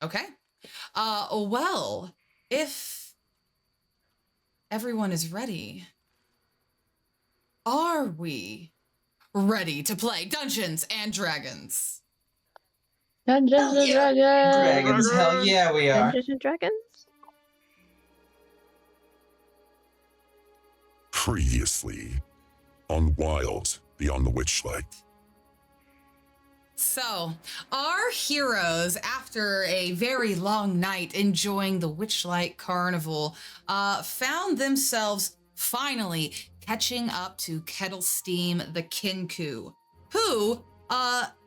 Okay. Well, if everyone is ready, are we ready to play Dungeons and Dragons? Dungeons Hell and yeah. Dragons! Dragons, hell yeah, we are. Dungeons and Dragons? Previously on Wild Beyond the Witchlight. So, our heroes, after a very long night enjoying the Witchlight Carnival, found themselves finally catching up to Kettle Steam the Kinku, who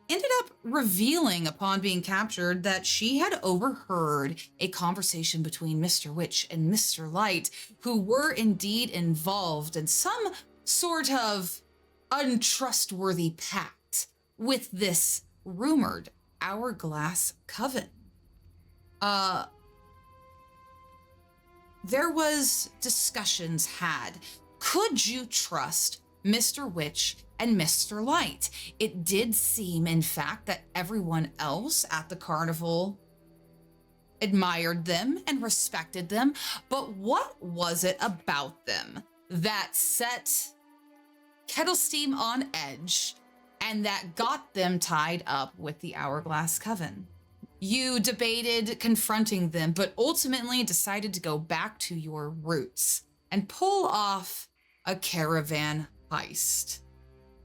ended up revealing upon being captured that she had overheard a conversation between Mr. Witch and Mr. Light, who were indeed involved in some sort of untrustworthy pact with this rumored hourglass coven. There was discussions had. Could you trust Mr. Witch and Mr. Light? It did seem, in fact, that everyone else at the carnival admired them and respected them, but what was it about them that set Kettle Steam on edge and that got them tied up with the Hourglass Coven? You debated confronting them, but ultimately decided to go back to your roots and pull off a caravan heist.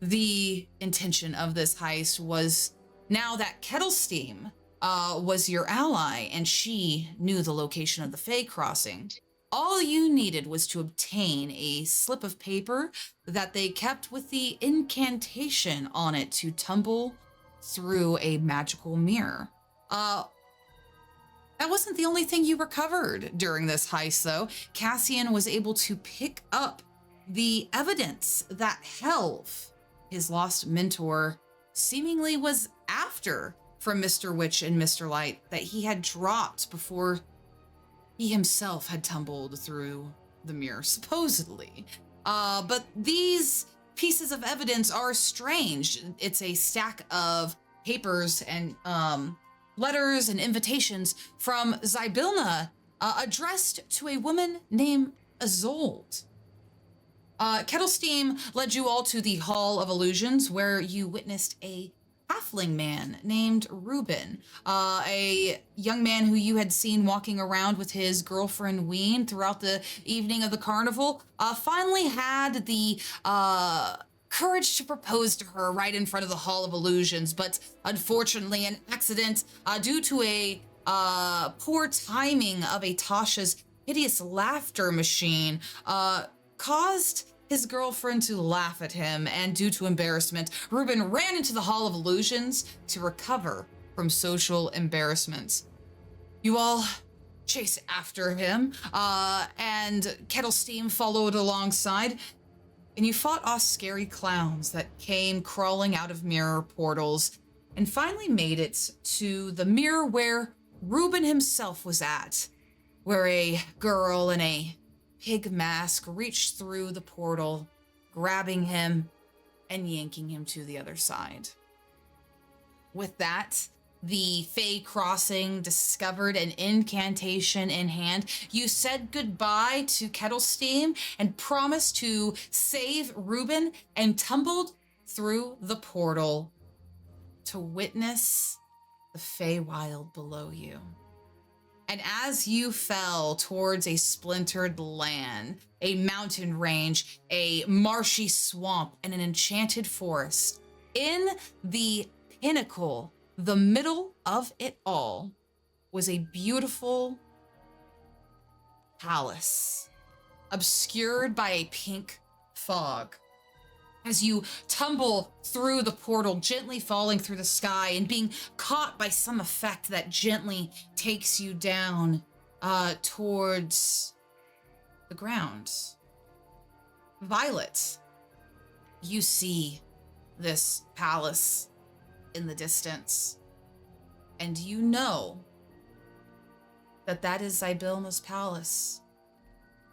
The intention of this heist was, now that Kettle Steam was your ally and she knew the location of the Fey Crossing, all you needed was to obtain a slip of paper that they kept with the incantation on it to tumble through a magical mirror. That wasn't the only thing you recovered during this heist, though. Cassian was able to pick up the evidence that Helv, his lost mentor, seemingly was after from Mr. Witch and Mr. Light that he had dropped before he himself had tumbled through the mirror, supposedly. But these pieces of evidence are strange. It's a stack of papers and letters and invitations from Zybilna addressed to a woman named Isolde. Kettle Steam led you all to the Hall of Illusions, where you witnessed a halfling man named Reuben, a young man who you had seen walking around with his girlfriend Ween throughout the evening of the carnival, finally had the courage to propose to her right in front of the Hall of Illusions, but unfortunately an accident due to a poor timing of a Tasha's hideous laughter machine caused his girlfriend to laugh at him, and due to embarrassment, Reuben ran into the Hall of Illusions to recover from social embarrassments. You all chase after him, and Kettle Steam followed alongside, and you fought off scary clowns that came crawling out of mirror portals, and finally made it to the mirror where Reuben himself was at, where a girl in a pig mask reached through the portal, grabbing him and yanking him to the other side. With that, the Fey Crossing discovered an incantation in hand. You said goodbye to Kettle Steam and promised to save Reuben and tumbled through the portal to witness the Feywild below you. And as you fell towards a splintered land, a mountain range, a marshy swamp, and an enchanted forest, in the pinnacle, the middle of it all, was a beautiful palace, obscured by a pink fog. As you tumble through the portal, gently falling through the sky and being caught by some effect that gently takes you down towards the ground. Violet, you see this palace in the distance, and you know that that is Zybilna's palace,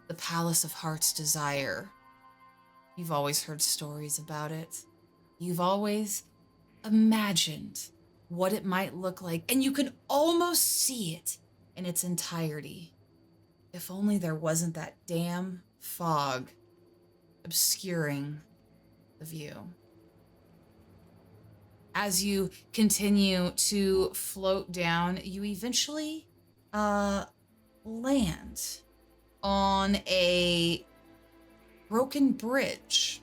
the Palace of Heart's Desire. You've always heard stories about it. You've always imagined what it might look like, and you can almost see it in its entirety. If only there wasn't that damn fog obscuring the view. As you continue to float down, you eventually land on a broken bridge.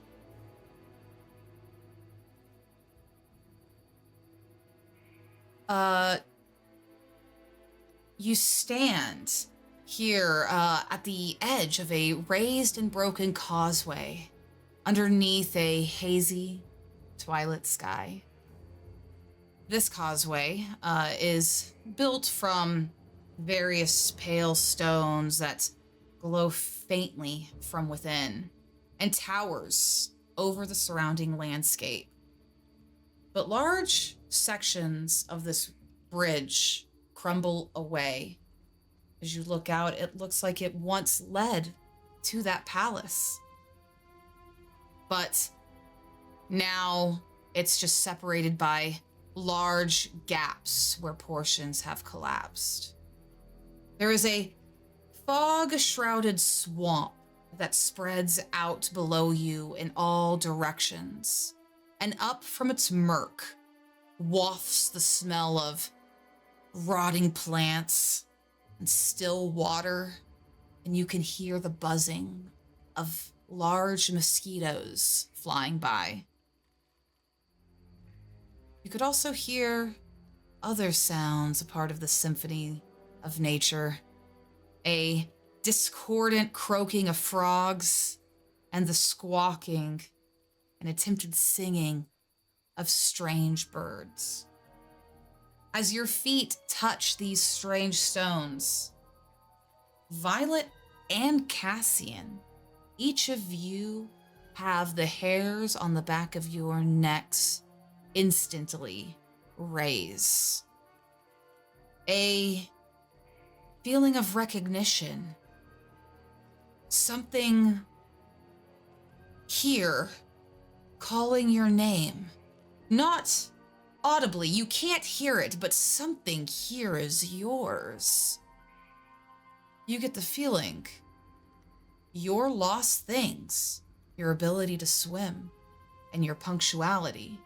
You stand here at the edge of a raised and broken causeway underneath a hazy twilight sky. This causeway is built from various pale stones that glow faintly from within and towers over the surrounding landscape. But large sections of this bridge crumble away. As you look out, it looks like it once led to that palace. But now it's just separated by large gaps where portions have collapsed. There is a fog-shrouded swamp that spreads out below you in all directions, and up from its murk wafts the smell of rotting plants and still water, and you can hear the buzzing of large mosquitoes flying by. You could also hear other sounds, a part of the symphony of nature, a discordant croaking of frogs and the squawking and attempted singing of strange birds. As your feet touch these strange stones, Violet and Cassian, each of you have the hairs on the back of your necks instantly raise. A feeling of recognition. Something here calling your name. Not audibly, you can't hear it, but something here is yours. You get the feeling your lost things, your ability to swim, and your punctuality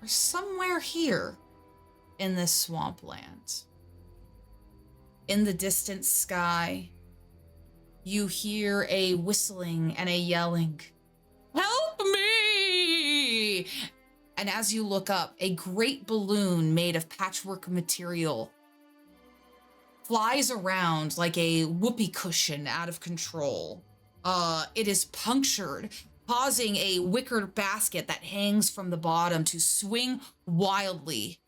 are somewhere here in this swampland. In the distant sky, you hear a whistling and a yelling, "Help me!" And as you look up, a great balloon made of patchwork material flies around like a whoopee cushion out of control. It is punctured, causing a wicker basket that hangs from the bottom to swing wildly.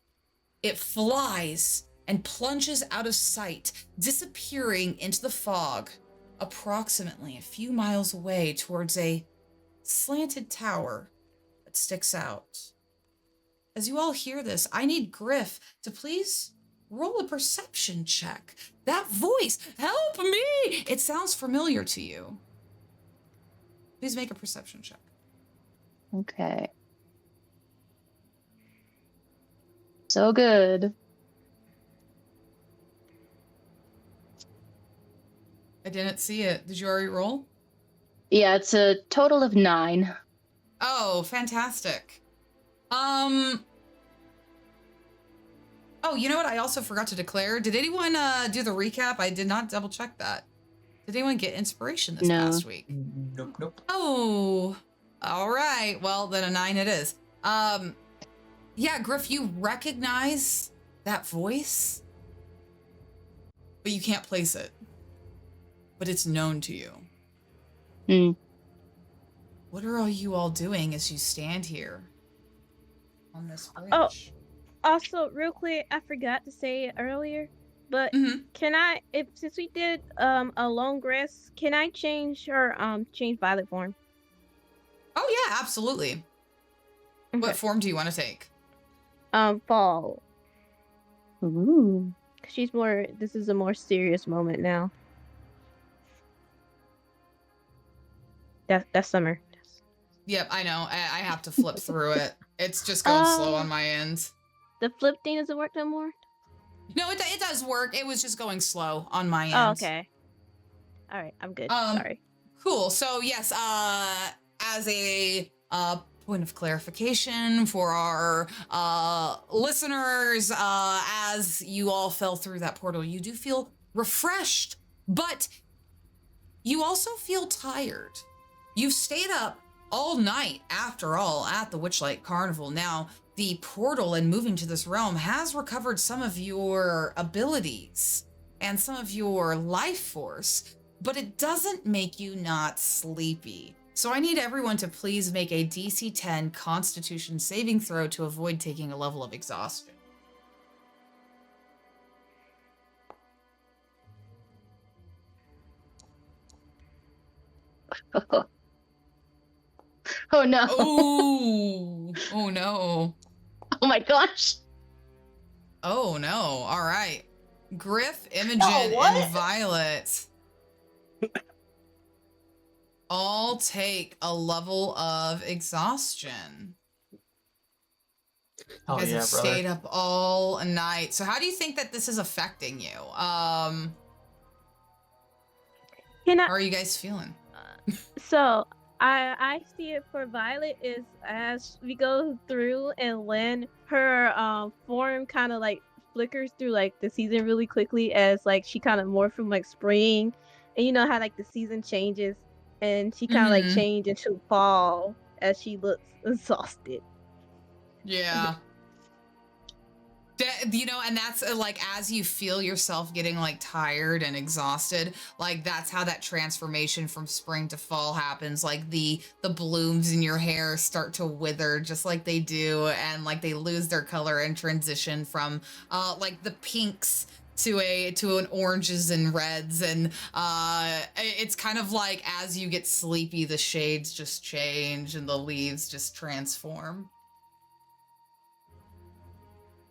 It flies and plunges out of sight, disappearing into the fog, approximately a few miles away towards a slanted tower that sticks out. As you all hear this, I need Griff to please roll a perception check. That voice, help me! It sounds familiar to you. Please make a perception check. Okay. So good. I didn't see it. Did you already roll? Yeah, it's a total of 9. Oh, fantastic. Oh, you know what? I also forgot to declare. Did anyone do the recap? I did not double check that. Did anyone get inspiration this past week? Nope. Oh, all right. Well, then a 9 it is. Yeah, Griff, you recognize that voice, but you can't place it. But it's known to you. Hmm. What are you all doing as you stand here on this bridge? Oh. Also, real quick, I forgot to say it earlier, but can I, since we did a long rest, can I change Violet form? Oh yeah, absolutely. Okay. What form do you want to take? Fall. Ooh. This is a more serious moment now. That's summer. Yep, I know. I have to flip through it. It's just going slow on my end. The flip thing doesn't work no more? No, it does work. It was just going slow on my end. Oh, okay. All right, I'm good. Sorry. Cool. So yes, as a point of clarification for our listeners, as you all fell through that portal, you do feel refreshed, but you also feel tired. You've stayed up all night, after all, at the Witchlight Carnival. Now, the portal and moving to this realm has recovered some of your abilities and some of your life force, but it doesn't make you not sleepy. So I need everyone to please make a DC 10 Constitution saving throw to avoid taking a level of exhaustion. Oh no. Oh no. Oh my gosh. Oh no. All right. Griff, Imogen, and Violet all take a level of exhaustion. Oh, You guys yeah, have brother. stayed up all night. So how do you think that this is affecting you? How Can I? are you guys feeling? So I see it for Violet is as we go through and when her form kind of like flickers through like the season really quickly as like she kind of morphed from like spring, and you know how like the season changes and she kind of like changed into fall as she looks exhausted. Yeah. You know, and that's like as you feel yourself getting like tired and exhausted, like that's how that transformation from spring to fall happens. Like the blooms in your hair start to wither just like they do, and like they lose their color and transition from like the pinks to an oranges and reds, and it's kind of like as you get sleepy, the shades just change and the leaves just transform.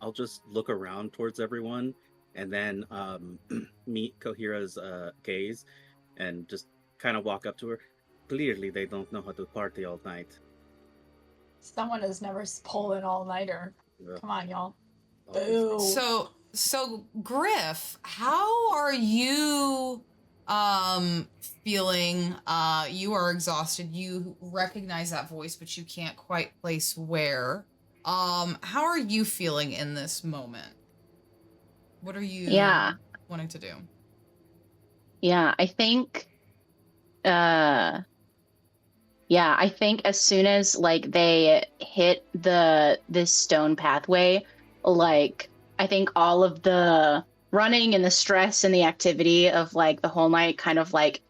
I'll just look around towards everyone and then meet Kohira's gaze and just kind of walk up to her. Clearly, they don't know how to party all night. Someone has never pulled an all-nighter. Yeah. Come on, y'all. Obviously. Boo. So Griff, how are you feeling? You are exhausted. You recognize that voice, but you can't quite place where. How are you feeling in this moment? What are you wanting to do? Yeah, I think I think as soon as like they hit this stone pathway, like I think all of the running and the stress and the activity of like the whole night kind of like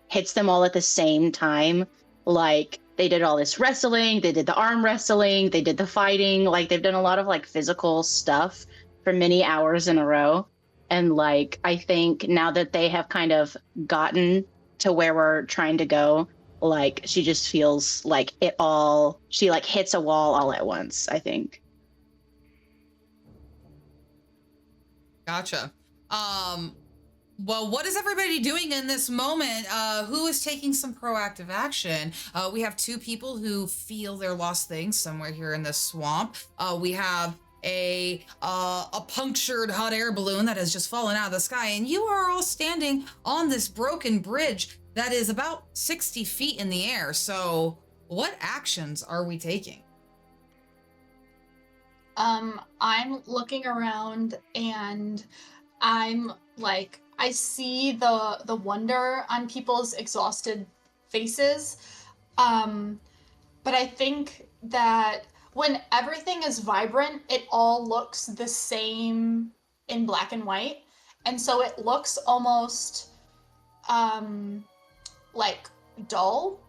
hits them all at the same time. Like they did all this wrestling, they did the arm wrestling, they did the fighting, like they've done a lot of like physical stuff for many hours in a row. And like I think now that they have kind of gotten to where we're trying to go, like she just feels like she like hits a wall all at once, I think. Gotcha. Well, what is everybody doing in this moment? Who is taking some proactive action? We have two people who feel their lost things somewhere here in the swamp. We have a punctured hot air balloon that has just fallen out of the sky, and you are all standing on this broken bridge that is about 60 feet in the air. So what actions are we taking? I'm looking around and I'm like, I see the wonder on people's exhausted faces. But I think that when everything is vibrant, it all looks the same in black and white. And so it looks almost like dull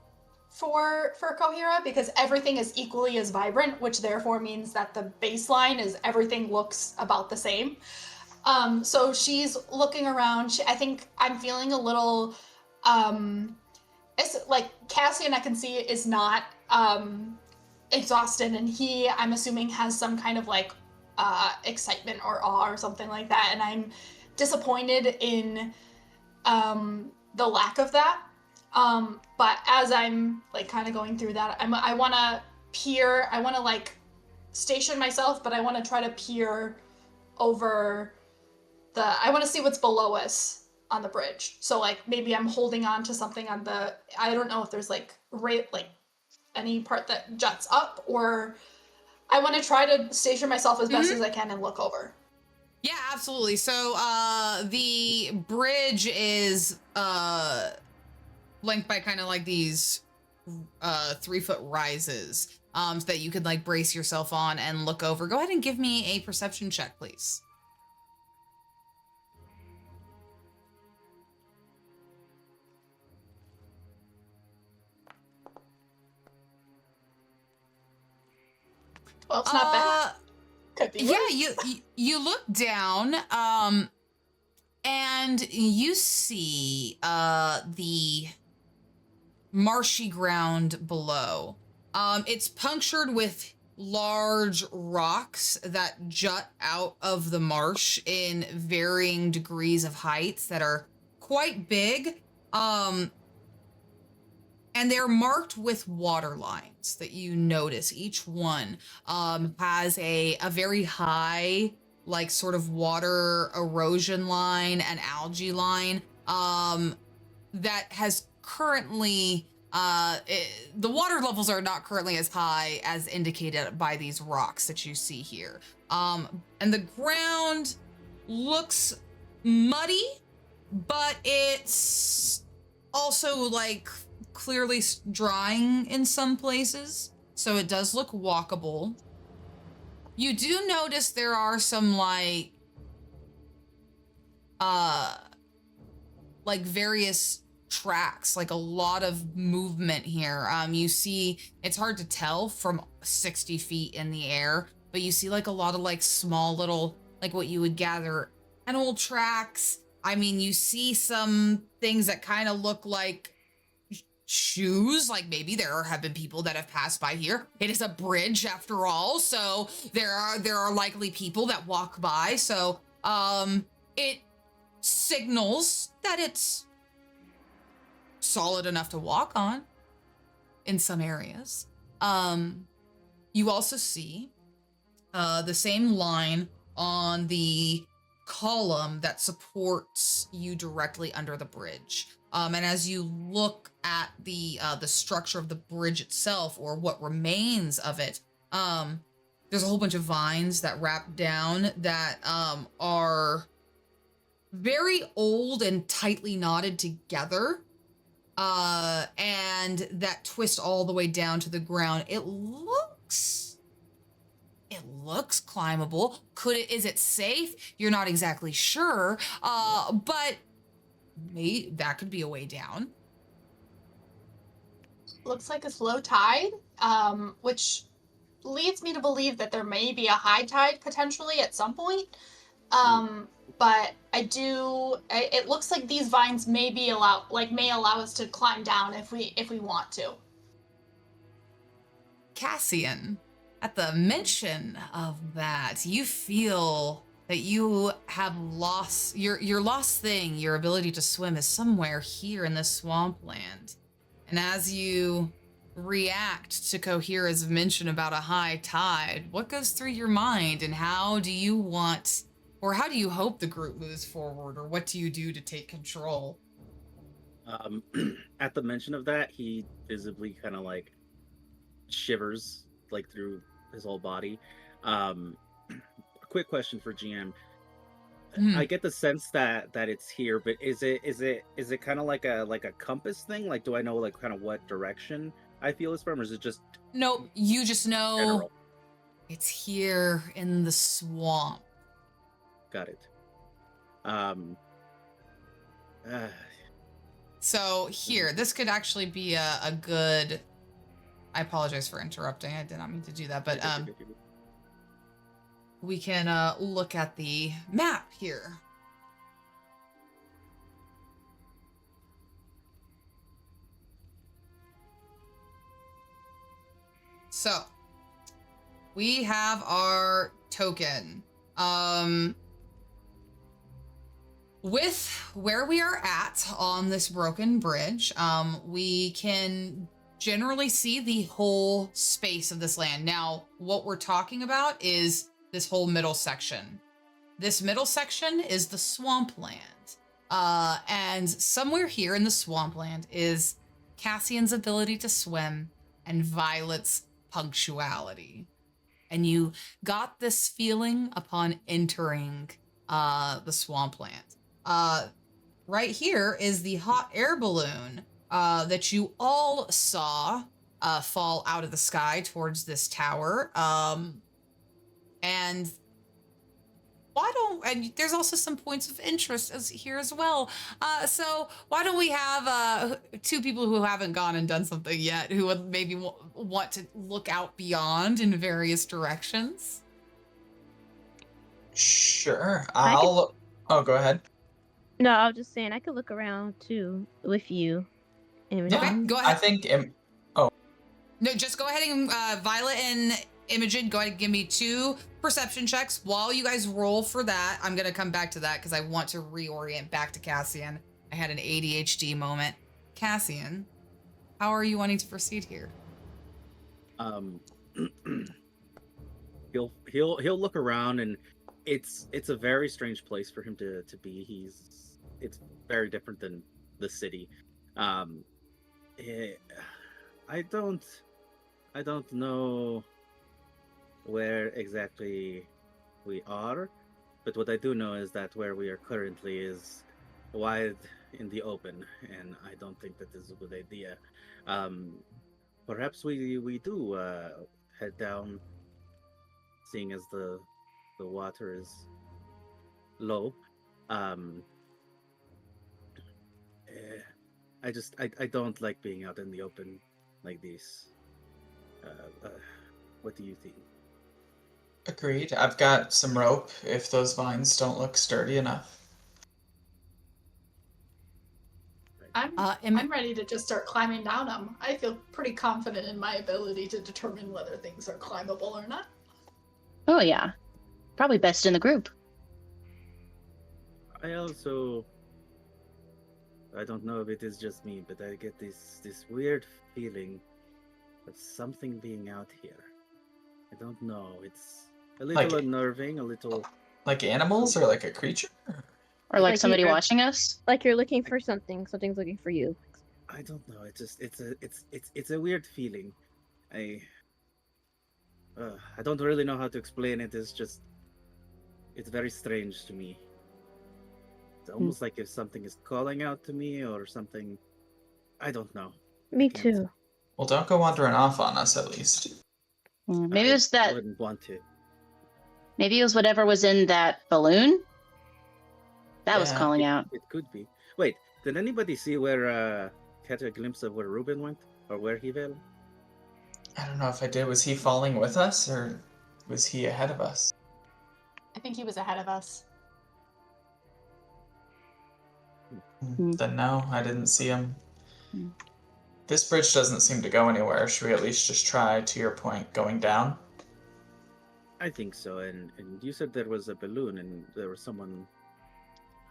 for Kohira because everything is equally as vibrant, which therefore means that the baseline is everything looks about the same. So she's looking around. I think I'm feeling a little, it's like Cassian I can see is not exhausted, and he, I'm assuming, has some kind of like excitement or awe or something like that, and I'm disappointed in the lack of that. But as I'm like kind of going through that, I want to peer, I want to like station myself, but I want to try to peer over I want to see what's below us on the bridge. So like maybe I'm holding on to something on I don't know if there's like any part that juts up, or I want to try to station myself as best as I can and look over. Yeah, absolutely. So the bridge is flanked by kind of like these 3-foot rises so that you could like brace yourself on and look over. Go ahead and give me a perception check, please. Well, it's not bad. Could be Yeah, you look down, and you see the marshy ground below. It's punctured with large rocks that jut out of the marsh in varying degrees of heights that are quite big. And they're marked with water lines that you notice. Each one has a very high, like sort of water erosion line and algae line that has currently, the water levels are not currently as high as indicated by these rocks that you see here. And the ground looks muddy, but it's also like clearly drying in some places, so it does look walkable. You do notice there are some like various tracks, like a lot of movement here. You see, it's hard to tell from 60 feet in the air, but you see like a lot of like small little, like what you would gather animal tracks. I mean, you see some things that kind of look like shoes, like maybe there have been people that have passed by here. It is a bridge after all, so there are likely people that walk by. So it signals that it's solid enough to walk on in some areas. You also see the same line on the column that supports you directly under the bridge. And as you look at the structure of the bridge itself, or what remains of it, there's a whole bunch of vines that wrap down that are very old and tightly knotted together, and that twist all the way down to the ground. It looks climbable. Is it safe? You're not exactly sure, but maybe that could be a way down. Looks like it's low tide, which leads me to believe that there may be a high tide potentially at some point. But it looks like these vines may allow us to climb down if we want to. Cassian, at the mention of that, you feel that you have lost your lost thing, your ability to swim, is somewhere here in this swampland. And as you react to Kohira's mention about a high tide, what goes through your mind, and how do you hope the group moves forward, or what do you do to take control? At the mention of that, he visibly kind of like shivers like through his whole body. Quick question for GM. I get the sense that it's here, but is it kind of like a compass thing? Like, do I know like kind of what direction I feel is from, or is it just Nope, you just know general? It's here in the swamp. Got it. So here, this could actually be a good. I apologize for interrupting. I did not mean to do that, but we can look at the map here. So we have our token. With where we are at on this broken bridge, we can generally see the whole space of this land. Now, what we're talking about is this whole middle section. This middle section is the swampland. And somewhere here in the swampland is Cassian's ability to swim and Violet's punctuality. And you got this feeling upon entering the swampland. Right here is the hot air balloon that you all saw fall out of the sky towards this tower. And there's also some points of interest here as well. So why don't we have two people who haven't gone and done something yet, who would maybe want to look out beyond in various directions? Sure. I Oh, go ahead. No, I was just saying I could look around too with you. Imogen. Okay, go I ahead. think. No, just go ahead and Violet and Imogen, go ahead and give me 2 perception checks. While you guys roll for that, I'm going to come back to that because I want to reorient back to Cassian. I had an ADHD moment. Cassian, how are you wanting to proceed here? He'll look around, and it's a very strange place for him to be. It's very different than the city. I don't know where exactly we are, but what I do know is that where we are currently is wide in the open, and I don't think that is a good idea. Perhaps we do head down, seeing as the water is low. I don't like being out in the open like this. What do you think? Agreed. I've got some rope if those vines don't look sturdy enough. I'm ready to just start climbing down them. I feel pretty confident in my ability to determine whether things are climbable or not. Oh yeah, probably best in the group. I don't know if it is just me, but I get this weird feeling of something being out here. I don't know. It's a little unnerving, a little like animals or like a creature, or like somebody you're- watching us. Like you're looking for something. Something's looking for you. I don't know. It's a weird feeling. I don't really know how to explain it. It's very strange to me. It's almost like if something is calling out to me or something. I don't know. Me can't- too. well, don't go wandering off on us at least. Maybe it was I that. wouldn't want to. Maybe it was whatever was in that balloon. That was Yeah. calling out. It could be. Wait, did anybody see where catch a glimpse of where Ruben went or where he fell? I don't know if I did. Was he falling with us or was he ahead of us? I think he was ahead of us. Then no, I didn't see him. Hmm. This bridge doesn't seem to go anywhere. Should we at least just try, to your point, going down? I think so. And you said there was a balloon and there was someone.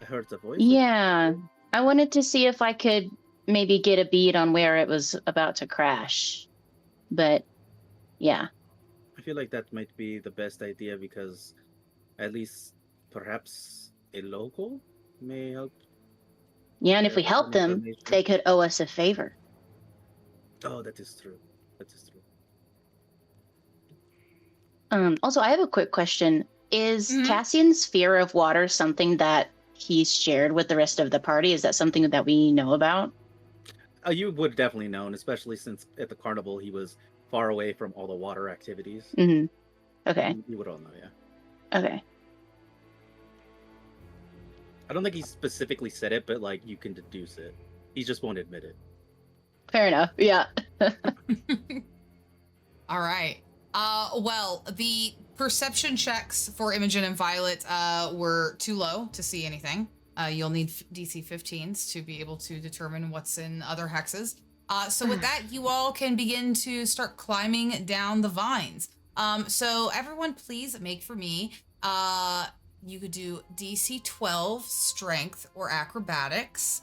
I heard a voice. Yeah, I wanted to see if I could maybe get a bead on where it was about to crash. But yeah. I feel like that might be the best idea because at least perhaps a local may help. Yeah, and if we Yeah, help some them, information. they could owe us a favor. Oh, that is true. That is true. Also, I have a quick question. Is Mhm. Cassian's fear of water something that he's shared with the rest of the party? Is that something that we know about? You would definitely know, and especially since at the carnival he was far away from all the water activities. Mm-hmm. Okay. You would all know, yeah. Okay. I don't think he specifically said it, but like you can deduce it. He just won't admit it. Fair enough. Yeah. All right. Well, the perception checks for Imogen and Violet were too low to see anything. You'll need DC 15s to be able to determine what's in other hexes. So with that, you all can begin to start climbing down the vines. So everyone, please make for me. You could do DC 12 strength or acrobatics.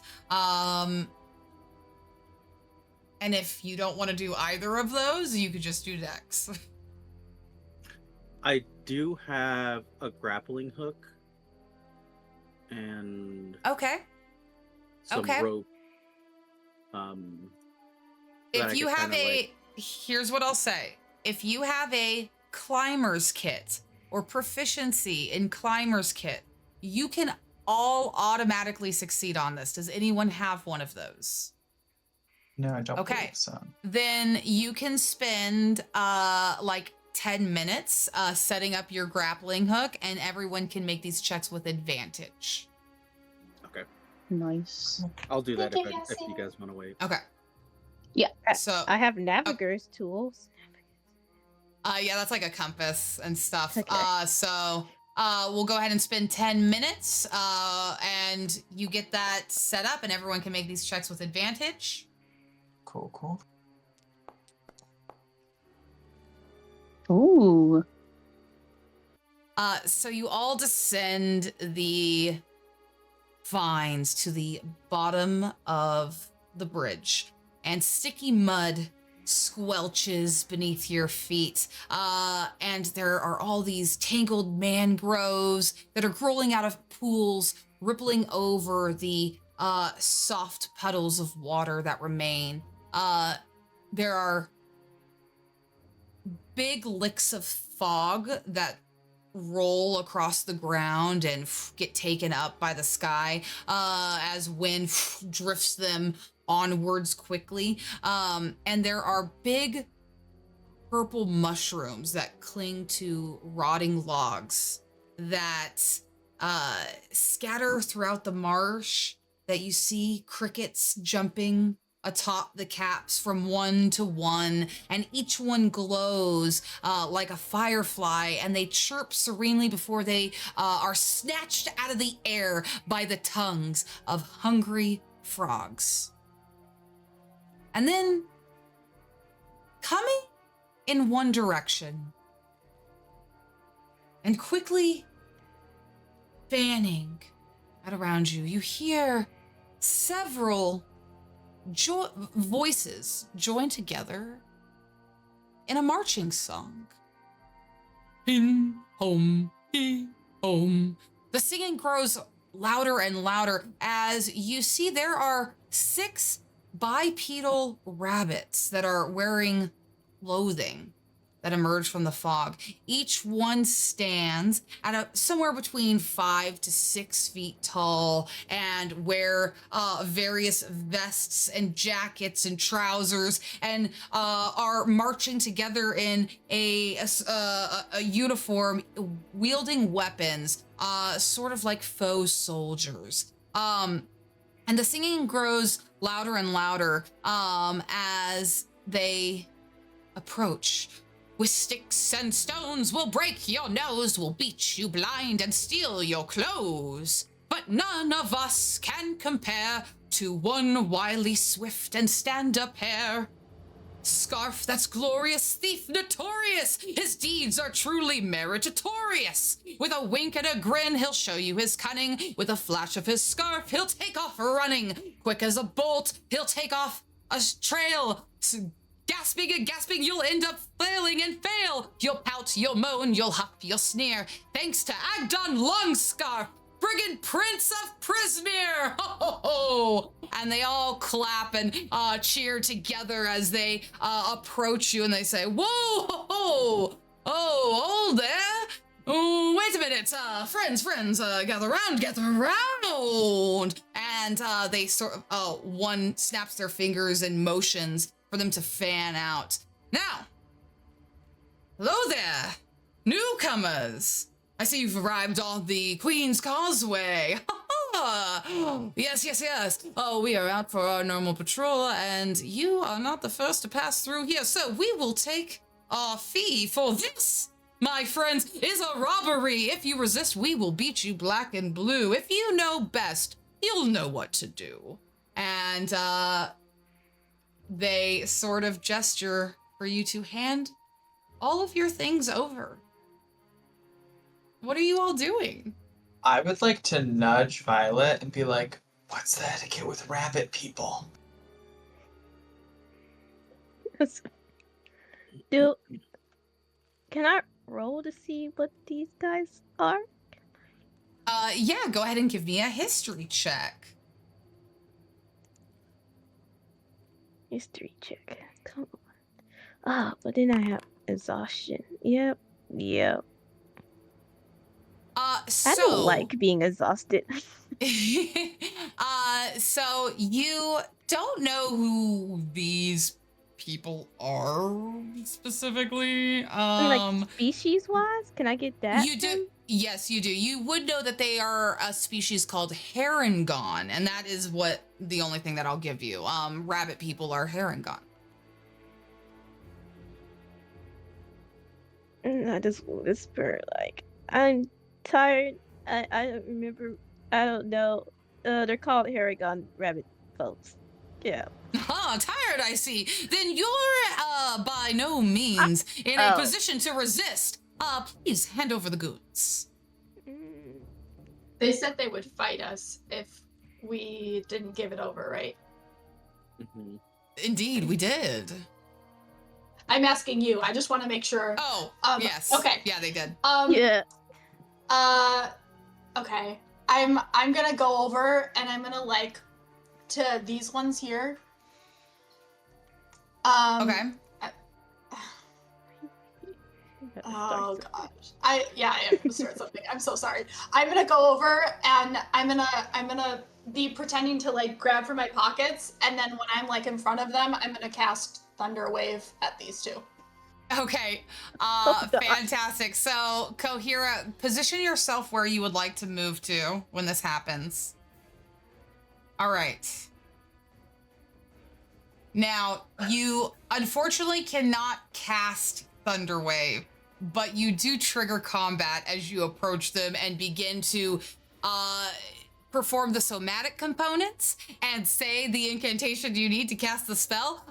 And if you don't want to do either of those, you could just do Dex. I do have a grappling hook and Okay. some Okay. rope. That I If you could have kinda, here's what I'll say. If you have a climber's kit or proficiency in climber's kit, you can all automatically succeed on this. Does anyone have one of those? No, I don't Okay. believe so. Then you can spend like 10 minutes setting up your grappling hook, and everyone can make these checks with advantage. Okay, Nice. I'll do that Thank if you, you Cassie. guys want to wait. Okay. Yeah. So I have navigator's tools. yeah, that's like a compass and stuff. Okay. So we'll go ahead and spend 10 minutes and you get that set up, and everyone can make these checks with advantage. Cool, cool. Ooh. So you all descend the vines to the bottom of the bridge, and sticky mud squelches beneath your feet. And there are all these tangled mangroves that are growing out of pools, rippling over the soft puddles of water that remain. There are big licks of fog that roll across the ground and get taken up by the sky as wind drifts them onwards quickly. And there are big purple mushrooms that cling to rotting logs that scatter throughout the marsh, that you see crickets jumping atop the caps from one to one, and each one glows like a firefly, and they chirp serenely before they are snatched out of the air by the tongues of hungry frogs. And then, coming in one direction and quickly fanning out around you, you hear several voices join together in a marching song. Hin, home, he, home. The singing grows louder and louder as you see there are 6 bipedal rabbits that are wearing clothing that emerge from the fog. Each one stands at somewhere between 5 to 6 feet tall and wear various vests and jackets and trousers, and are marching together in a uniform, wielding weapons, sort of like faux soldiers. And the singing grows louder and louder as they approach. With sticks and stones, we'll break your nose, we'll beat you blind and steal your clothes. But none of us can compare to one wily, swift, and stand-up hare. Scarf that's glorious, thief notorious, his deeds are truly meritorious. With a wink and a grin, he'll show you his cunning. With a flash of his scarf, he'll take off running. Quick as a bolt, he'll take off a trail. Gasping and gasping, you'll end up flailing and fail. You'll pout, you'll moan, you'll huff, you'll sneer. Thanks to Agdon Longscarf, brigand prince of Prismere! Ho ho ho! And they all clap and cheer together as they approach you, and they say, "Whoa ho ho! Oh, hold there! Oh, wait a minute, friends, gather round!" And they sort of, one snaps their fingers and motions for them to fan out. Now, hello there, newcomers. I see you've arrived on the Queen's Causeway. Yes. Oh, we are out for our normal patrol, and you are not the first to pass through here, so we will take our fee for this. My friends, is a robbery. If you resist, we will beat you black and blue. If you know best, you'll know what to do. And, they sort of gesture for you to hand all of your things over. What are you all doing? I would like to nudge Violet and be like, "What's the etiquette with rabbit people?" Do can I roll to see what these guys are? Yeah, go ahead and give me a history check. History check. Come on. Ah, but then I have exhaustion. Yep. I So don't like being exhausted. so you don't know who these people are specifically. Like species wise, can I get that? You do. Yes, you do. You would know that they are a species called Herringon, and that is what the only thing that I'll give you. Rabbit people are Herringon. I just whisper like, I'm tired. I don't remember. I don't know. They're called Harrigan rabbit folks. Yeah. Ah, tired, I see. Then you're by no means in a position to resist. Please hand over the goods. They said they would fight us if we didn't give it over, right? Mhm. Indeed, we did. I'm asking you. I just want to make sure. Oh, yes. Okay. Yeah, they did. Yeah. Okay. I'm gonna go over and I'm gonna like to these ones here. Okay. Oh gosh. I am gonna start something. I'm so sorry. I'm gonna go over and I'm gonna be pretending to like grab for my pockets, and then when I'm like in front of them, I'm gonna cast Thunder Wave at these two. Okay. Fantastic. So, Kohira, position yourself where you would like to move to when this happens. All right. Now, you unfortunately cannot cast Thunder Wave, but you do trigger combat as you approach them and begin to perform the somatic components and say the incantation you need to cast the spell.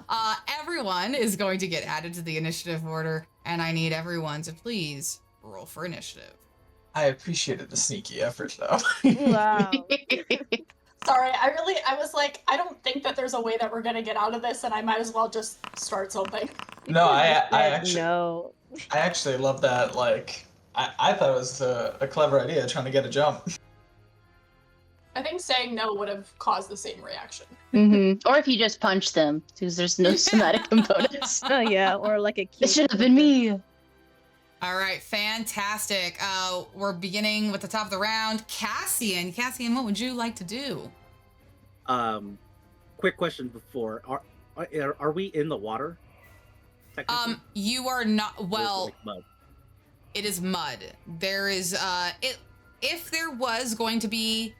Everyone is going to get added to the initiative order, and I need everyone to please roll for initiative. I appreciated the sneaky effort, though. Wow. Sorry, I was like, I don't think that there's a way that we're gonna get out of this, and I might as well just start something. No, I Said no. actually love that. Like, I thought it was a clever idea trying to get a jump. I think saying no would have caused the same reaction. Or if you just punch them, because there's no somatic components. Oh yeah, or like a. It should have been me. All right, fantastic. We're beginning with the top of the round. Cassian, what would you like to do? Quick question before: Are we in the water? Technically? You are not. Or is it Well, like mud? it is mud. There is if there was going to be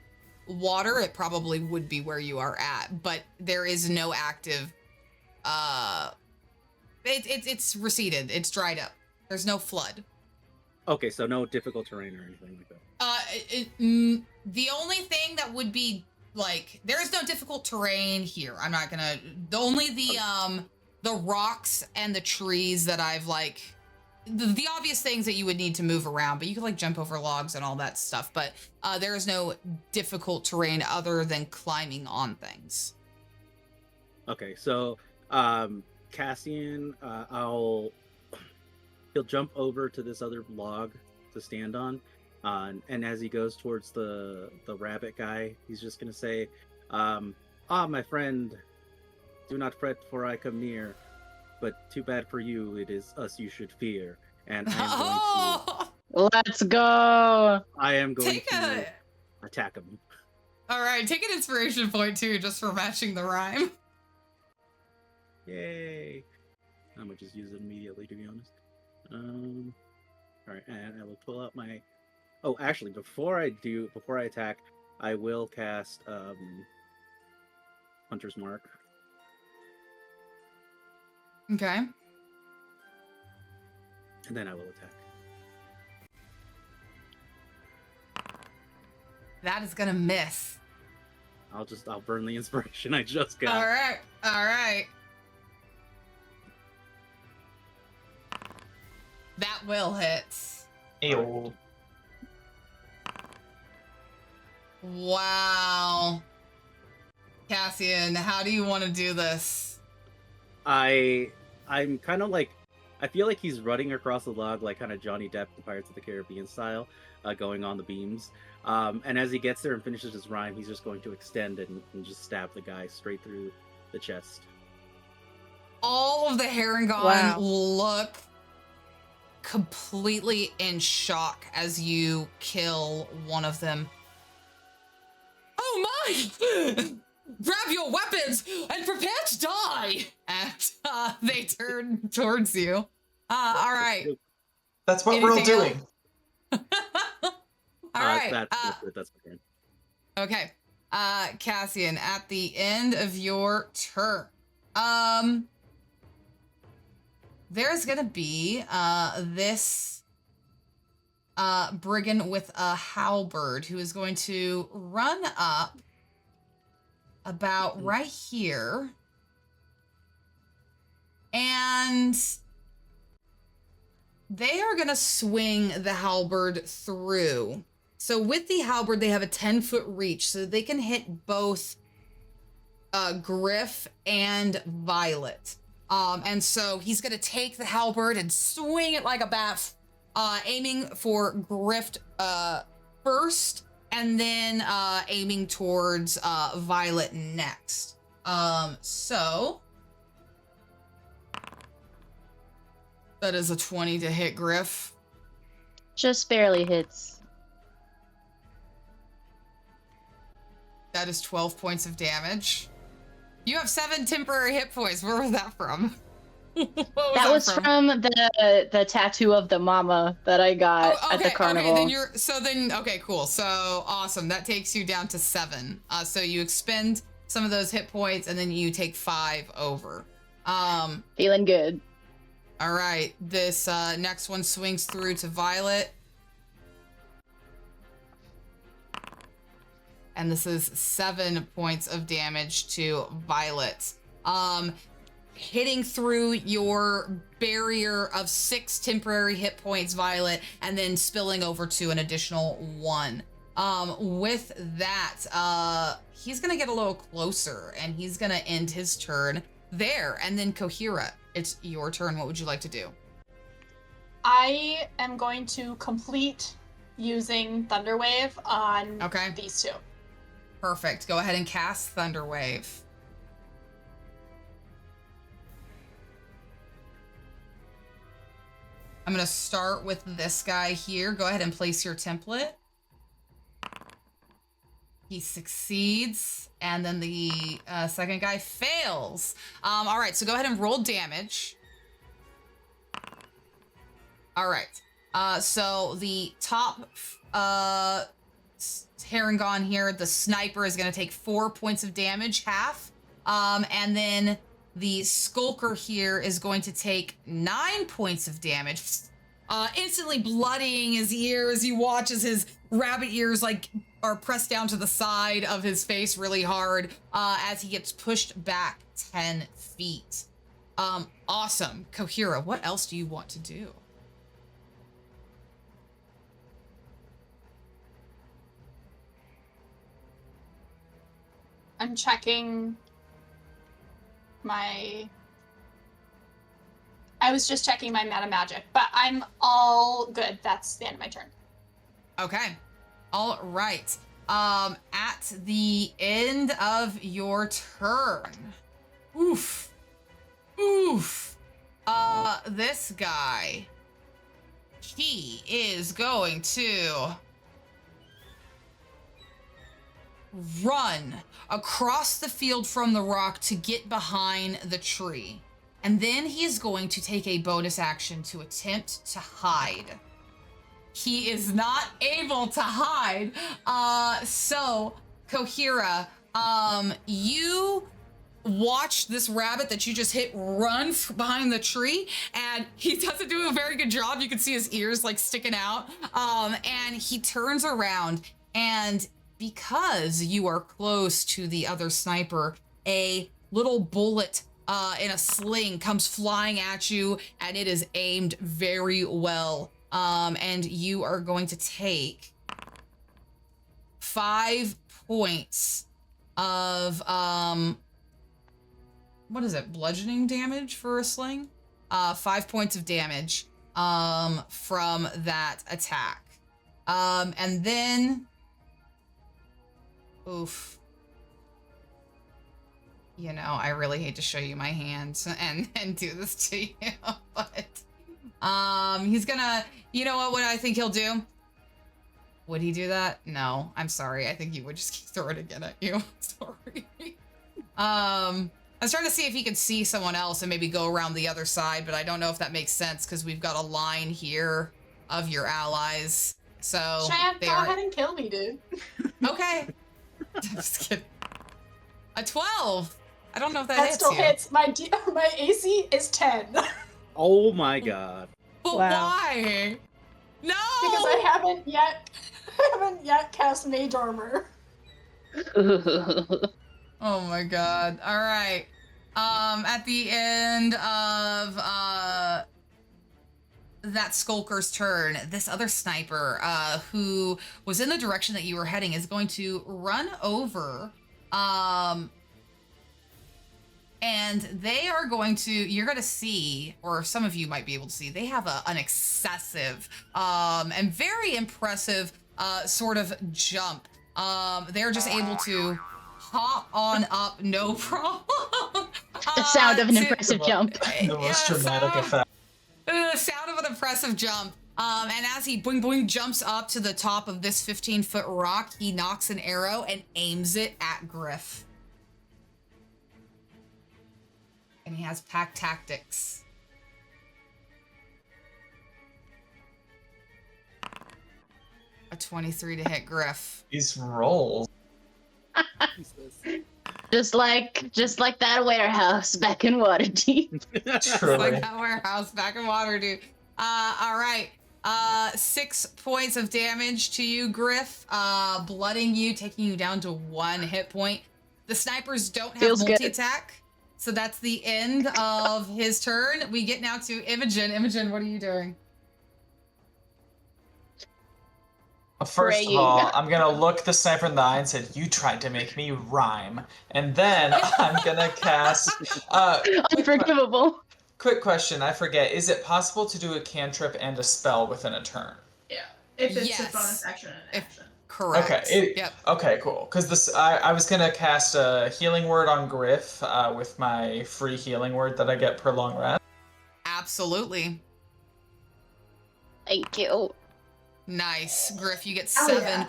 water, it probably would be where you are at, but there is no active it's receded. It's dried up. There's no flood. Okay, so no difficult terrain or anything like that. The only thing that would be like, there is no difficult terrain here. I'm not gonna. The rocks and the trees that I've like, the obvious things that you would need to move around, but you could like jump over logs and all that stuff. But there is no difficult terrain other than climbing on things. Okay, so Cassian, he'll jump over to this other log to stand on, and as he goes towards the rabbit guy, he's just gonna say, my friend, do not fret for I come near, but too bad for you, it is us you should fear. And Let's go. I am going Take to attack him. All right, take an inspiration point too, just for matching the rhyme. Yay! I'm gonna just use it immediately, to be honest. All right, and I will pull out my. Oh, actually, before I attack, I will cast Hunter's Mark. Okay. And then I will attack. That is gonna miss. I'll burn the inspiration I just got. All right. That will hit. Ew. Wow. Cassian, how do you want to do this? I I'm kind of like, I feel like he's running across the log, like kind of Johnny Depp, the Pirates of the Caribbean style, going on the beams. And as he gets there and finishes his rhyme, he's just going to extend it and just stab the guy straight through the chest. All of the Harengon Wow. look completely in shock as you kill one of them. Oh my! Grab your weapons and prepare to die! And they turn towards you. All right. That's what we're all Anything doing. All right. That's my turn. Okay. Cassian, at the end of your turn, there's gonna be this brigand with a halberd who is going to run up about right here, and they are gonna swing the halberd through. So with the halberd, they have a 10-foot reach, so they can hit both Griff and Violet. And so he's gonna take the halberd and swing it like a bat, aiming for Griff first, and then aiming towards Violet next. So that is a 20 to hit Griff. Just barely hits. That is 12 points of damage. You have 7 temporary hit points. Where was that from? That was from the tattoo of the mama that I got at the carnival. Okay, okay, cool. So awesome. That takes you down to 7. So you expend some of those hit points and then you take 5 over. Feeling good. All right. This next one swings through to Violet. And this is 7 points of damage to Violet. Hitting through your barrier of 6 temporary hit points, Violet, and then spilling over to an additional 1. With that, he's gonna get a little closer and he's gonna end his turn there. And then Kohira, it's your turn. What would you like to do? I am going to complete using Thunderwave on these two. Perfect. Go ahead and cast Thunderwave. I'm going to start with this guy here. Go ahead and place your template. He succeeds, and then the second guy fails. All right, so go ahead and roll damage. All right. So the top Harengon here, the sniper, is going to take 4 points of damage, half. And then the skulker here is going to take 9 points of damage, instantly bloodying his ear as you watch as his rabbit ears are pressed down to the side of his face really hard as he gets pushed back 10 feet. Awesome. Kohira, what else do you want to do? I'm checking I was just checking my meta magic, but I'm all good. That's the end of my turn. Okay. All right. At the end of your turn. Oof. This guy. He is going to run across the field from the rock to get behind the tree. And then he is going to take a bonus action to attempt to hide. He is not able to hide. So, Kohira, you watch this rabbit that you just hit run behind the tree, and he doesn't do a very good job. You can see his ears sticking out. And he turns around, and because you are close to the other sniper, a little bullet in a sling comes flying at you, and it is aimed very well. And you are going to take 5 points of, what is it, bludgeoning damage for a sling? 5 points of damage from that attack. And then, oof. You know, I really hate to show you my hands and do this to you, but he's gonna, you know what I think he'll do? Would he do that? No, I'm sorry. I think he would just throw it again at you. Sorry. I was trying to see if he could see someone else and maybe go around the other side, but I don't know if that makes sense because we've got a line here of your allies. So Cheyenne, they go are ahead and kill me, dude. okay. I'm just kidding. A 12. I don't know if that That hits still you. hits. My AC is 10 because Oh my god. But Wow. why? No. I haven't yet cast Mage Armor. Oh my god. All right. At the end of that skulker's turn, this other sniper who was in the direction that you were heading is going to run over and they are going to, you're going to see, or some of you might be able to see, they have an excessive and very impressive sort of jump. They're just able to hop on up, no problem. The sound of an impressive jump. The most dramatic effect. The sound of an impressive jump. And as he boing boing jumps up to the top of this 15-foot rock, he knocks an arrow and aims it at Griff. And he has pack tactics. A 23 to hit Griff. These rolls. Just like that warehouse back in Waterdeep. Truly. Like that warehouse back in Waterdeep. All right. 6 points of damage to you, Griff. Blooding you, taking you down to 1 hit point. The snipers don't have Feels good. multi-attack. So that's the end of his turn. We get now to Imogen. Imogen, what are you doing? First of Praying. all, I'm gonna look the sniper in the eye and say, "You tried to make me rhyme," and then I'm gonna cast. Unforgivable. Quick question, I forget. Is it possible to do a cantrip and a spell within a turn? Yeah, if it's Yes. a bonus action and If- action. Correct. Okay. Yep. Okay, cool. Because I was gonna cast a healing word on Griff with my free healing word that I get per long rest. Absolutely. Thank you. Nice. Griff, you get Oh, 7 yeah.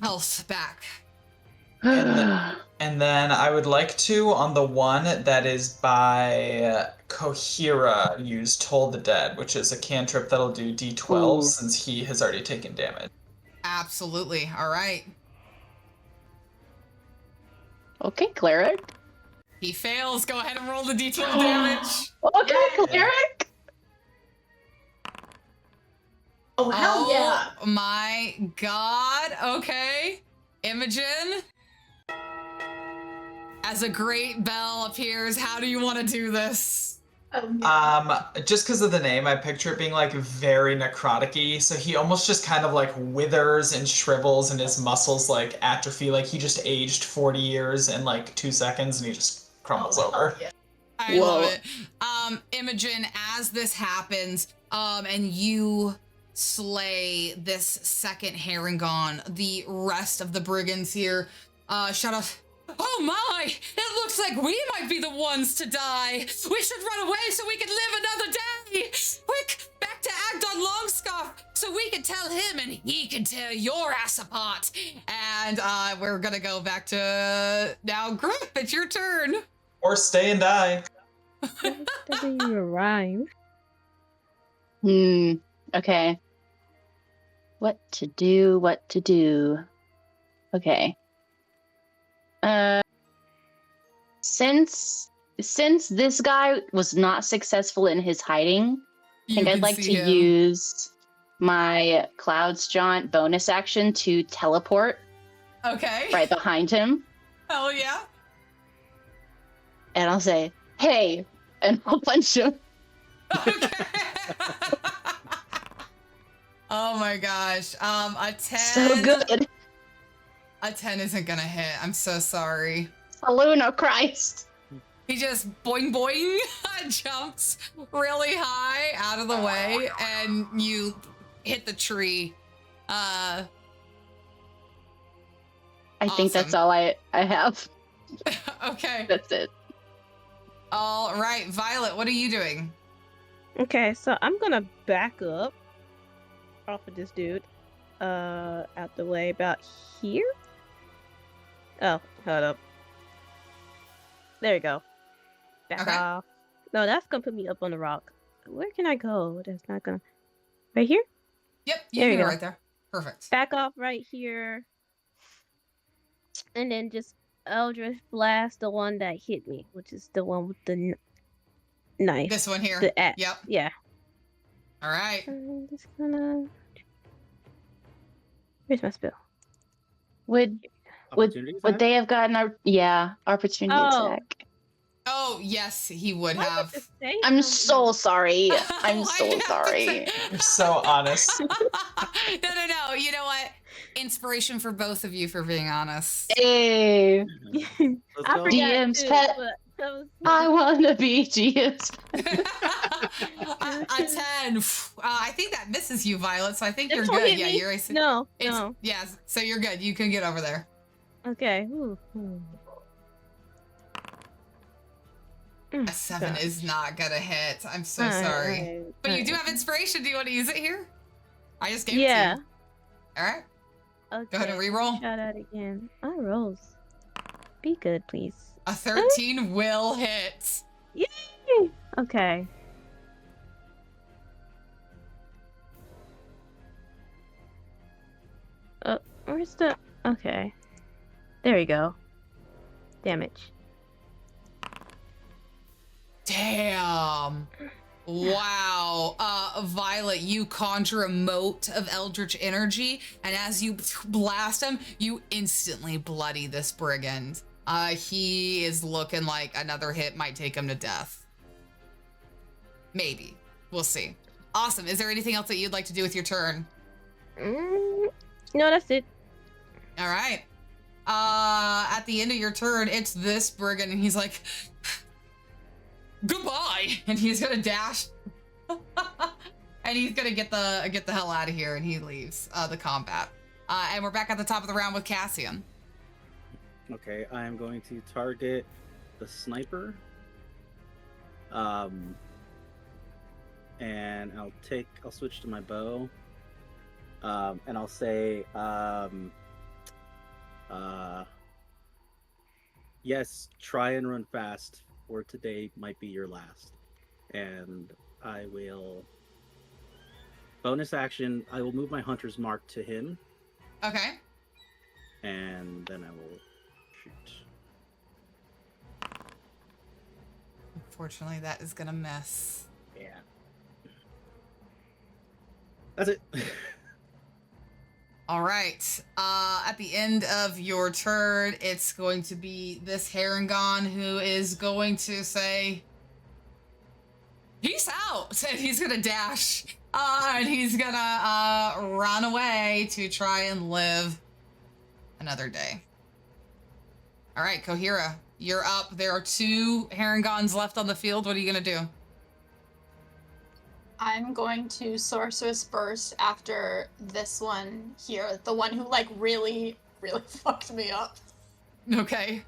health back. And then I would like to, on the one that is by Kohira, use Toll the Dead, which is a cantrip that'll do D12 Ooh. since he has already taken damage. Absolutely. All right. Okay, cleric. He fails. Go ahead and roll the D12 damage. Okay, Yeah. cleric. Oh, hell yeah. Oh my god. Okay. Imogen. As a great bell appears, how do you want to do this? Just because of the name, I picture it being like very necrotic-y, so he almost just kind of like withers and shrivels and his muscles like atrophy, like he just aged 40 years in like 2 seconds and he just crumbles over. Yeah. I Whoa. love it. Imogen, as this happens, and you slay this second Harangon, the rest of the brigands here shout out, "Oh my! It looks like we might be the ones to die. We should run away so we can live another day. Quick, back to Agdon Longscarf so we can tell him and he can tear your ass apart." And we're gonna go back to now Griff. It's your turn. Or stay and die. That doesn't even rhyme. Okay. What to do? Okay. Since this guy was not successful in his hiding, I think I'd like to use my Clouds Jaunt bonus action to teleport Okay. right behind him, Hell yeah. and I'll say, "Hey," and I'll punch him. Okay. Oh my gosh. A 10. So good. A 10 isn't gonna hit. I'm so sorry. Saluna Christ. He just boing boing jumps really high out of the way, and you hit the tree. I think that's all I have. Okay. That's it. All right, Violet, what are you doing? Okay, so I'm gonna back up off of this dude. Out the way about here. Oh, hold up. There you go. Back Okay. off. No, that's gonna put me up on the rock. Where can I go? That's not gonna. Right here? Yep, There you you go go. right there. Perfect. Back off right here. And then just Eldritch Blast the one that hit me, which is the one with the knife. This one here. The axe. Yep. Yeah. All right. I'm just gonna. Where's my spell? Would Opportunity would attack? they have gotten our opportunity Oh. attack? Oh, yes, he would Why have. would you say I'm something? so sorry. I'm Why'd so you have to sorry. say- You're so honest. No. You know what? Inspiration for both of you for being honest. Hey, Let's I go. forgot DM's too, pet. but that was- I wanna be GS. A 10. I think that misses you, Violet, so I think This you're won't good. hit Yeah, me? you're No, it's, no. Yeah, so you're good. You can get over there. Okay. Ooh, ooh. A 7 gosh. is not gonna hit. I'm so Alright, sorry. alright, But you do alright. have inspiration. Do you want to use it here? I just gave it Yeah. to you. All right. Okay. Go ahead and re-roll. Try that again. I rolls. Be good, please. A 13 will hit. Yay! Okay. Where's the... Okay. There we go. Damage. Damn. Wow. Violet, you conjure a mote of eldritch energy, and as you blast him, you instantly bloody this brigand. He is looking like another hit might take him to death. Maybe. We'll see. Awesome. Is there anything else that you'd like to do with your turn? No, that's it. All right. At the end of your turn, it's this brigand, and he's like, goodbye, and he's gonna dash, and he's gonna get the hell out of here, and he leaves the combat. And we're back at the top of the round with Cassian. Okay, I am going to target the sniper. And I'll switch to my bow. And I'll say, yes, try and run fast, or today might be your last. And I will bonus action. I will move my hunter's mark to him, Okay. and then I will shoot. Unfortunately, that is gonna miss. Yeah. That's it. All right. At the end of your turn, it's going to be this Harangon who is going to say, peace out, and he's gonna dash. And he's gonna run away to try and live another day. All right, Kohira, you're up. There are 2 Harangons left on the field. What are you gonna do? I'm going to Sorceress Burst after this one here. The one who, like, really, really fucked me up. Okay.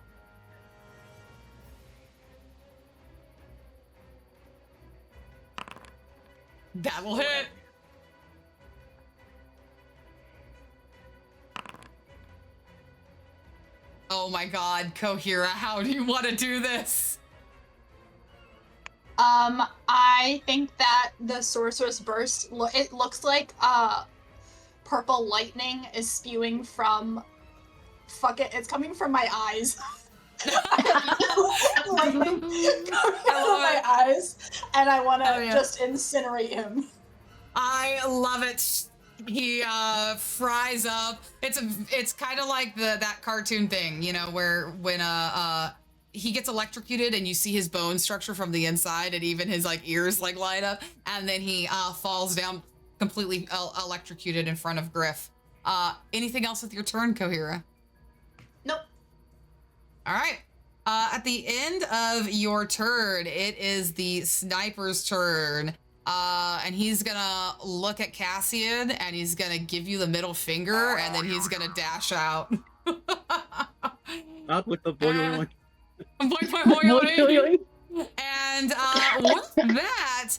That'll hit. Oh my god, Kohira, how do you want to do this? I think that the Sorceress Burst, it looks like, purple lightning is spewing from, fuck it, it's coming from my eyes. Lightning coming from my eyes, and I want to just incinerate him. I love it. He fries up. It's kind of like that cartoon thing, you know, where when he gets electrocuted and you see his bone structure from the inside, and even his like ears like light up, and then he falls down completely electrocuted in front of Griff. Anything else with your turn, Kohira? Nope. All right. At the end of your turn, it is the sniper's turn. And he's gonna look at Cassian and he's gonna give you the middle finger and then he's gonna dash out. Not with the boy. Boing, boing, boing, boing. And with that,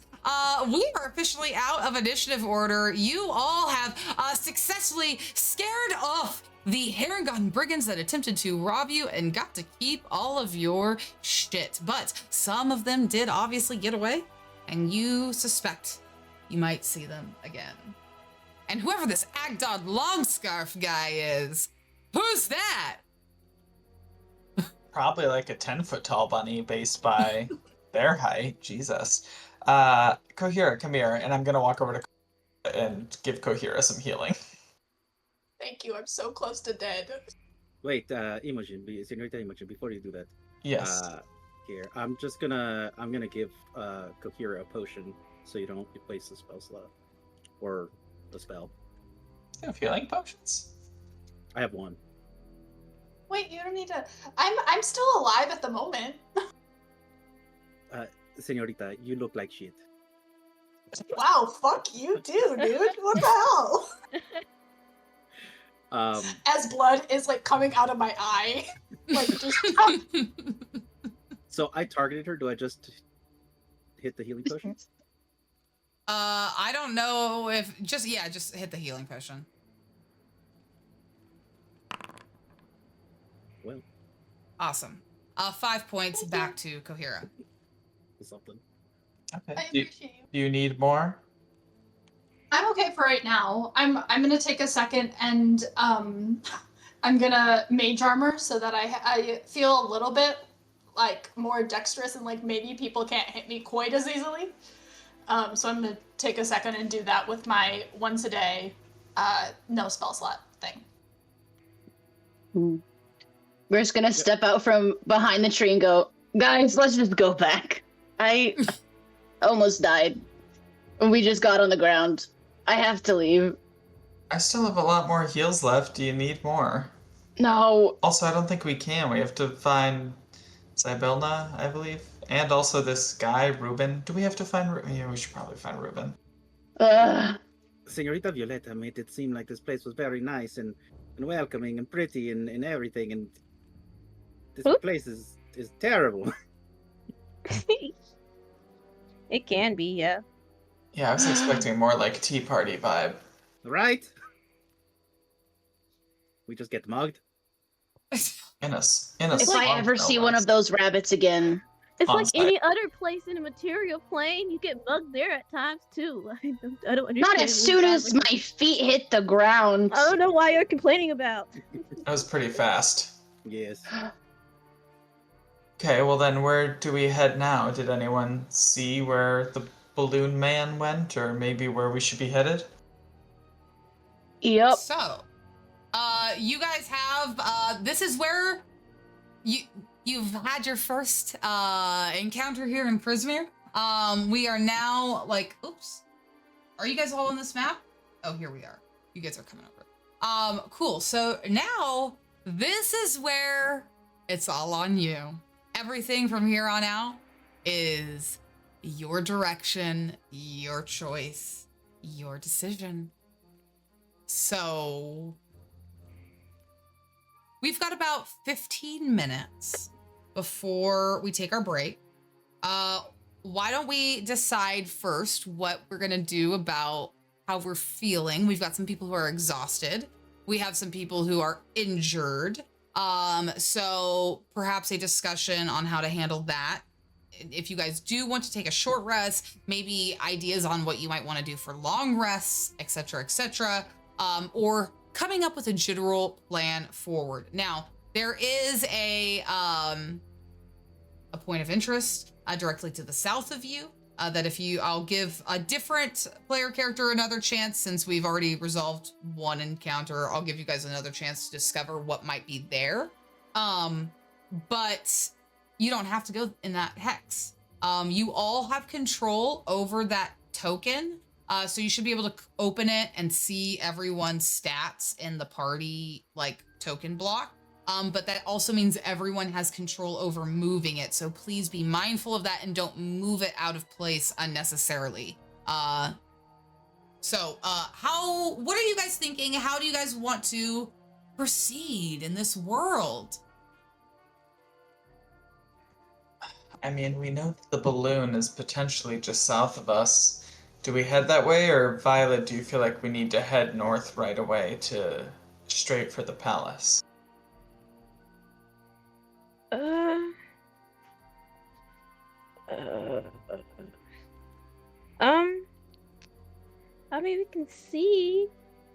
we are officially out of initiative order. You all have successfully scared off the Herringon brigands that attempted to rob you and got to keep all of your shit. But some of them did obviously get away, and you suspect you might see them again. And whoever this Agdod Longscarf guy is, who's that? Probably like a 10-foot tall bunny based by their height. Jesus. Kohira, come here, and I'm gonna walk over to Kohira and give Kohira some healing. Thank you. I'm so close to dead. Wait, Imogen, Senorita Imogen, before you do that. Yes. Here, I'm gonna give Kohira a potion so you don't replace the spell slot or the spell. You have healing potions? I have one. Wait, you don't need to. I'm still alive at the moment. Senorita, you look like shit. Wow, fuck you too, dude. What the hell? As blood is like coming out of my eye, like just. So I targeted her. Do I just hit the healing potion? I don't know if just hit the healing potion. Well, awesome. 5 points back to Kohira. Something. Okay. I appreciate you. Do you need more? I'm okay for right now. I'm gonna take a second and I'm gonna mage armor so that I feel a little bit like more dexterous and like maybe people can't hit me quite as easily. So I'm gonna take a second and do that with my once a day no spell slot thing. We're just gonna step out from behind the tree and go, guys, let's just go back. I almost died. We just got on the ground. I have to leave. I still have a lot more heals left. Do you need more? No. Also, I don't think we can. We have to find Zybelna, I believe. And also this guy, Ruben. Do we have to find Ruben? Yeah, we should probably find Ruben. Senorita Violeta made it seem like this place was very nice and welcoming and pretty and everything, and this place is terrible. It can be, yeah. Yeah, I was expecting more like Tea Party vibe. Right? We just get mugged. If I ever see one less. of those rabbits again. It's On like site. any other place in the material plane. You get mugged there at times too. I don't understand. Not as soon as my feet hit the ground. I don't know why you're complaining about. That was pretty fast. Yes. Okay, well then where do we head now? Did anyone see where the balloon man went, or maybe where we should be headed? Yep. So, you guys have this is where you've had your first encounter here in Prismere. We are now like, oops. Are you guys all on this map? Oh, here we are. You guys are coming over. Cool. So now this is where it's all on you. Everything from here on out is your direction, your choice, your decision. So we've got about 15 minutes before we take our break. Why don't we decide first what we're gonna do about how we're feeling? We've got some people who are exhausted. We have some people who are injured. So perhaps a discussion on how to handle that. If you guys do want to take a short rest, maybe ideas on what you might want to do for long rests, etc., or coming up with a general plan forward. Now, there is a point of interest directly to the south of you that I'll give a different player character another chance since we've already resolved one encounter. I'll give you guys another chance to discover what might be there. But you don't have to go in that hex. You all have control over that token. So you should be able to open it and see everyone's stats in the party like token block. but that also means everyone has control over moving it. So please be mindful of that and don't move it out of place unnecessarily. What are you guys thinking? How do you guys want to proceed in this world? I mean, we know that the balloon is potentially just south of us. Do we head that way, or Violet, do you feel like we need to head north right away to straight for the palace? Uh, uh, I mean, we can see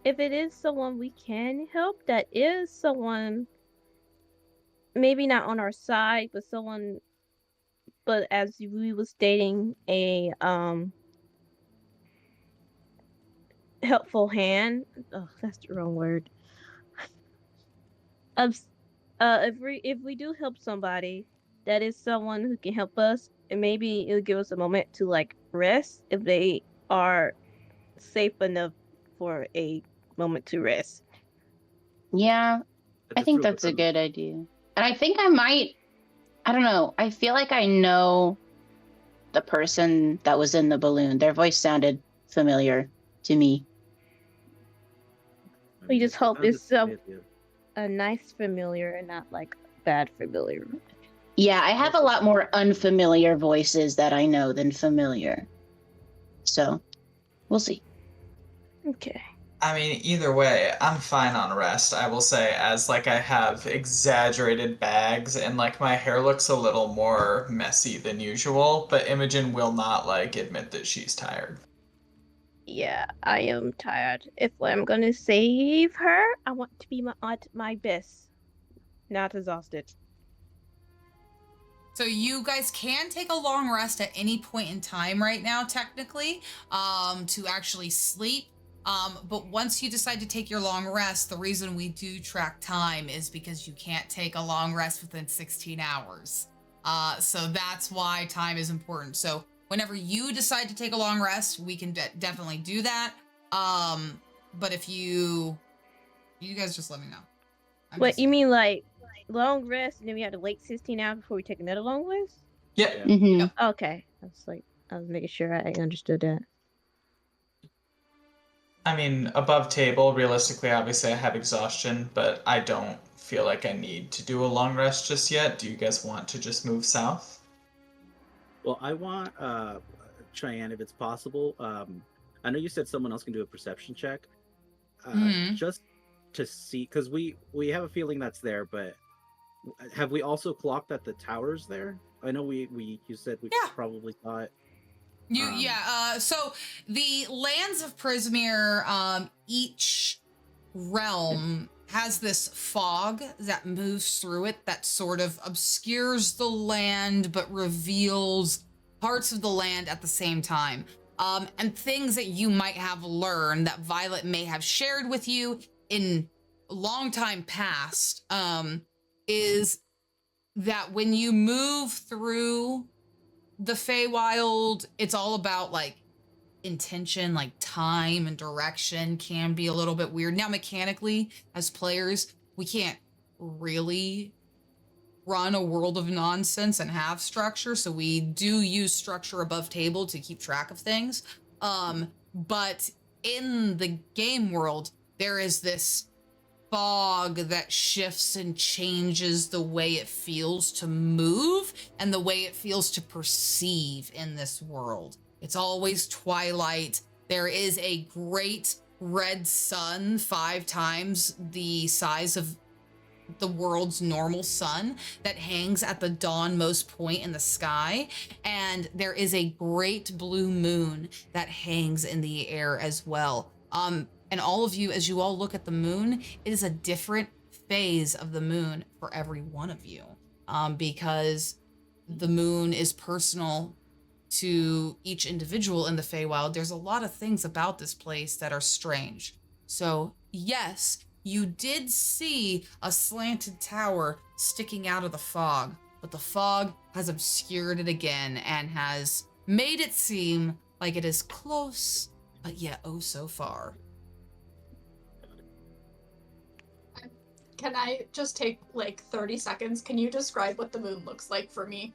if it is someone we can help. That is someone, maybe not on our side, but someone. But as we was stating, a helpful hand. Oh, that's the wrong word. Of if we do help somebody, that is someone who can help us, and maybe it'll give us a moment to like rest if they are safe enough for a moment to rest. Yeah, I think that's a good idea. And I think I don't know, I feel like I know the person that was in the balloon. Their voice sounded familiar to me. We just hope it's a nice familiar and not like bad familiar. Yeah, I have a lot more unfamiliar voices that I know than familiar. So, we'll see. Okay. I mean, either way, I'm fine on rest, I will say, as like I have exaggerated bags and like my hair looks a little more messy than usual, but Imogen will not like admit that she's tired. Yeah, I am tired. If I'm gonna save her, I want to be at my best, not exhausted. So you guys can take a long rest at any point in time right now, technically, to actually sleep. But once you decide to take your long rest, the reason we do track time is because you can't take a long rest within 16 hours. So that's why time is important. So whenever you decide to take a long rest, we can definitely do that. But if you guys just let me know. You mean like long rest and then we have to wait 16 hours before we take another long rest? Yeah. Mm-hmm. Yep. Okay. I was making sure I understood that. I mean, above table, realistically, obviously I have exhaustion, but I don't feel like I need to do a long rest just yet. Do you guys want to just move south? Well, I want Cheyenne, if it's possible. I know you said someone else can do a perception check, just to see, because we have a feeling that's there, but have we also clocked that the tower's there? I know you said we probably saw it. So the lands of Prismere, each realm has this fog that moves through it that sort of obscures the land but reveals parts of the land at the same time. And things that you might have learned that Violet may have shared with you in a long time past, is that when you move through the Feywild, it's all about like intention, like time and direction can be a little bit weird. Now, mechanically, as players, we can't really run a world of nonsense and have structure, so we do use structure above table to keep track of things. But in the game world, there is this fog that shifts and changes the way it feels to move and the way it feels to perceive in this world. It's always twilight. There is a great red sun 5 times the size of the world's normal sun that hangs at the dawnmost point in the sky. And there is a great blue moon that hangs in the air as well. And all of you, as you all look at the moon, it is a different phase of the moon for every one of you, because the moon is personal to each individual in the Feywild. There's a lot of things about this place that are strange. So yes, you did see a slanted tower sticking out of the fog, but the fog has obscured it again and has made it seem like it is close, but yet oh so far. Can I just take like 30 seconds? Can you describe what the moon looks like for me?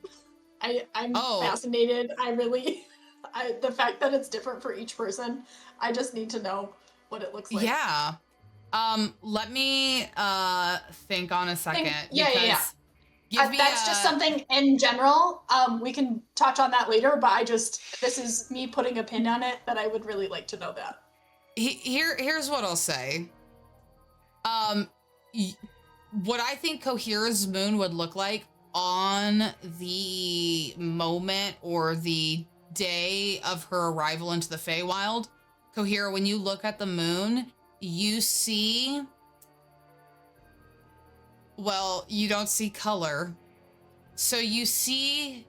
I'm fascinated. The fact that it's different for each person, I just need to know what it looks like. Yeah. Let me think on a second. Yeah. Give That's just something in general. We can touch on that later, but this is me putting a pin on it that I would really like to know that. Here's what I'll say. What I think Cohira's moon would look like on the moment or the day of her arrival into the Feywild, Cohira, when you look at the moon, you see, well, you don't see color. So you see,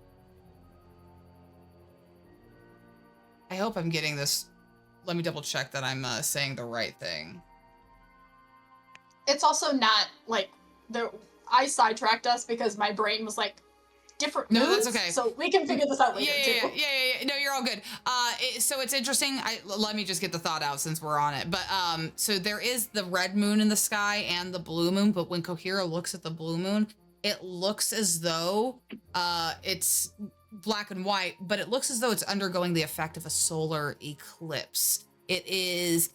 I hope I'm getting this. Let me double check that I'm saying the right thing. It's also not like I sidetracked us because my brain was like different moons. No, that's okay. So we can figure this out later too. Yeah. No, you're all good. So it's interesting. Let me just get the thought out since we're on it. But so there is the red moon in the sky and the blue moon. But when Cohira looks at the blue moon, it looks as though it's black and white, but it looks as though it's undergoing the effect of a solar eclipse. It is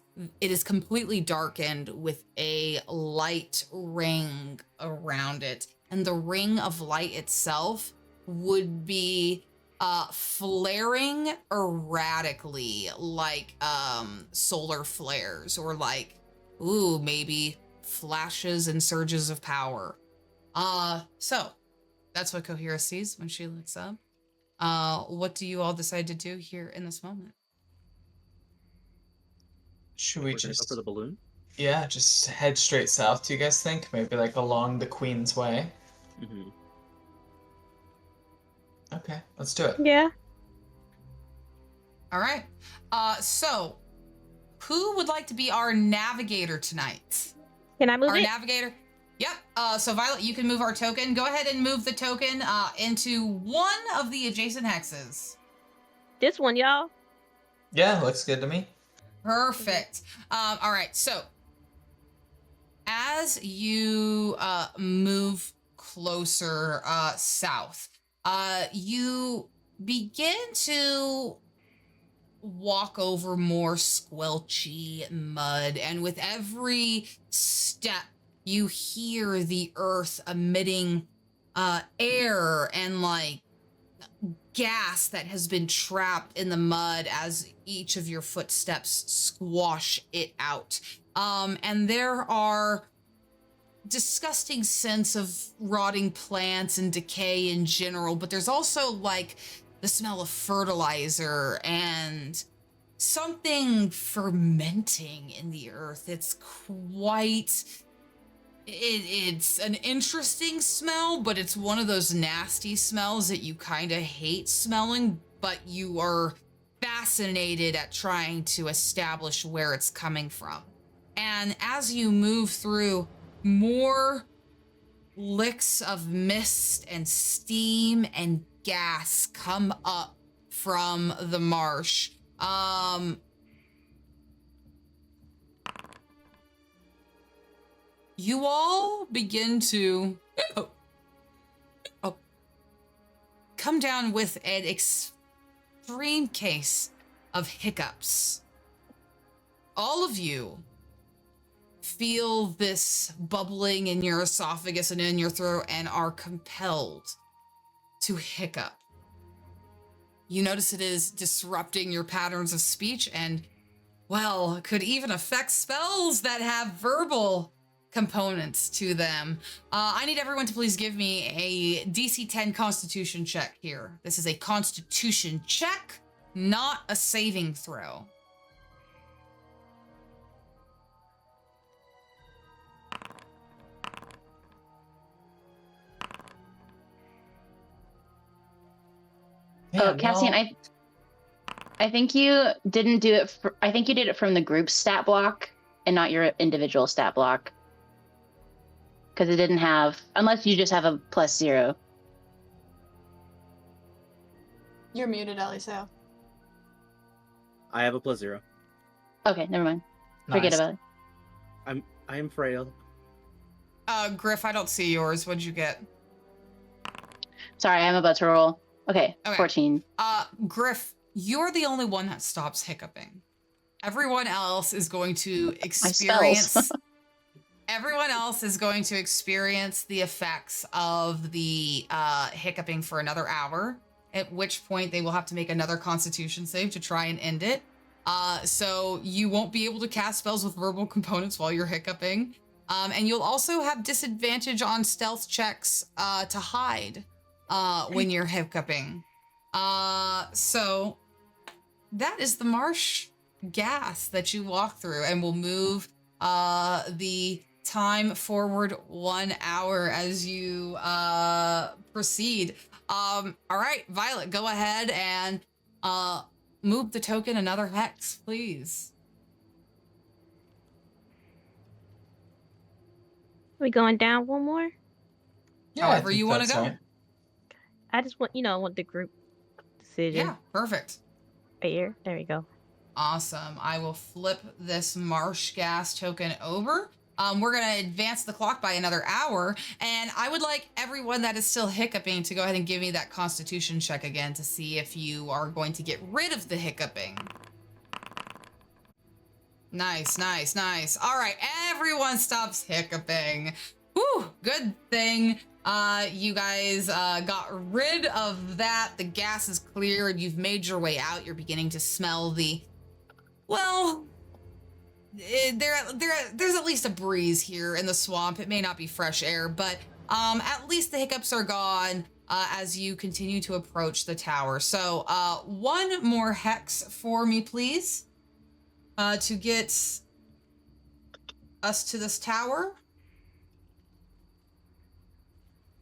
completely darkened with a light ring around it. And the ring of light itself would be flaring erratically like solar flares or like, maybe flashes and surges of power. So that's what Cohira sees when she looks up. What do you all decide to do here in this moment? Should we We're gonna go just for the balloon? Yeah, just head straight south, do you guys think? Maybe like along the Queen's Way? Mm-hmm. Okay, let's do it. Yeah. All right. So who would like to be our navigator tonight? Can I move Our it? navigator? Yep. So Violet, you can move our token. Go ahead and move the token into one of the adjacent hexes. This one, y'all. Yeah, looks good to me. Perfect. All right. So as you move closer south, you begin to walk over more squelchy mud, and with every step, you hear the earth emitting air and like gas that has been trapped in the mud as each of your footsteps squash it out. And there are disgusting scents of rotting plants and decay in general, but there's also like the smell of fertilizer and something fermenting in the earth. It's quite... It's an interesting smell, but it's one of those nasty smells that you kind of hate smelling, but you are fascinated at trying to establish where it's coming from. And as you move through, more licks of mist and steam and gas come up from the marsh. You all begin to come down with an extreme case of hiccups. All of you feel this bubbling in your esophagus and in your throat and are compelled to hiccup. You notice it is disrupting your patterns of speech and, well, could even affect spells that have verbal components to them. I need everyone to please give me a DC 10 Constitution check here. This is a Constitution check, not a saving throw. Oh, Cassian, I think you didn't do it. I think you did it from the group stat block and not your individual stat block. Because it didn't have, unless you just have a +0. You're muted, Eliseo. I have a +0. Okay, never mind. Forget Nice. about it. I am frail. Griff, I don't see yours. What'd you get? Sorry, I'm about to roll. Okay, Okay. 14. Griff, you're the only one that stops hiccuping. Everyone else is going to experience. Everyone else is going to experience the effects of the hiccuping for another hour. At which point they will have to make another Constitution save to try and end it. So you won't be able to cast spells with verbal components while you're hiccuping. And you'll also have disadvantage on stealth checks to hide when you're hiccuping. So that is the marsh gas that you walk through, and we'll move the time forward 1 hour as you proceed. All right, Violet, go ahead and move the token another hex, please. We going down one more? Yeah, I However think you want to that's go. right. I just want, I want the group decision. Yeah, perfect. Right here. There we go. Awesome. I will flip this marsh gas token over. We're going to advance the clock by another hour, and I would like everyone that is still hiccuping to go ahead and give me that Constitution check again to see if you are going to get rid of the hiccuping. Nice, nice, nice. All right, everyone stops hiccuping. Whew, good thing you guys got rid of that. The gas is cleared. You've made your way out. You're beginning to smell the, well, there's at least a breeze here in the swamp. It may not be fresh air, but at least the hiccups are gone as you continue to approach the tower. So one more hex for me, please, to get us to this tower.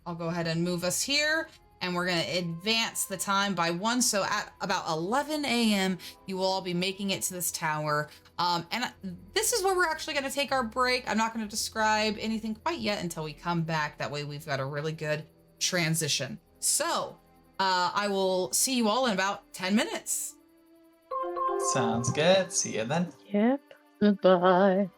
I'll go ahead and move us here, and we're going to advance the time by 1. So at about 11 a.m., you will all be making it to this tower. And this is where we're actually going to take our break. I'm not going to describe anything quite yet until we come back. That way we've got a really good transition. So I will see you all in about 10 minutes. Sounds good. See you then. Yep. Goodbye.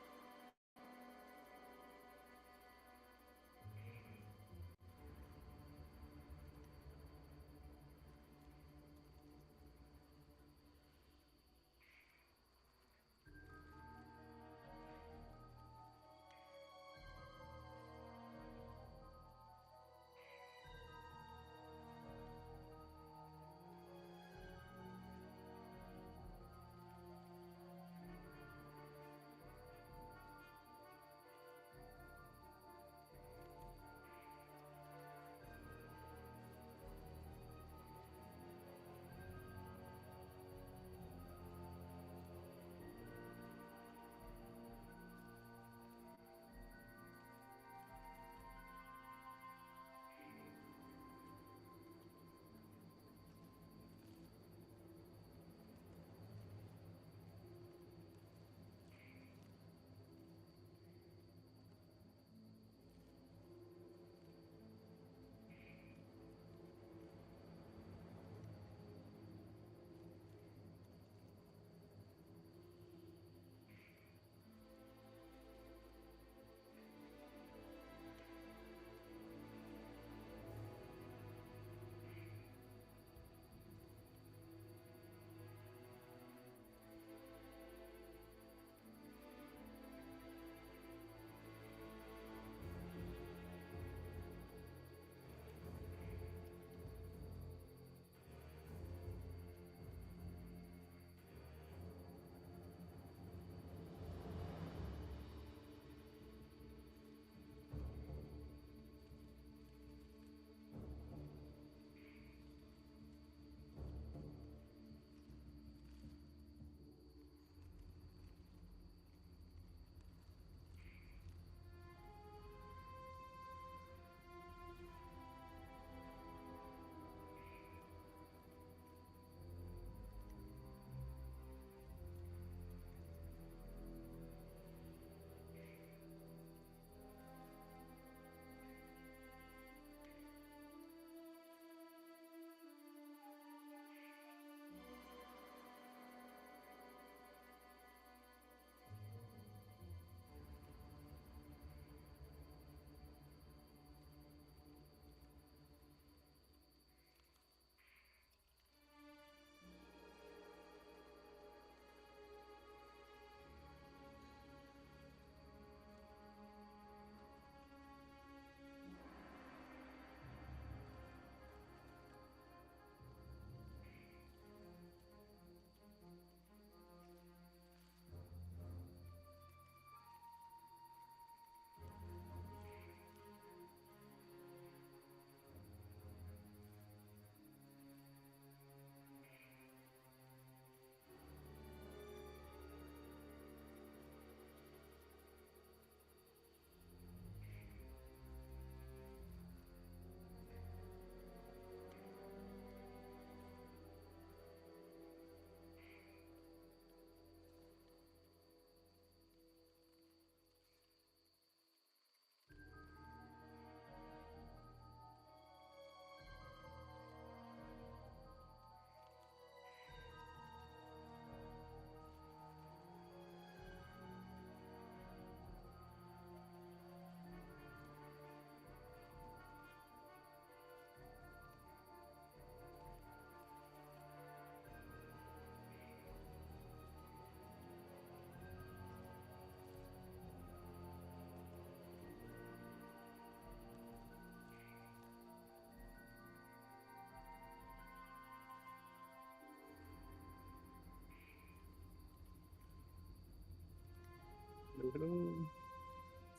Hello.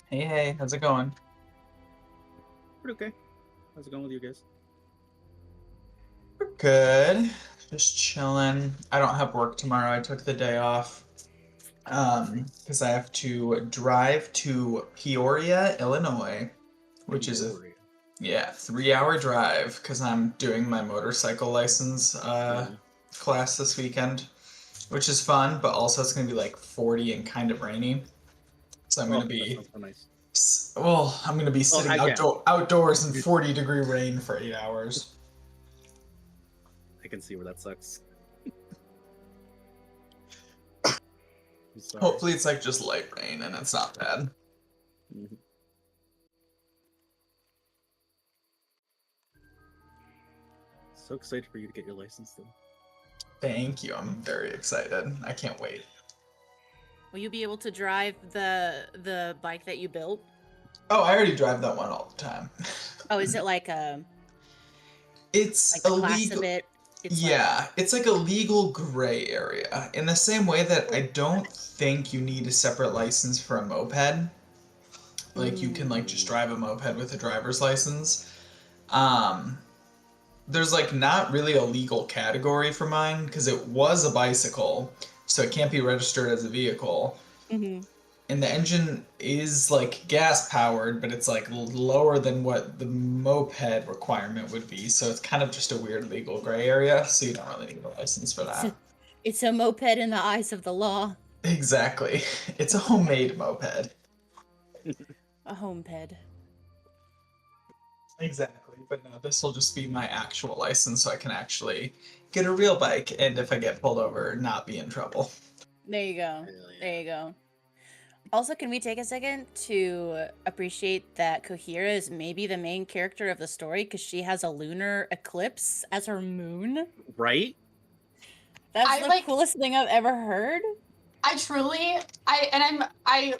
Hey, how's it going? Pretty okay. How's it going with you guys? Good. Just chilling. I don't have work tomorrow. I took the day off. Because I have to drive to Peoria, Illinois, which is a Peoria. 3-hour drive because I'm doing my motorcycle license Mhm. class this weekend, which is fun, but also it's gonna be like 40 and kind of rainy. So I'm Oh, gonna that be sounds so nice. I'm gonna be sitting I get it. outdoors in 40-degree rain for 8 hours. I can see where that sucks. I'm sorry. Hopefully it's like just light rain and it's not bad. Mhm. So excited for you to get your license, though. Thank you. I'm very excited. I can't wait. Will you be able to drive the bike that you built? Oh, I already drive that one all the time. Oh, is it like It's like the class illegal. of it? It's Yeah, it's like a legal gray area. In the same way that I don't think you need a separate license for a moped. Like you can like just drive a moped with a driver's license. There's like not really a legal category for mine because it was a bicycle, so it can't be registered as a vehicle. Mm-hmm. And the engine is like gas powered, but it's like lower than what the moped requirement would be. So it's kind of just a weird legal gray area. So you don't really need a license for that. It's a moped in the eyes of the law. Exactly. It's a homemade moped. A homeped. Exactly. But no, this will just be my actual license so I can actually get a real bike and if I get pulled over, not be in trouble. There you go. Hell yeah. There you go. Also, can we take a second to appreciate that Kohira is maybe the main character of the story because she has a lunar eclipse as her moon? Right? That's I, the like- coolest thing I've ever heard. I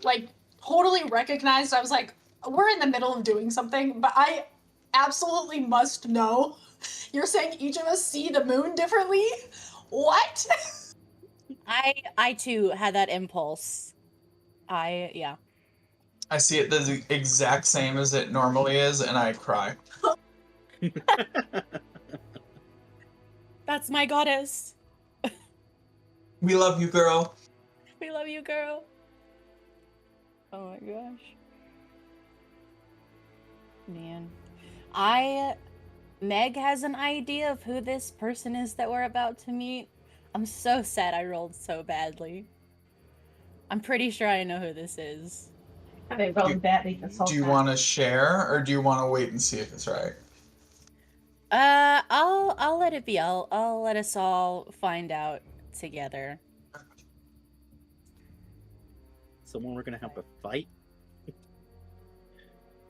like totally recognized. I was like, we're in the middle of doing something, but I absolutely must know. You're saying each of us see the moon differently? What? I too had that impulse. Yeah. I see it the exact same as it normally is and I cry. That's my goddess. We love you, girl. We love you, girl. Oh my gosh. Man. Meg has an idea of who this person is that we're about to meet. I'm so sad I rolled so badly. I'm pretty sure I know who this is. I rolled badly this whole Do you time. want to share or do you want to wait and see if it's right? I'll let it be. I'll let us all find out together. Someone we're gonna have to fight?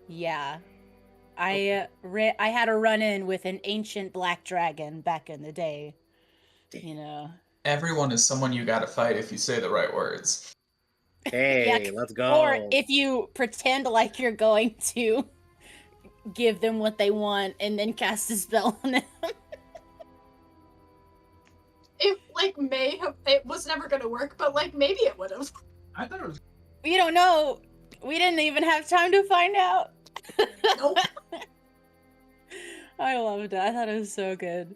Yeah. I had a run-in with an ancient black dragon back in the day. You know. Everyone is someone you gotta fight if you say the right words. Hey, Yeah, let's go. Or if you pretend like you're going to give them what they want and then cast a spell on them. It like may have. It was never gonna work, but like maybe it would have. I thought it was. We don't know. We didn't even have time to find out. Nope. I loved it. I thought it was so good.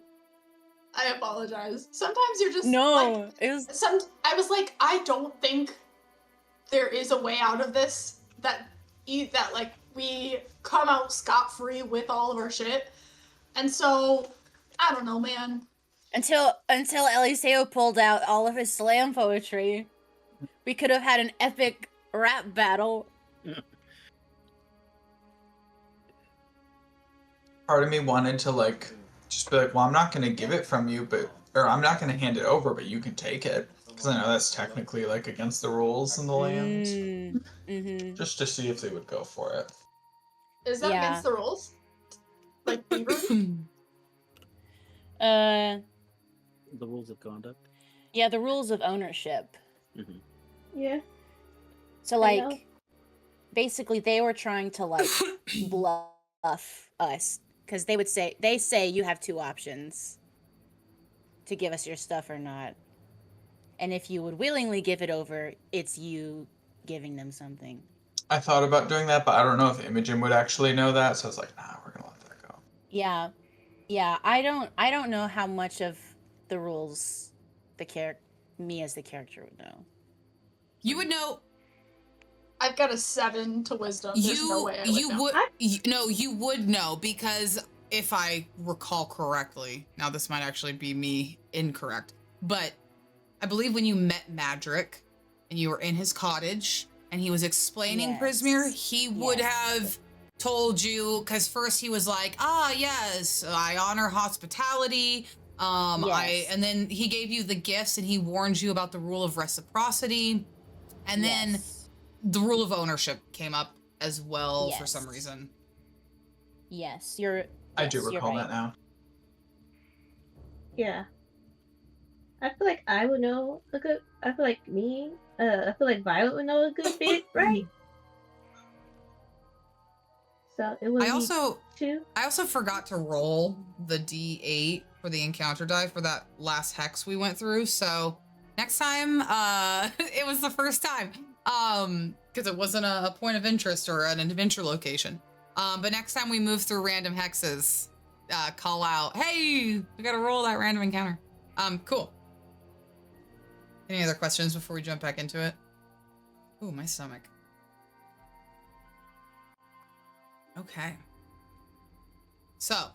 I apologize. Sometimes you're just No, like, it was I was like, I don't think there is a way out of this that like we come out scot-free with all of our shit. And so I don't know, man. until Eliseo pulled out all of his slam poetry. We could have had an epic rap battle. Part of me wanted to like just be like, well, I'm not gonna give it from you, or I'm not gonna hand it over, but you can take it because I know that's technically like against the rules in the land. Mm-hmm. Just to see if they would go for it. Is that Yeah. against the rules? Like be rude? The rules of conduct. Yeah, the rules of ownership. Mhm. Yeah. So I know. like, basically, they were trying to like bluff us because they say you have two options to give us your stuff or not, and if you would willingly give it over, it's you giving them something. I thought about doing that, but I don't know if Imogen would actually know that, so I was like, nah, we're gonna let that go. Yeah. Yeah, I don't know how much of the rules me as the character would know. You would know. I've got a 7 to wisdom. There's no way I would know. You would know, because if I recall correctly, now this might actually be me incorrect, but I believe when you met Madrick and you were in his cottage and he was explaining Yes. Prismere, he would Yes. have told you, because first he was like, yes, I honor hospitality. Yes. And then he gave you the gifts and he warned you about the rule of reciprocity. And then Yes. the rule of ownership came up as well for some Yes. reason. Yes, I do you're recall right. that now. Yeah. I feel like I would know a good. I feel like me. I feel like Violet would know a good bit, right? So it would I be also 2. forgot to roll the D8 for the encounter die for that last hex we went through. So next time, it was the first time, because it wasn't a point of interest or an adventure location. But next time we move through random hexes, call out, hey, we gotta roll that random encounter. Cool. Any other questions before we jump back into it? Ooh, my stomach. Okay. So,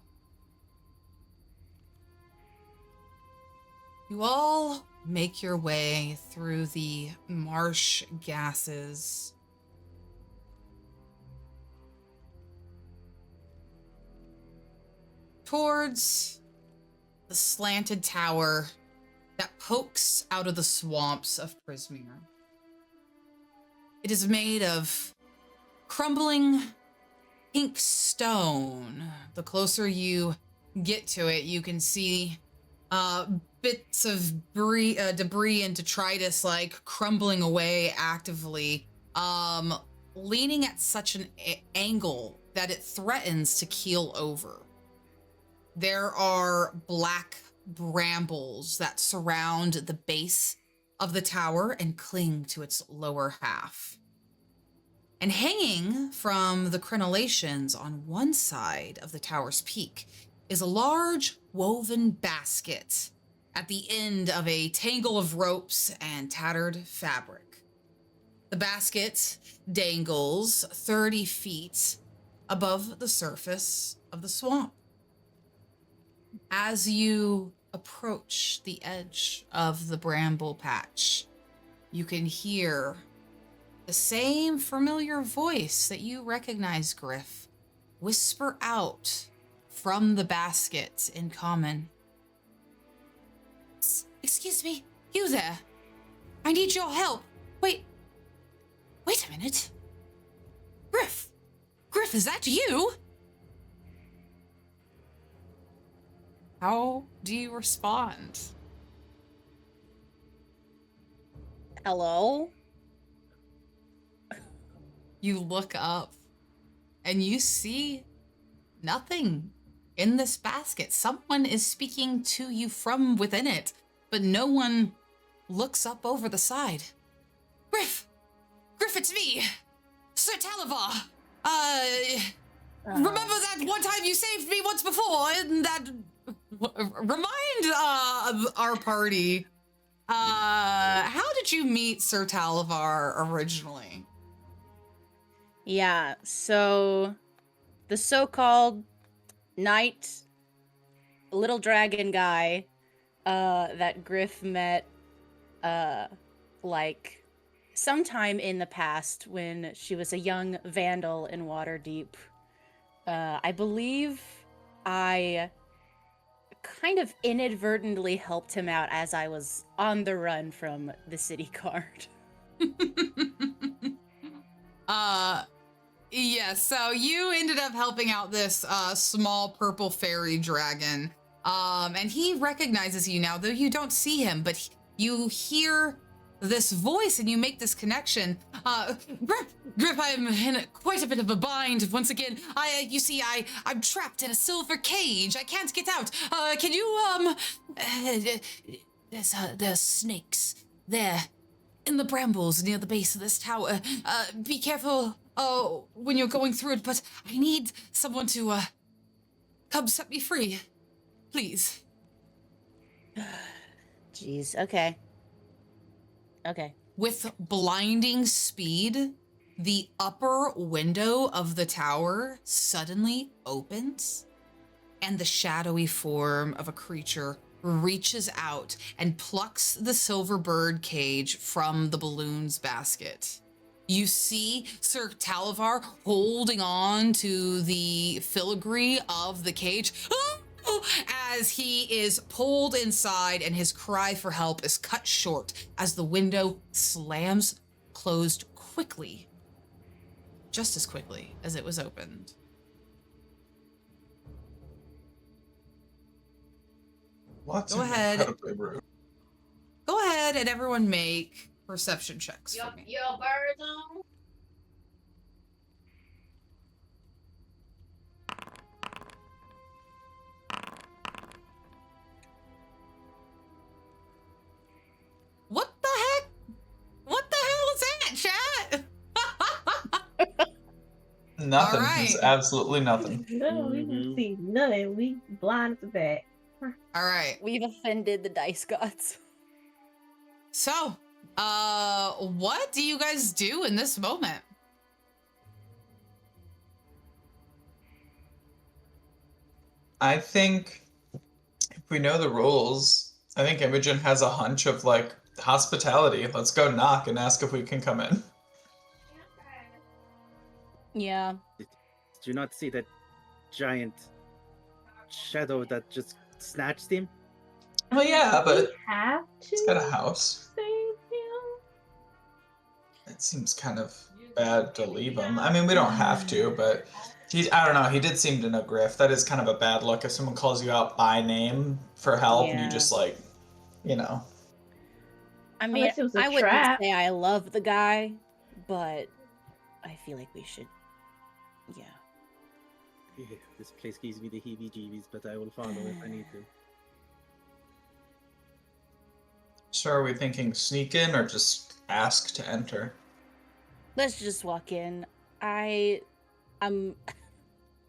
you all make your way through the marsh gases. Towards the slanted tower that pokes out of the swamps of Prismere. It is made of crumbling pink stone. The closer you get to it, you can see bits of debris and detritus like crumbling away actively, leaning at such an angle that it threatens to keel over. There are black brambles that surround the base of the tower and cling to its lower half. And hanging from the crenellations on one side of the tower's peak is a large woven basket at the end of a tangle of ropes and tattered fabric. The basket dangles 30 feet above the surface of the swamp. As you approach the edge of the bramble patch, you can hear the same familiar voice that you recognize, Griff, whisper out from the basket in common. Excuse me, you there. I need your help. Wait a minute. Griff, is that you? How do you respond? Hello? You look up and you see nothing in this basket. Someone is speaking to you from within it, but no one looks up over the side. Griff, it's me, Sir Talavar. Remember that one time you saved me once before, and that remind our party. How did you meet Sir Talavar originally? Yeah, so the so-called knight, little dragon guy, that Griff met, like sometime in the past when she was a young vandal in Waterdeep. I believe I kind of inadvertently helped him out as I was on the run from the city guard. Yeah, so you ended up helping out this small purple fairy dragon. And he recognizes you now, though you don't see him, but you hear this voice and you make this connection. Grip, I'm in quite a bit of a bind once again. I'm trapped in a silver cage. I can't get out. Can you, there's snakes there. in the brambles near the base of this tower. Be careful when you're going through it, but I need someone to come set me free. Please. Jeez, okay. Okay. With blinding speed, the upper window of the tower suddenly opens, and the shadowy form of a creature reaches out and plucks the silver bird cage from the balloons basket. You see Sir Talavar holding on to the filigree of the cage as he is pulled inside, and his cry for help is cut short as the window slams closed quickly, just as quickly as it was opened. What's Go ahead. incredibly rude. Go ahead and everyone make perception checks for me. Your birds on. What the heck? What the hell is that, chat? Nothing. All right. It's absolutely nothing. No, we didn't see nothing. We blind as a bat. All right. We've offended the dice gods. So, what do you guys do in this moment? I think if we know the rules, I think Imogen has a hunch of like hospitality. Let's go knock and ask if we can come in. Yeah. Did you not see that giant shadow that just snatched him? Well, yeah, but We have to it's got a house. save him. It seems kind of bad to leave him. I mean, we don't have to, but I don't know. He did seem to know Griff. That is kind of a bad look if someone calls you out by name for help and you Yeah. just like, you know. I mean, Unless it was a I wouldn't trap. say I love the guy, but I feel like we should. Yeah. Yeah, this place gives me the heebie-jeebies, but I will follow if I need to. So are we thinking sneak in or just ask to enter? Let's just walk in. I'm.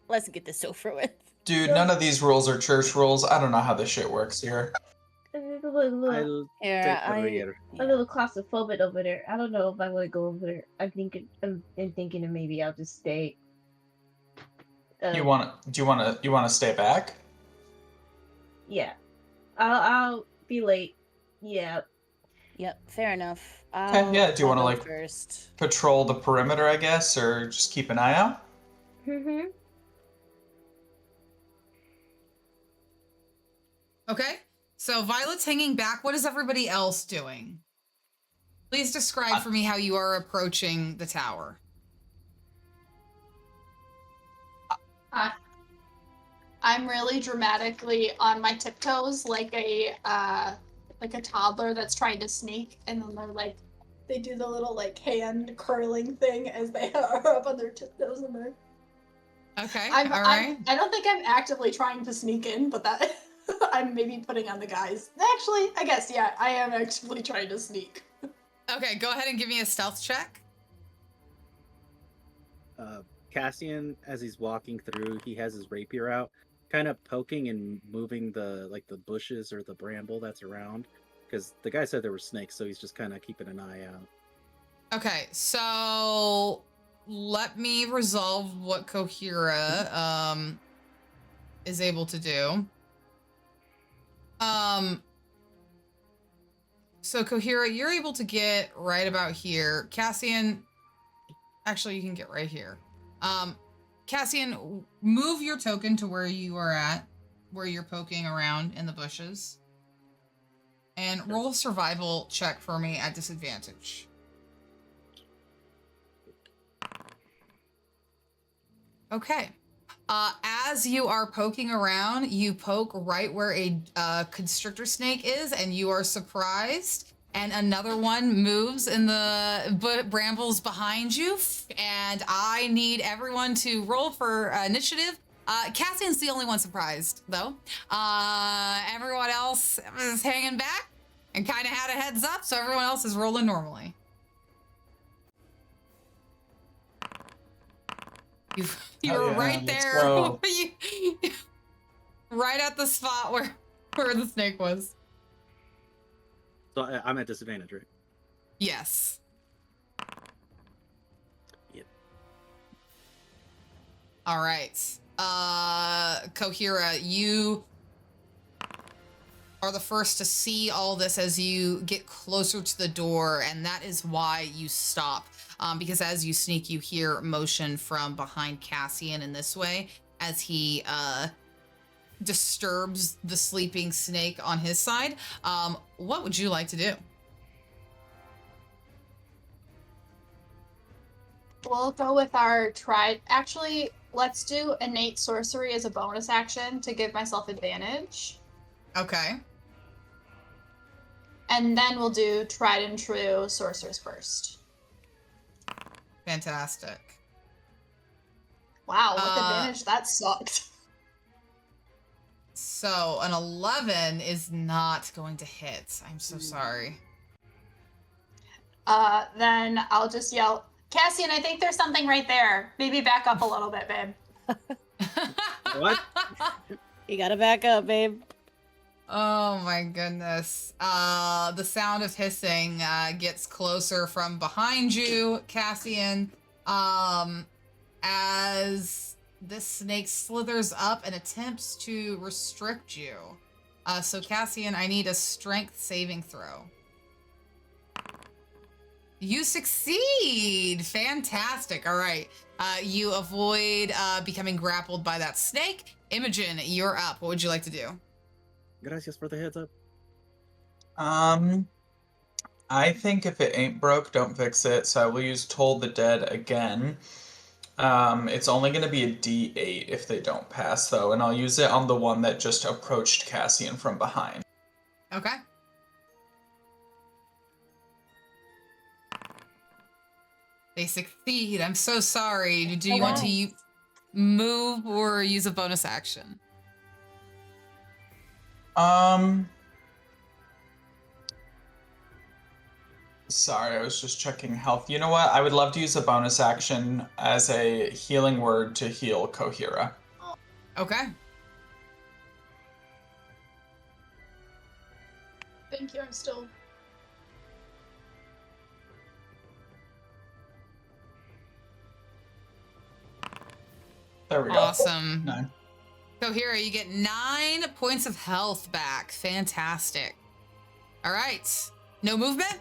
Let's get this over with. Dude, none of these rules are church rules. I don't know how this shit works here. There's a little, I'll Here, take the I. rear. a little claustrophobic over there. I don't know if I want to go over there. I'm thinking that maybe I'll just stay. Do you want to stay back? Yeah, I'll be late. Yeah. Yep, fair enough. Okay, yeah, do you I'll wanna, go like- first? Patrol the perimeter, I guess, or just keep an eye out? Mm-hmm. Okay. So Violet's hanging back. What is everybody else doing? Please describe for me how you are approaching the tower. I'm really dramatically on my tiptoes, like a toddler that's trying to sneak, and then they're like, they do the little like hand curling thing as they are up on their tiptoes, and they're. Okay. I don't think I'm actively trying to sneak in, but that I'm maybe putting on the guys. Actually, I guess yeah, I am actively trying to sneak. Okay, go ahead and give me a stealth check. Cassian, as he's walking through, he has his rapier out, kind of poking and moving the bushes or the bramble that's around, because the guy said there were snakes, so he's just kind of keeping an eye out. Okay, so let me resolve what Kohira is able to do. So Kohira, you're able to get right about here. Cassian, actually you can get right here. Cassian, move your token to where you are at, where you're poking around in the bushes. And roll a survival check for me at disadvantage. Okay. As you are poking around, you poke right where a constrictor snake is, and you are surprised. And another one moves in the brambles behind you. And I need everyone to roll for initiative. Cassian's the only one surprised, though. Everyone else is hanging back. and kind of had a heads up, so everyone else is rolling normally. You were right there, So- right at the spot where the snake was. So I'm at disadvantage, right? Yes. Yep. All right. Kohira, you are the first to see all this as you get closer to the door, and that is why you stop. Because as you sneak, you hear motion from behind Cassian in this way as he disturbs the sleeping snake on his side. What would you like to do? We'll go with our tried. Actually, let's do innate sorcery as a bonus action to give myself advantage. Okay. And then we'll do tried and true sorcerer's burst. Fantastic. Wow, with advantage, that sucked. So an 11 is not going to hit. I'm so sorry. Then I'll just yell, Cassian, I think there's something right there. Maybe back up a little bit, babe. What? You gotta back up, babe. Oh my goodness. The sound of hissing gets closer from behind you, Cassian, as this snake slithers up and attempts to restrict you. So Cassian, I need a strength saving throw. You succeed! Fantastic. All right. You avoid becoming grappled by that snake. Imogen, you're up. What would you like to do? Gracias for the heads up. I think if it ain't broke, don't fix it. So I will use Toll the Dead again. It's only going to be a D8 if they don't pass, though, and I'll use it on the one that just approached Cassian from behind. Okay. They succeed. I'm so sorry. Do you want to move or use a bonus action? Sorry, I was just checking health. You know what? I would love to use a bonus action as a healing word to heal Kohira. Okay. Thank you, I'm still... There we go. Awesome. 9. Kohira, you get 9 points of health back. Fantastic. All right. No movement?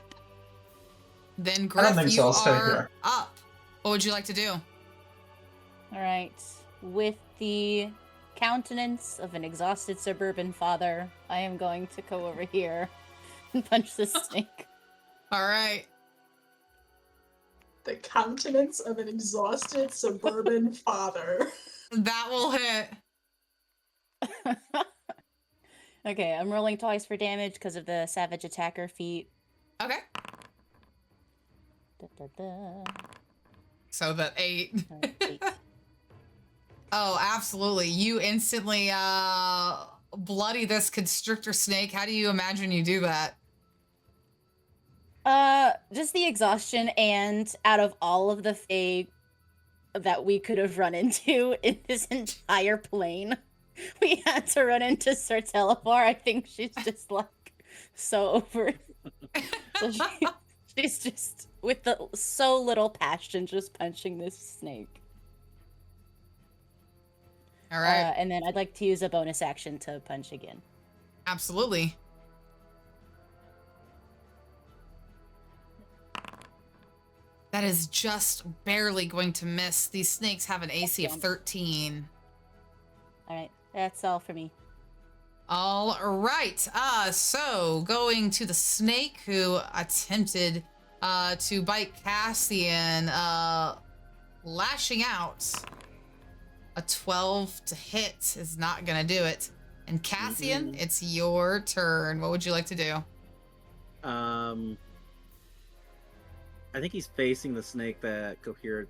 Then Griff, think you so. I'll stay are here. up. What would you like to do? All right. With the countenance of an exhausted suburban father, I am going to go over here and punch this snake. All right. The countenance of an exhausted suburban father. That will hit. Okay, I'm rolling twice for damage because of the savage attacker feat. Okay. Da, da, da. So the 8. 8. Oh, absolutely. You instantly bloody this constrictor snake. How do you imagine you do that? Just the exhaustion, and out of all of the Fae that we could have run into in this entire plane, we had to run into Sir Televar. I think she's just like so over it. So she's just with so little passion just punching this snake. All right. And then I'd like to use a bonus action to punch again. Absolutely. That is just barely going to miss. These snakes have an AC of 13. All right, that's all for me. All right. So going to the snake who attempted to bite Cassian, lashing out. A 12 to hit is not gonna do it. And Cassian, it's your turn. What would you like to do? I think he's facing the snake that Kohira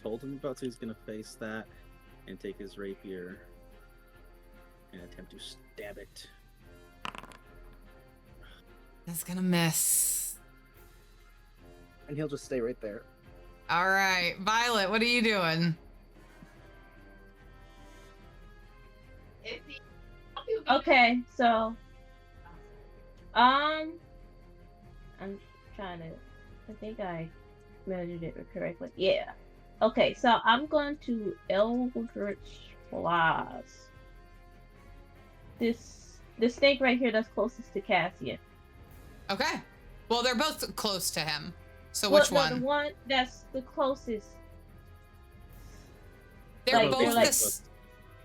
told him about, so he's gonna face that and take his rapier and attempt to stab it. That's gonna miss. And he'll just stay right there. All right, Violet, what are you doing? Okay, so I'm trying to. I think I measured it correctly. Yeah. Okay, so I'm going to Eldritch Blast. The snake right here that's closest to Cassian. Okay. Well, they're both close to him. So Well, which no, one? the one that's the closest. They're like, both they're like-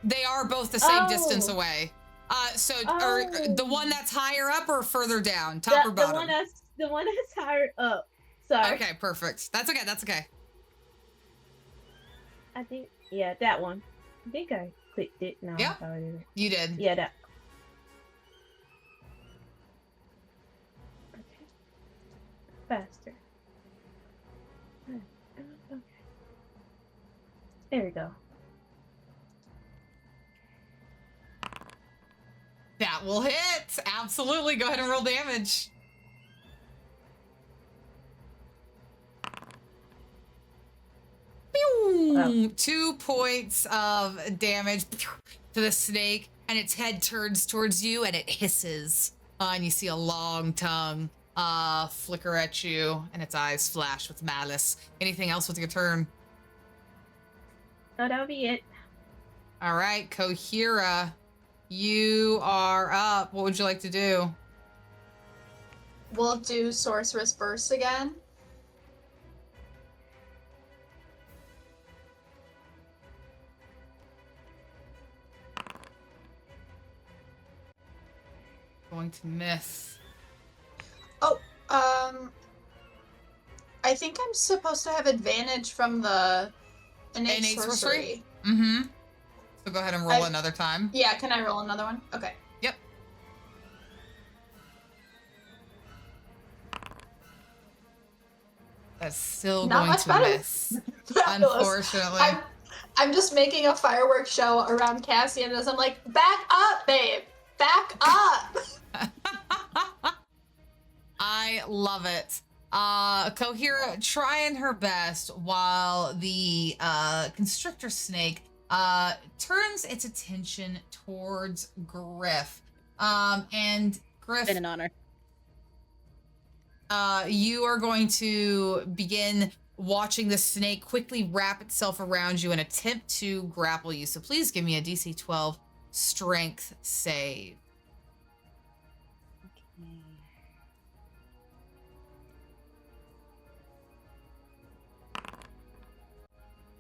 they are both the same Oh. distance away. Or the one that's higher up or further down, top or The bottom? one that's higher up. Sorry. Okay, perfect. That's okay. That's okay. I think that one. I think I clicked it. No, Yeah. I didn't. You did. Yeah, that. Okay. Faster. Okay. There we go. That will hit. Absolutely. Go ahead and roll damage. Wow. 2 points of damage to the snake, and its head turns towards you and it hisses. And you see a long tongue flicker at you, and its eyes flash with malice. Anything else with your turn? So that'll be it. All right, Kohira, you are up. What would you like to do? We'll do Sorceress Burst again. Going to miss. Oh, I think I'm supposed to have advantage from the innate sorcery. Mm-hmm. So go ahead and roll I- another time. Yeah, can I roll another one? Okay. Yep. That's still Not going much to better. miss. Fabulous. Unfortunately. I'm just making a fireworks show around Cassian as I'm like, back up, babe! Back up! I love it. Kohira trying her best while the constrictor snake turns its attention towards Griff. And Griff, Been an honor. you are going to begin watching the snake quickly wrap itself around you and attempt to grapple you. So please give me a DC 12 strength save.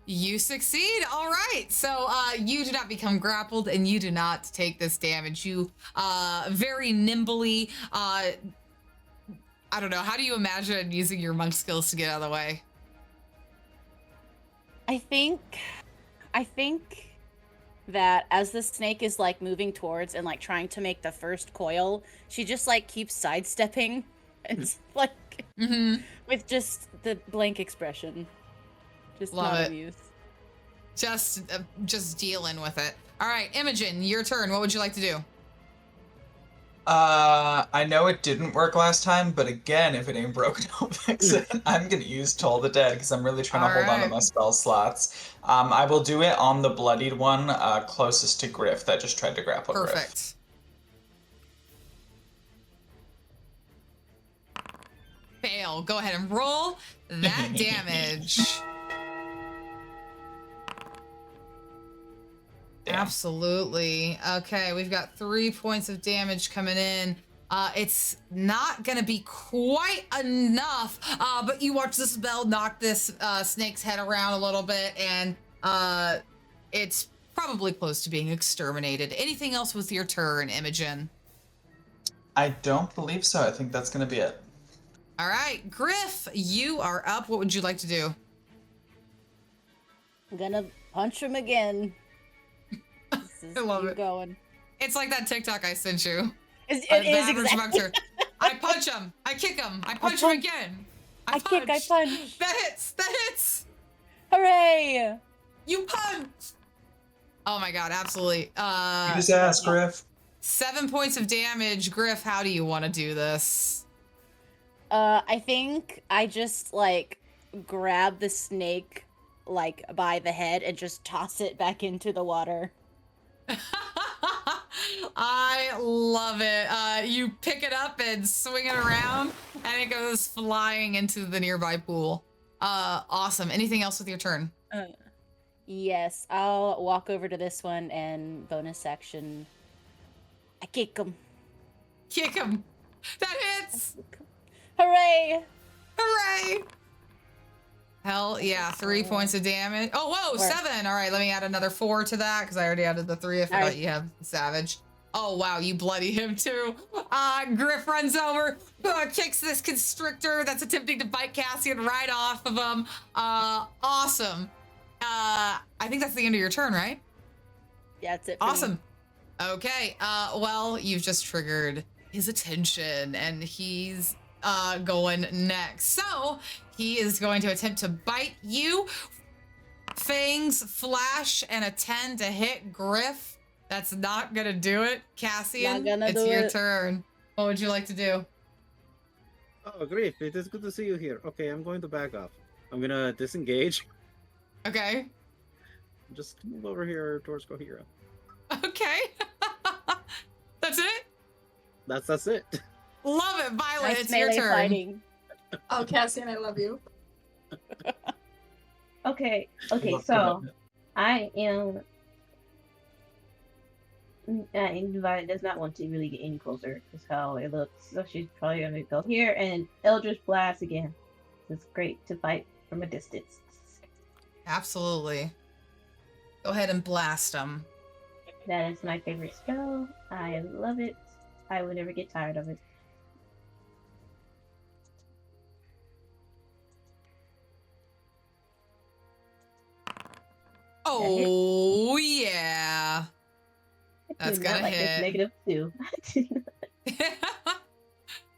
You succeed. All right. So you do not become grappled and you do not take this damage. You very nimbly, I don't know, how do you imagine using your monk skills to get out of the way? I think that as the snake is like moving towards and like trying to make the first coil, she just like keeps sidestepping and like with just the blank expression. Just Love not it. amused. Just dealing with it. All right, Imogen, your turn. What would you like to do? I know it didn't work last time, but again, if it ain't broken, don't fix it. I'm gonna use Toll the Dead because I'm really trying to hold on to Alright. my spell slots. I will do it on the bloodied one closest to Griff that just tried to grapple Griff. Perfect. Fail. Go ahead and roll that damage. Damn. Absolutely. Okay, we've got 3 points of damage coming in. It's not gonna be quite enough, but you watch this spell knock this snake's head around a little bit, and it's probably close to being exterminated. Anything else with your turn, Imogen? I don't believe so. I think that's gonna be it. All right, Griff, you are up. What would you like to do? I'm gonna punch him again. This is I love keep it. going. It's like that TikTok I sent you. It The is average exactly. monster. I punch him. I kick him. I punch him punch. again. I kick, I punch. That hits. That hits. Hooray! You punch. Oh my god, absolutely. You just ask, Griff. 7 points of damage. Griff, how do you want to do this? I think I just like grab the snake like by the head and just toss it back into the water. I love it. You pick it up and swing it around, and it goes flying into the nearby pool. Awesome. Anything else with your turn? Yes, I'll walk over to this one and bonus action. I kick him. Kick him. That hits. Hooray! Hooray! Hell yeah, 3 points of damage. Oh, whoa, 7. All right, let me add another 4 to that because I already added the 3. I forgot you have Savage. Oh, wow, you bloody him too. Griff runs over, kicks this constrictor that's attempting to bite Cassian right off of him. Awesome. I think that's the end of your turn, right? Yeah, that's it for me. Awesome. Okay, well, you've just triggered his attention and he's going next. So he is going to attempt to bite you. Fangs flash and a 10 to hit Griff. That's not gonna do it. Cassian, it's your turn. What would you like to do? Oh, Griff, it is good to see you here. Okay, I'm going to back off. I'm gonna disengage. Okay. Just move over here towards Kohira. Okay. That's it? That's it. Love it, Violet. Nice it's your melee turn. fighting. Oh, Cassian, I love you. Okay, so I am. Violet does not want to really get any closer, is how it looks. So she's probably gonna go here and Eldritch Blast again. It's great to fight from a distance. Absolutely. Go ahead and blast them. That is my favorite spell. I love it. I will never get tired of it. Oh, yeah. That's gonna like hit. -2.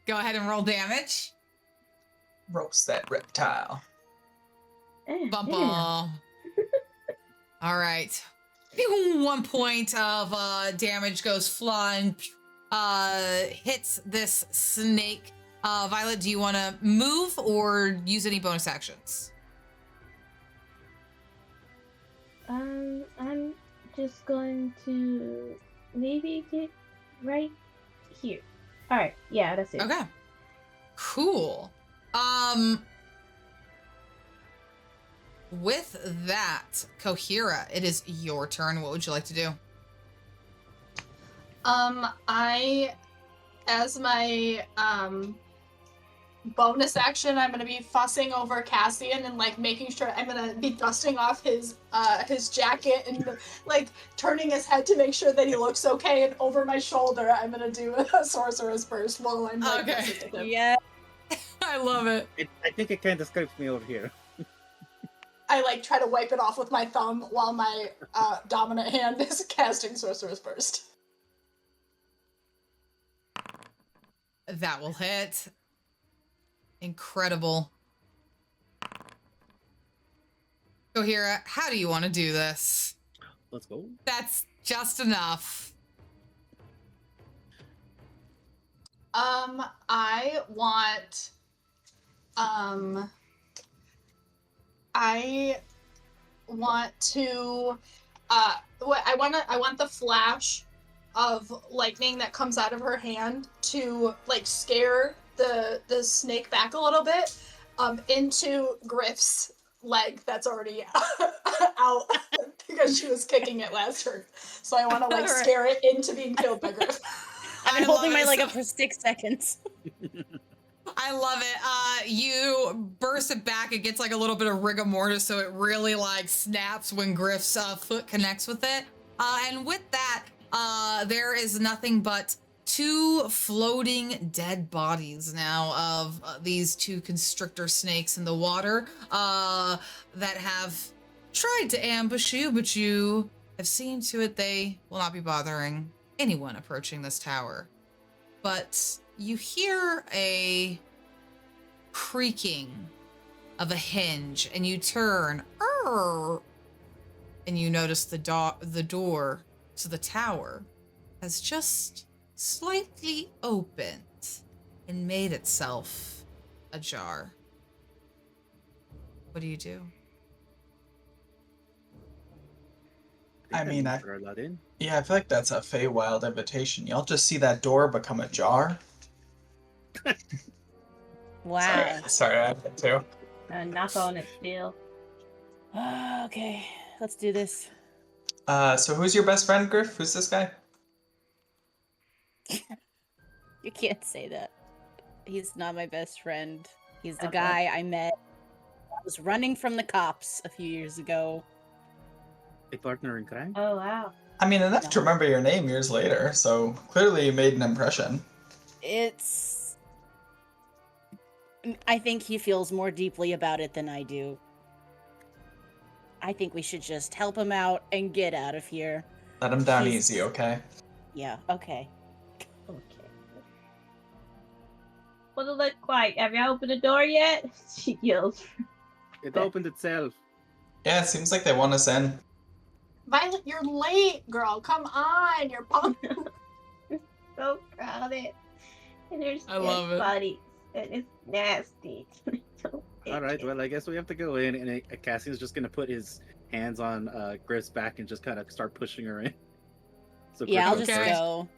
Go ahead and roll damage. Roast that reptile. Bum Yeah. bum. All right. 1 point of damage goes flying. Hits this snake. Violet, do you want to move or use any bonus actions? I'm just going to maybe get right here. All right, yeah, that's it. Okay. Cool. With that, Kohira, it is your turn. What would you like to do? I, as my bonus action, I'm gonna be fussing over Cassian and like making sure I'm gonna be dusting off his jacket and like turning his head to make sure that he looks okay. And over my shoulder, I'm gonna do a sorcerer's burst while I'm like, Okay. Yeah. I love it. I think it kind of scrapes me over here. I like try to wipe it off with my thumb while my dominant hand is casting sorcerer's burst. That will hit. Incredible. Kohira, how do you want to do this? Let's go. That's just enough. I want to I want the flash of lightning that comes out of her hand to like scare the snake back a little bit into Griff's leg that's already out because she was kicking it last turn. So I want to like scare it into being killed by Griff. I've been holding my leg up for 6 seconds. I love it. You burst it back. It gets like a little bit of rigor mortis, so it really like snaps when Griff's foot connects with it. And with that, there is nothing but 2 floating dead bodies now of these 2 constrictor snakes in the water that have tried to ambush you, but you have seen to it they will not be bothering anyone approaching this tower. But you hear a creaking of a hinge, and you turn, and you notice the door to the tower has just slightly opened and made itself ajar. What do you do? I mean, I Throw that in. yeah, I feel like that's a Feywild invitation. Y'all just see that door become a jar. Wow. Sorry, I had to. Knock on it still. Okay, let's do this. So who's your best friend, Griff? Who's this guy? You can't say that. He's not my best friend. He's the Okay. guy I met. I was running from the cops a few years ago. A partner in crime? Oh wow. I mean, enough to remember your name years later, so clearly you made an impression. It's... I think he feels more deeply about it than I do. I think we should just help him out and get out of here. Let him down He's- easy, okay? Yeah, okay. Okay. What does it look like? Have y'all opened the door yet? She yells. It opened itself. Yeah, it seems like they want us in. Violet, you're late, girl. Come on, you're pumped. So crowded. And there's I love it. bodies. And it's nasty. All right, well, I guess we have to go in, and Cassian's just gonna put his hands on Griff's back and just kind of start pushing her in. So Yeah, I'll Griff just goes Okay. first. go.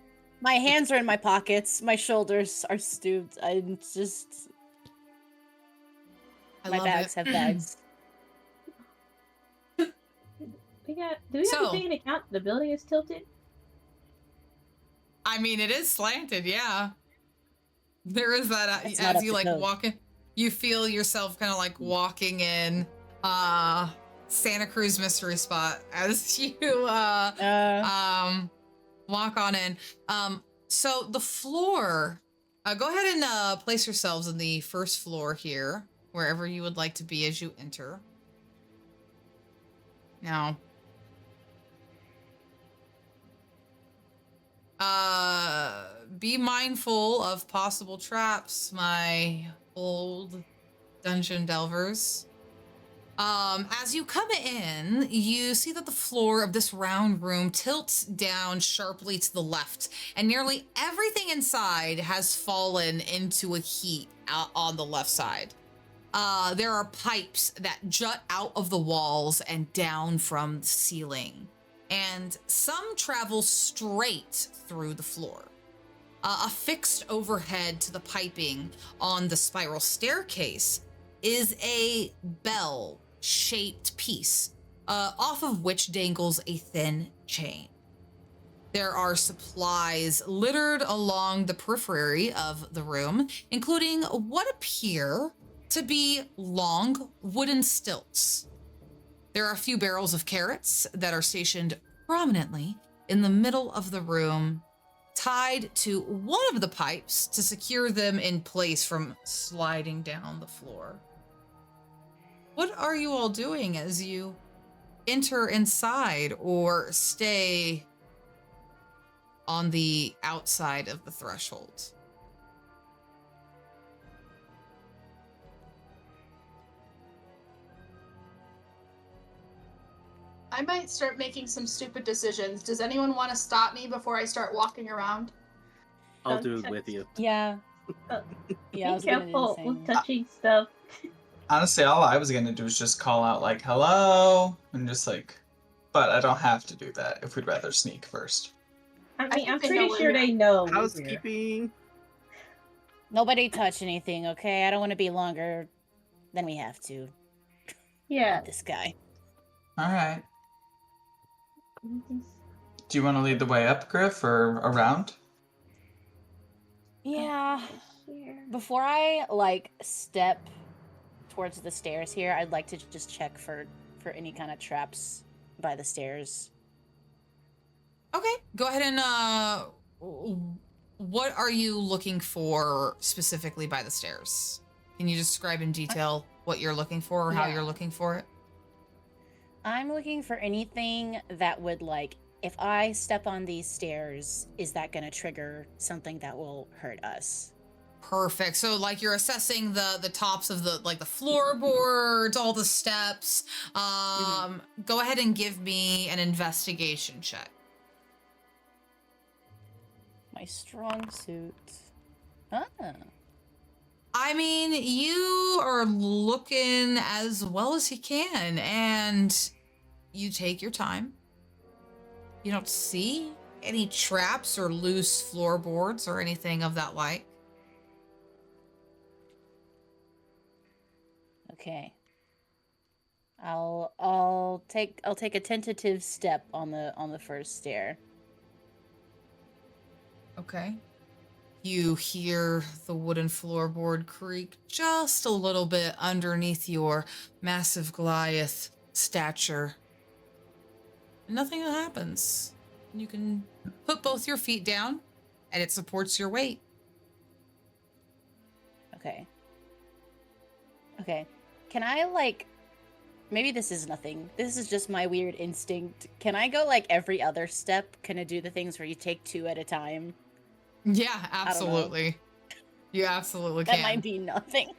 My hands are in my pockets. My shoulders are stooped. I'm just... I my love bags it. have bags. Do we have So- to take into account the building is tilted? I mean, it is slanted, yeah. There is that That's not as up you to like code. walk in, you feel yourself kind of like walking in Santa Cruz mystery spot as you walk on in. So the floor, go ahead and place yourselves on the first floor here, wherever you would like to be as you enter. Now, be mindful of possible traps, my old dungeon delvers. As you come in, you see that the floor of this round room tilts down sharply to the left, and nearly everything inside has fallen into a heap out on the left side. There are pipes that jut out of the walls and down from the ceiling, and some travel straight through the floor. Affixed overhead to the piping on the spiral staircase is a bell-shaped piece, off of which dangles a thin chain. There are supplies littered along the periphery of the room, including what appear to be long wooden stilts. There are a few barrels of carrots that are stationed prominently in the middle of the room, tied to one of the pipes to secure them in place from sliding down the floor. What are you all doing as you enter inside or stay on the outside of the threshold? I might start making some stupid decisions. Does anyone want to stop me before I start walking around? I'll do it with you. Yeah. Uh, Yeah, I was Be gonna do the careful same. with touching stuff. Honestly, all I was gonna do is just call out like "hello" and just like, but I don't have to do that if we'd rather sneak first. I mean, think I'm they pretty know sure we're they know. we're here. Housekeeping. Nobody touch anything, okay? I don't want to be longer than we have to. Yeah. This guy. All right. Do you want to lead the way up, Griff, or around? Yeah. Here. Before I like step towards the stairs here, I'd like to just check for any kind of traps by the stairs. Okay, go ahead and what are you looking for specifically by the stairs? Can you describe in detail what you're looking for or how Yeah. you're looking for it? I'm looking for anything that would like, if I step on these stairs, is that going to trigger something that will hurt us? Perfect. So like you're assessing the tops of the like the floorboards, all the steps. Go ahead and give me an investigation check. My strong suit. Ah. I mean, you are looking as well as you can, and you take your time. You don't see any traps or loose floorboards or anything of that like. Okay. I'll take a tentative step on the first stair. Okay. You hear the wooden floorboard creak just a little bit underneath your massive Goliath stature. Nothing happens. You can put both your feet down, and it supports your weight. Okay. Okay. Can I, like... Maybe this is nothing. This is just my weird instinct. Can I go, like, every other step? Can I do the things where you take 2 at a time? Yeah, absolutely. You absolutely can. That might be nothing.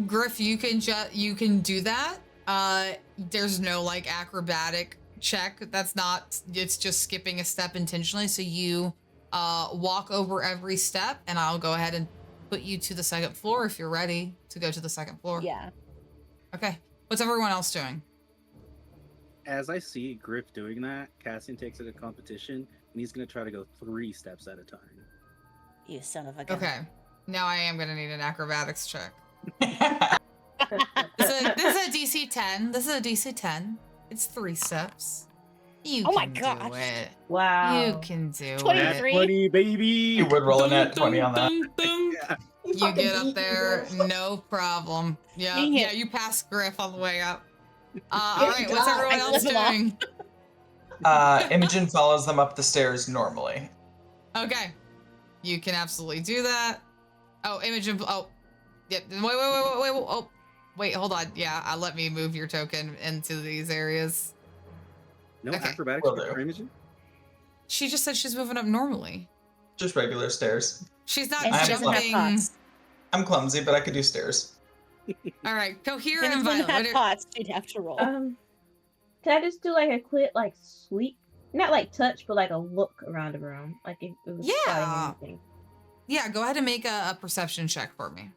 Griff, you can do that. There's no like acrobatic check. It's just skipping a step intentionally. So you walk over every step, and I'll go ahead and put you to the second floor if you're ready to go to the second floor. Yeah. Okay. What's everyone else doing? As I see Griff doing that, Cassian takes it to competition, and he's going to try to go 3 steps at a time. You son of a gun. Okay. Now I am gonna need an acrobatics check. This is a DC 10. This is a DC 10. It's 3 steps. You Oh my can gosh. do it. Wow. You can do 23. it. 20, baby! You would roll a net 20 on that. Yeah. You get up there, no problem. Yeah, Dang it. yeah, you pass Griff on the way up. All right, what's God. everyone I else flip 'em off. doing? Imogen follows them up the stairs normally. Okay, you can absolutely do that. Oh, Imogen. Oh, yeah. Wait, hold on. Yeah, let me move your token into these areas. No Okay. acrobatics Will for do. Imogen? She just said she's moving up normally. Just regular stairs. She's not And she doesn't have jumping. pots. I'm clumsy, but I could do stairs. All right, Cohere If and it Violet. didn't have what are- pots, she'd have to roll. Can I just do like a quick like sweep? Not like touch, but like a look around the room, like if it was Yeah. spotting anything. Yeah, go ahead and make a perception check for me.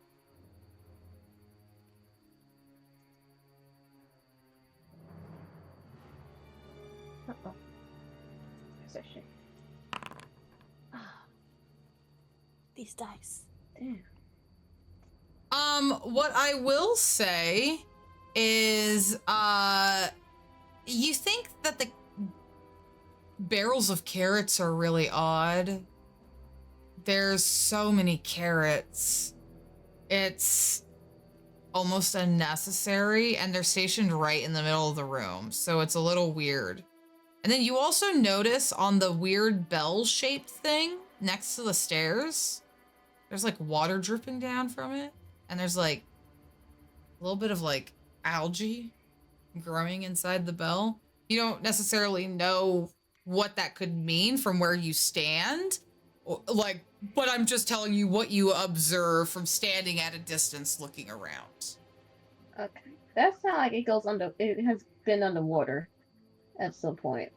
Uh-oh. Perception. These dice. Damn. What I will say is, you think that the barrels of carrots are really odd. There's so many carrots. It's almost unnecessary, and they're stationed right in the middle of the room, so it's a little weird. And then you also notice on the weird bell-shaped thing next to the stairs, there's like water dripping down from it, and there's like a little bit of like algae growing inside the bell. You don't necessarily know what that could mean from where you stand, but I'm just telling you what you observe from standing at a distance looking around. Okay. That sounds like it goes under. It has been underwater at some point.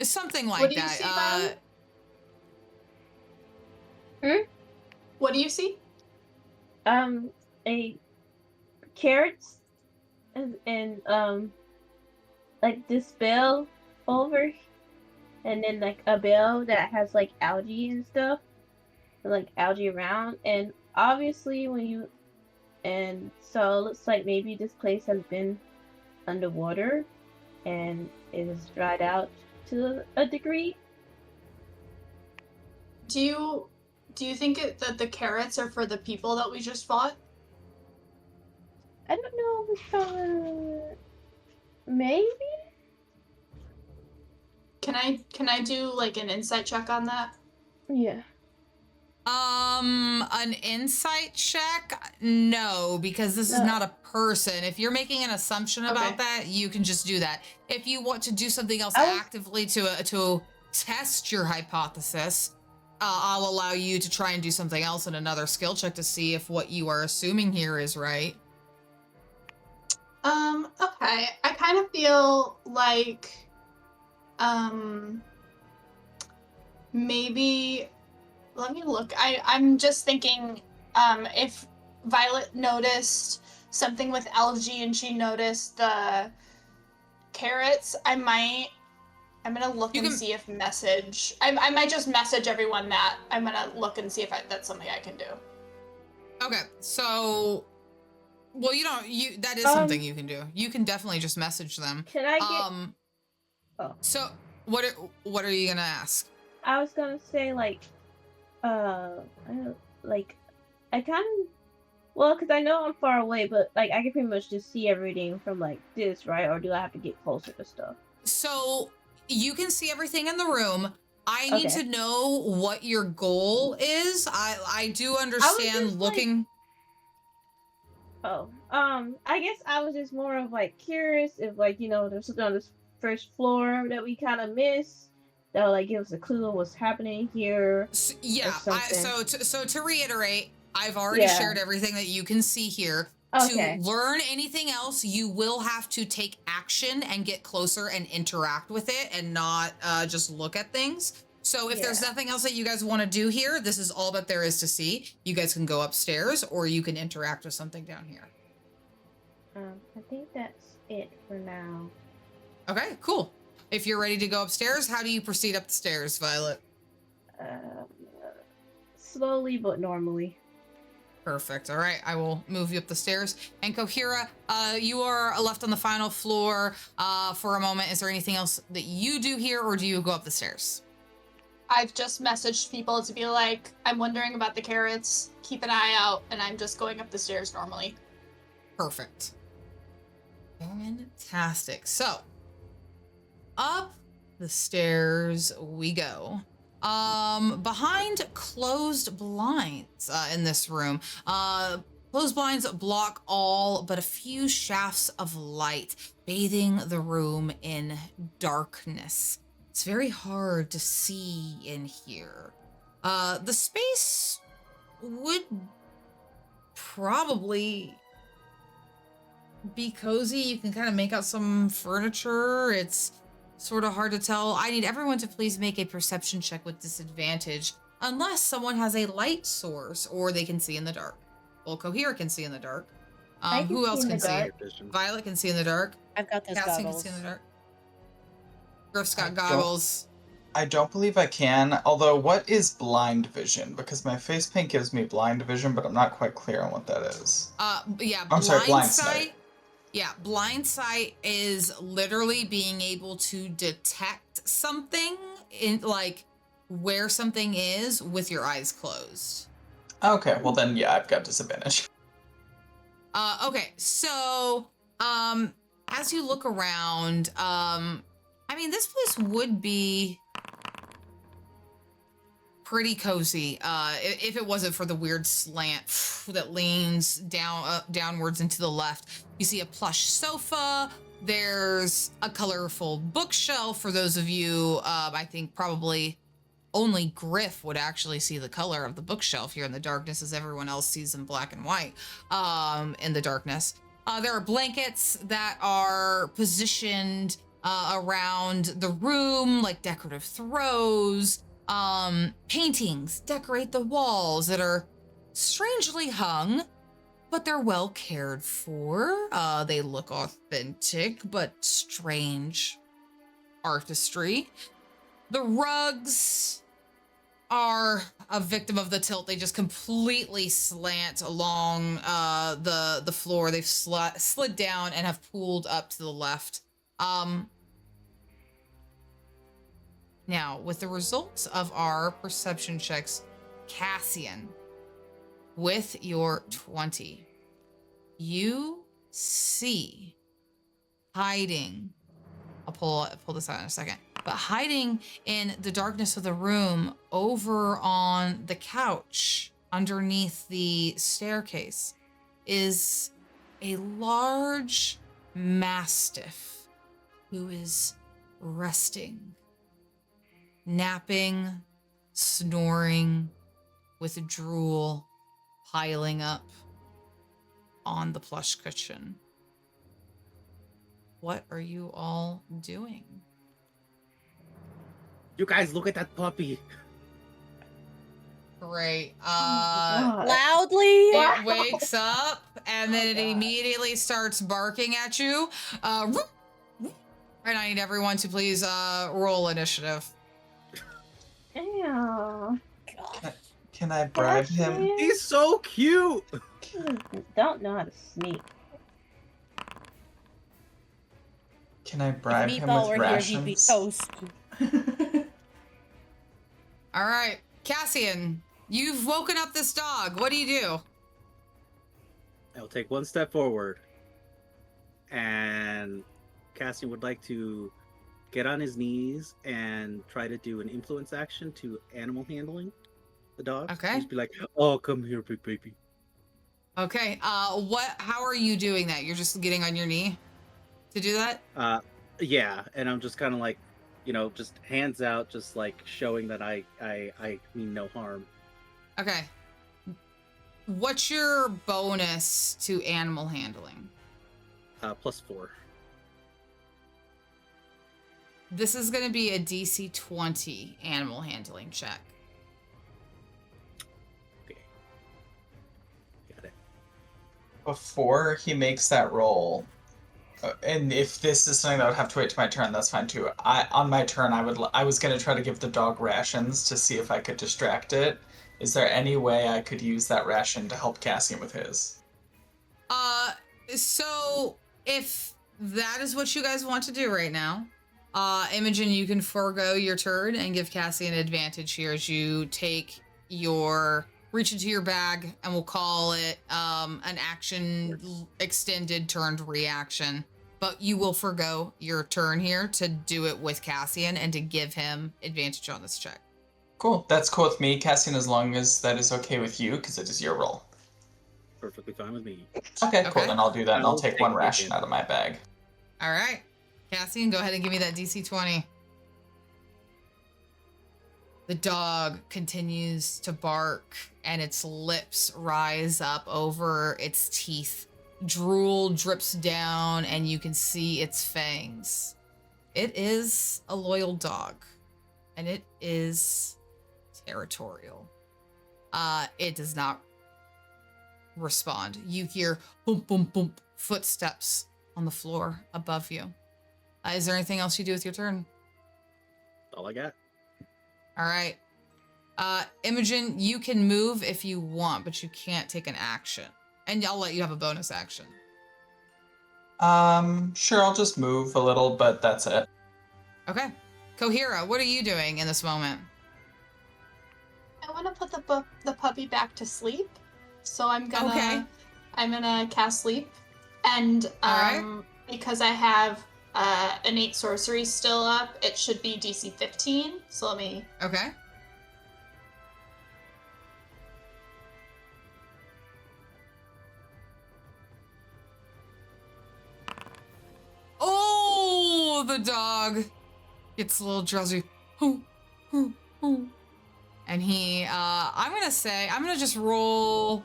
It's something like What do you that. see, Violet? What do you see? A carrots and like this bell over, and then like a bell that has like algae and stuff, and, like algae around, and obviously and so it looks like maybe this place has been underwater, and it has dried out to a degree. Do you think that the carrots are for the people that we just fought? I don't know. Maybe. Can I do like an insight check on that? Yeah. An insight check? No, because this is No. not a person. If you're making an assumption about Okay. that, you can just do that. If you want to do something else I was- actively to test your hypothesis, I'll allow you to try and do something else in another skill check to see if what you are assuming here is right. Okay. I kind of feel like maybe let me look. I'm just thinking if Violet noticed something with algae and she noticed the carrots, I'm gonna look and see if message. I might just message everyone that I'm gonna look and see if that's something I can do. Okay, so, well, that is something you can do. You can definitely just message them. Can I get? So what are you gonna ask? I was gonna say like, I kind of, well, because I know I'm far away, but like I can pretty much just see everything from like this, right? Or do I have to get closer to stuff? So you can see everything in the room. I need to know what your goal is. I do understand looking. I guess I was just more of like curious if like, there's something on this first floor that we kind of missed that would like give us a clue of what's happening here. So to reiterate, I've already shared everything that you can see here. Okay. To learn anything else, you will have to take action and get closer and interact with it and not just look at things. So if there's nothing else that you guys want to do here, this is all that there is to see. You guys can go upstairs or you can interact with something down here. I think that's it for now. Okay, cool. If you're ready to go upstairs, how do you proceed up the stairs, Violet? Slowly but normally. Perfect. All right, I will move you up the stairs. And Kohira, you are left on the final floor for a moment. Is there anything else that you do here, or do you go up the stairs? I've just messaged people to be like, I'm wondering about the carrots. Keep an eye out, and I'm just going up the stairs normally. Perfect. Fantastic. So, up the stairs we go. Behind closed blinds in this room. Closed blinds block all but a few shafts of light, bathing the room in darkness. It's very hard to see in here. The space would probably be cozy. You can kind of make out some furniture. It's sort of hard to tell. I need everyone to please make a perception check with disadvantage, unless someone has a light source or they can see in the dark. Well, Kohira can see in the dark. Who else can see? Violet can see in the dark. I've got those Cassie goggles. can see in the dark. Griff's got goggles. I don't believe I can, although what is blind vision? Because my face paint gives me blind vision, but I'm not quite clear on what that is. Blind sight. Yeah, blind sight is literally being able to detect something in like where something is with your eyes closed. Okay, well then yeah, I've got disadvantage. Okay, so as you look around, I mean, this place would be pretty cozy if it wasn't for the weird slant that leans downwards and to the left. You see a plush sofa. There's a colorful bookshelf. For those of you, I think probably only Griff would actually see the color of the bookshelf here in the darkness, as everyone else sees in black and white in the darkness. There are blankets that are positioned around the room, like decorative throws. Paintings decorate the walls that are strangely hung, but they're well cared for. They look authentic, but strange artistry. The rugs are a victim of the tilt. They just completely slant along the floor. They've slid down and have pooled up to the left. Now, with the results of our perception checks, Cassian, with your 20, you see hiding, I'll pull this out in a second, but hiding in the darkness of the room over on the couch underneath the staircase is a large mastiff who is resting, napping, snoring, with drool piling up on the plush cushion. What are you all doing? You guys, look at that puppy. Great. Loudly. It wakes up and then it God. immediately starts barking at you. And I need everyone to please roll initiative. Damn. Can I bribe him? He's so cute. Don't know how to sneak. Can I If bribe him Meatball with were here, he'd be rations? toast. All right, Cassian, you've woken up this dog. What do you do? I'll take one step forward, and Cassian would like to get on his knees and try to do an influence action to animal handling the dog. Okay. Just be like, "Oh, come here, big baby." Okay. How are you doing that? You're just getting on your knee to do that? Yeah, and I'm just kind of like, just hands out, just like showing that I mean no harm. Okay. What's your bonus to animal handling? +4. This is going to be a DC 20 animal handling check. Okay. Got it. Before he makes that roll, and if this is something that would have to wait to my turn, that's fine too. On my turn, I was gonna try to give the dog rations to see if I could distract it. Is there any way I could use that ration to help Cassian with his? So if that is what you guys want to do right now, Imogen, you can forego your turn and give Cassie an advantage here as you reach into your bag, and we'll call it an action extended turned reaction. But you will forego your turn here to do it with Cassian and to give him advantage on this check. Cool. That's cool with me, Cassian, as long as that is okay with you, because it is your roll. Perfectly fine with me. Okay, cool. Okay. Then I'll do that, and I'll I'll take take one the ration advantage. out of my bag. All right. Cassian, go ahead and give me that DC 20. The dog continues to bark and its lips rise up over its teeth. Drool drips down and you can see its fangs. It is a loyal dog and it is territorial. It does not respond. You hear boom, boom, boom, footsteps on the floor above you. Is there anything else you do with your turn? All I got. All right. Imogen, you can move if you want, but you can't take an action. And I'll let you have a bonus action. Sure, I'll just move a little, but that's it. Okay. Kohira, what are you doing in this moment? I want to put the puppy back to sleep, so I'm Okay. gonna cast sleep, and All right. because I have innate sorcery still up, it should be DC 15. So let me. Okay. Oh, the dog gets a little drowsy. And he, I'm gonna just roll.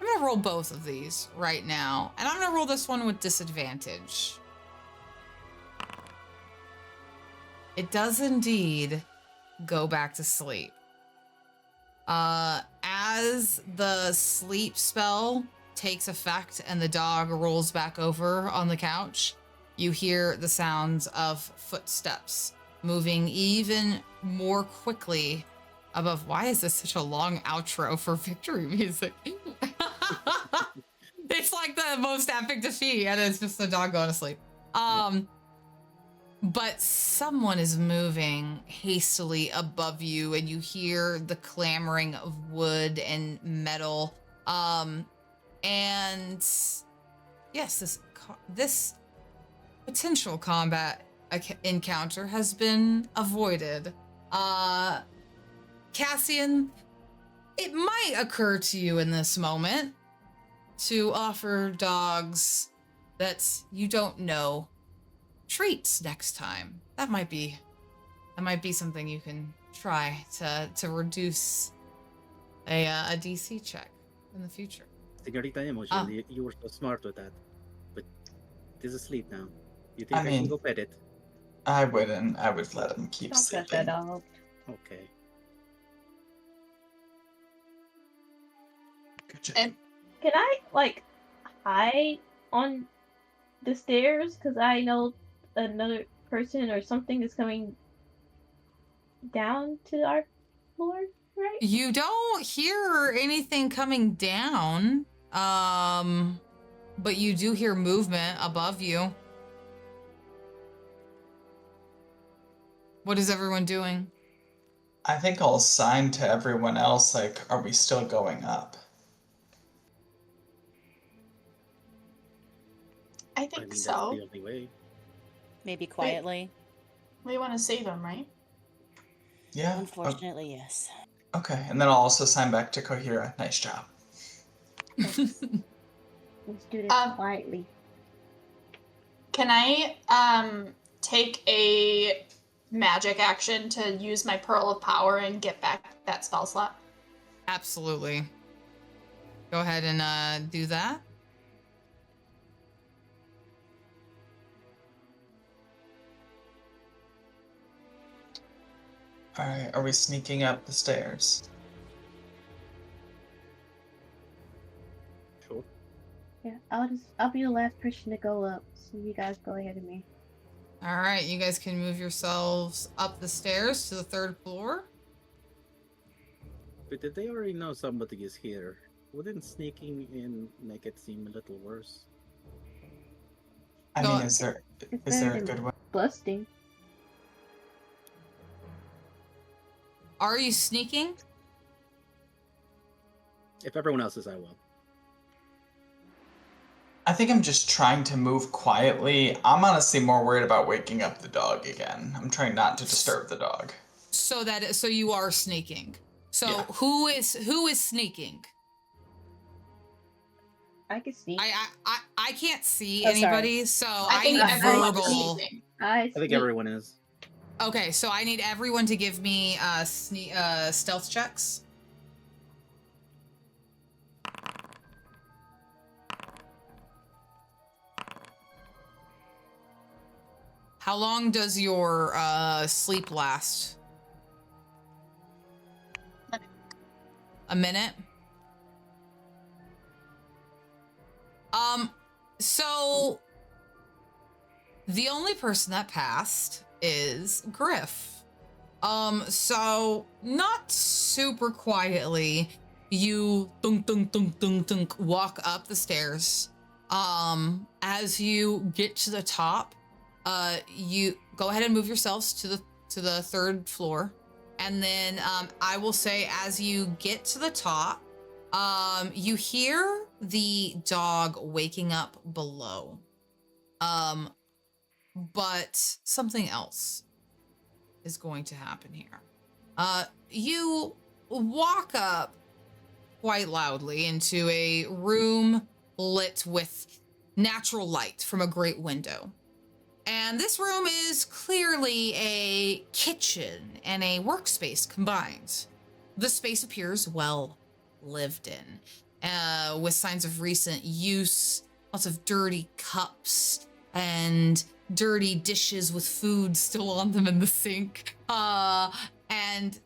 I'm gonna roll both of these right now. And I'm gonna roll this one with disadvantage. It does indeed go back to sleep. As the sleep spell takes effect and the dog rolls back over on the couch, you hear the sounds of footsteps moving even more quickly above. Why is this such a long outro for victory music? It's like the most epic defeat, and it's just the dog going to sleep. But someone is moving hastily above you, and you hear the clamoring of wood and metal. And yes, this potential combat encounter has been avoided. Cassian, it might occur to you in this moment to offer dogs that you don't know treats next time. That might be something you can try to reduce a DC check in the future. Señorita Imogen, you were so smart with that. But it is asleep now. You think I can go pet it? I wouldn't. I would let him keep Don't touch sleeping. that dog. Okay. Good job. And Can I like hide on the stairs? Because I know another person or something is coming down to our floor, right? You don't hear anything coming down, but you do hear movement above you. What is everyone doing? I think I'll sign to everyone else, like, are we still going up? I I think mean, that's so. the only way. Maybe quietly. We want to save him, right? Yeah. Unfortunately, yes. Okay, and then I'll also sign back to Kohira. Nice job. Let's do this quietly. Can I take a magic action to use my Pearl of Power and get back that spell slot? Absolutely. Go ahead and do that. All right, are we sneaking up the stairs? Sure. Yeah, I'll be the last person to go up, so you guys go ahead of me. All right, you guys can move yourselves up the stairs to the 3rd floor. But did they already know somebody is here? Wouldn't sneaking in make it seem a little worse? I Go mean, on. is there It's is there better a than good way? busting. Are you sneaking? If everyone else is, I will. I think I'm just trying to move quietly. I'm honestly more worried about waking up the dog again. I'm trying not to disturb the dog. So you are sneaking. So Yeah. who is sneaking? I can sneak. I can't see Oh, sorry. anybody, so I I think need everyone's verbal. sneezing. I think everyone is. Okay, so I need everyone to give me stealth checks. How long does your sleep last? A minute? So the only person that passed is Griff. So not super quietly, you thunk thunk thunk thunk thunk walk up the stairs. As you get to the top, you go ahead and move yourselves to the 3rd floor. And then I will say as you get to the top, you hear the dog waking up below. But something else is going to happen here. You walk up quite loudly into a room lit with natural light from a great window. And this room is clearly a kitchen and a workspace combined. The space appears well lived in, with signs of recent use, lots of dirty cups and dirty dishes with food still on them in the sink. And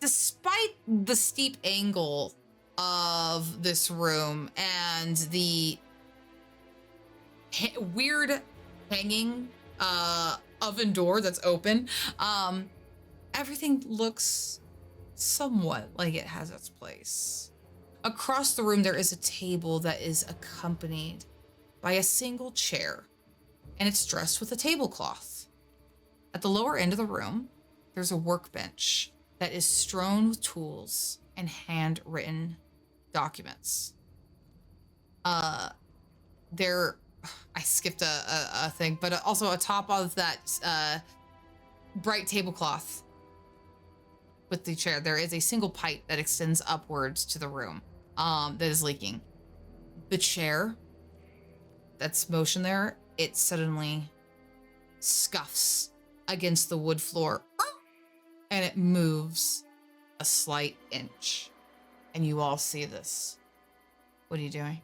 despite the steep angle of this room and the weird hanging oven door that's open, everything looks somewhat like it has its place. Across the room, there is a table that is accompanied by a single chair, and it's dressed with a tablecloth. At the lower end of the room, there's a workbench that is strewn with tools and handwritten documents. I skipped a thing, but also atop of that bright tablecloth with the chair, there is a single pipe that extends upwards to the room that is leaking. The chair that's motioned there, it suddenly scuffs against the wood floor and it moves a slight inch. And you all see this. What are you doing?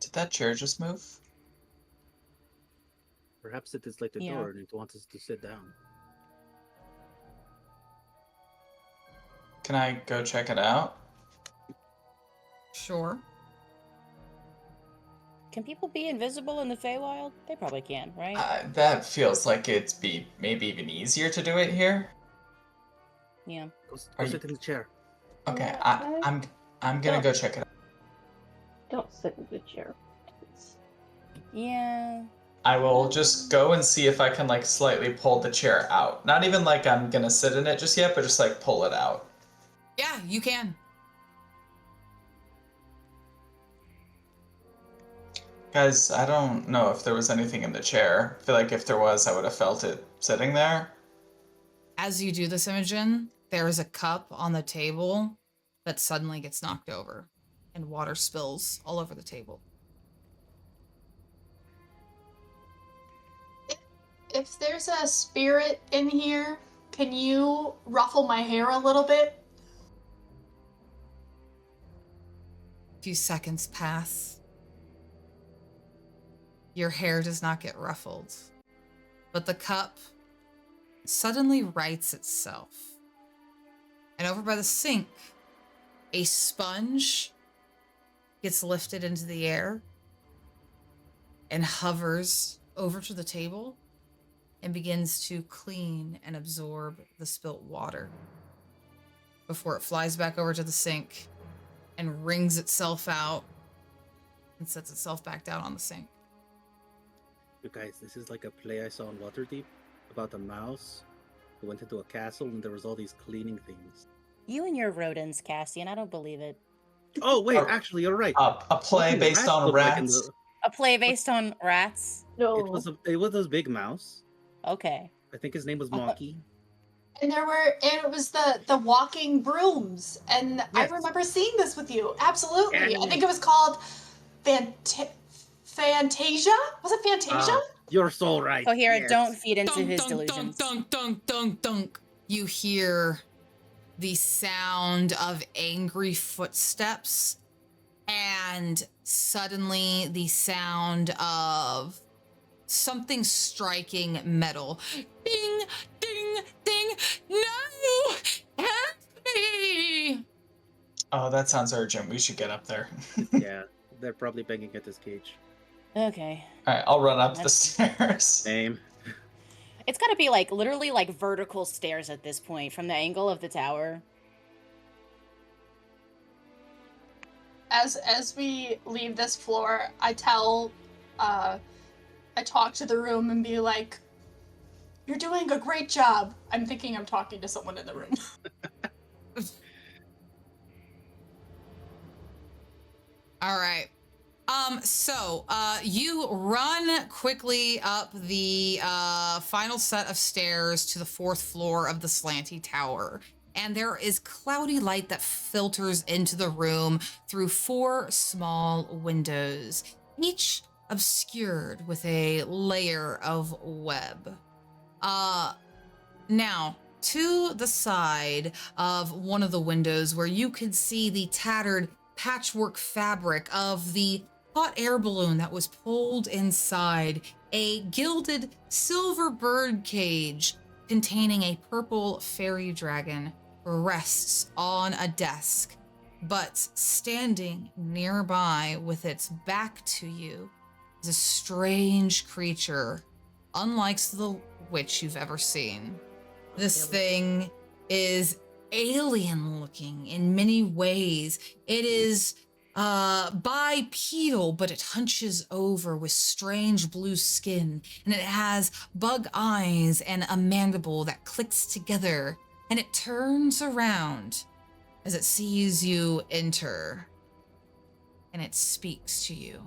Did that chair just move? Perhaps it is like the Yeah. door and it wants us to sit down. Can I go check it out? Sure. Can people be invisible in the Feywild? They probably can, right? That feels like it'd be maybe even easier to do it here. Yeah. Go Are sit in the chair. Okay, Yeah, I'm gonna go check it out. Don't sit in the chair. please. Yeah. I will just go and see if I can like slightly pull the chair out. Not even like I'm gonna sit in it just yet, but just like pull it out. Yeah, you can. Guys, I don't know if there was anything in the chair. I feel like if there was, I would have felt it sitting there. As you do this, Imogen, there is a cup on the table that suddenly gets knocked over, and water spills all over the table. If there's a spirit in here, can you ruffle my hair a little bit? A few seconds pass. Your hair does not get ruffled, but the cup suddenly rights itself. And over by the sink, a sponge gets lifted into the air and hovers over to the table and begins to clean and absorb the spilt water before it flies back over to the sink and wrings itself out and sets itself back down on the sink. You guys, this is like a play I saw in Waterdeep about a mouse who went into a castle and there was all these cleaning things. You and your rodents, Cassian. I don't believe it. Oh wait, Oh. actually, you're right. A play What do based rats on look like in rats. the- A play based on rats? No. It was this big mouse. Okay. I think his name was Monkey. And it was the walking brooms, and I Yes. remember seeing this with you. Absolutely, Yeah. I think it was called Fantasia. Was it Fantasia? Ah, you're so right. Coherent, yes. don't feed into Dunk, his dunk, delusions. dunk, dunk, dunk, dunk. You hear the sound of angry footsteps and suddenly the sound of something striking metal. Ding, ding, ding. No! Help me! Oh, that sounds urgent. We should get up there. Yeah, they're probably banging at this cage. Okay. All right, I'll run up the That's- stairs. Same. It's gotta be like literally like vertical stairs at this point from the angle of the tower. As we leave this floor, I talk to the room and be like, "You're doing a great job." I'm thinking I'm talking to someone in the room. All right. So you run quickly up the final set of stairs to the 4th floor of the slanty tower. And there is cloudy light that filters into the room through 4 small windows, each obscured with a layer of web. Now, to the side of one of the windows where you could see the tattered patchwork fabric of the hot air balloon that was pulled inside, a gilded silver bird cage containing a purple fairy dragon rests on a desk, but standing nearby with its back to you is a strange creature, unlike the witch you've ever seen. This thing is alien looking in many ways. It is bipedal, but it hunches over with strange blue skin, and it has bug eyes and a mandible that clicks together, and it turns around as it sees you enter, and it speaks to you.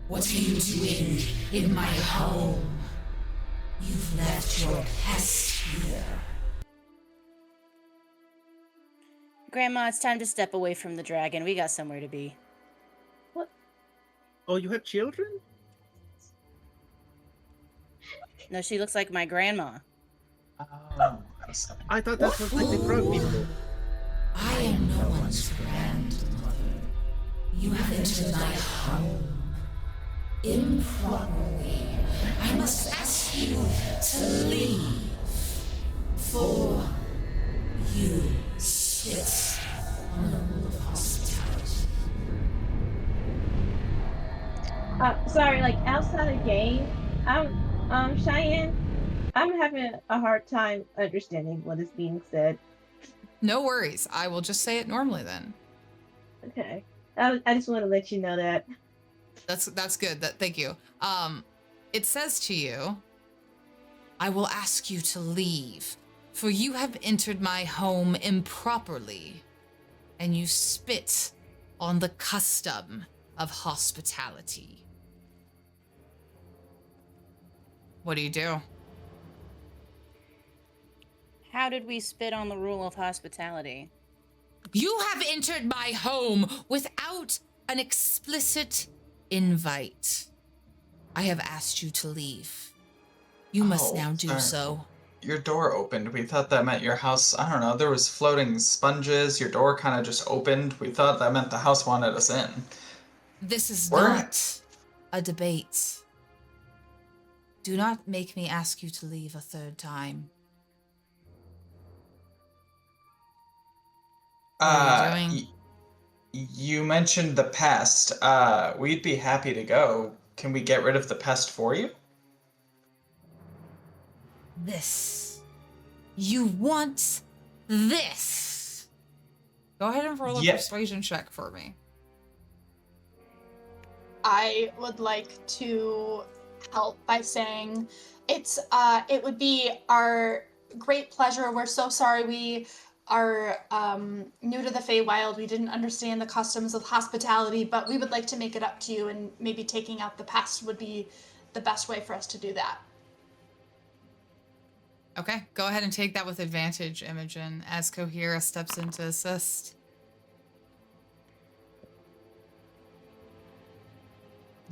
What are you doing in my home? You've left your pest here. Grandma, it's time to step away from the dragon. We got somewhere to be. Oh, you have children? No, she looks like my grandma. Oh, I see. I thought that was like the frog people. I am no one's grandmother. You have entered my home. improperly. I must ask you to leave. For you spit on the rule of hospitality. Sorry, like outside the game, Cheyenne, I'm having a hard time understanding what is being said. No worries. I will just say it normally then. Okay. I just want to let you know that. That's good. Thank you. It says to you, I will ask you to leave, for you have entered my home improperly, and you spit on the custom of hospitality. What do you do? How did we spit on the rule of hospitality? You have entered my home without an explicit invite. I have asked you to leave. You must now do sorry. so. Your door opened. We thought that meant your house, I don't know, there was floating sponges. Your door kind of just opened. We thought that meant the house wanted us in. This is We're- not a debate. Do not make me ask you to leave a third time. What are you doing? You mentioned the pest. We'd be happy to go. Can we get rid of the pest for you? This. You want this. Go ahead and roll a Yeah. persuasion check for me. I would like to help by saying it would be our great pleasure. We're so sorry we are new to the Feywild. We didn't understand the customs of hospitality, but we would like to make it up to you, and maybe taking out the pest would be the best way for us to do that. Okay, go ahead and take that with advantage, Imogen, as Cohira steps in to assist.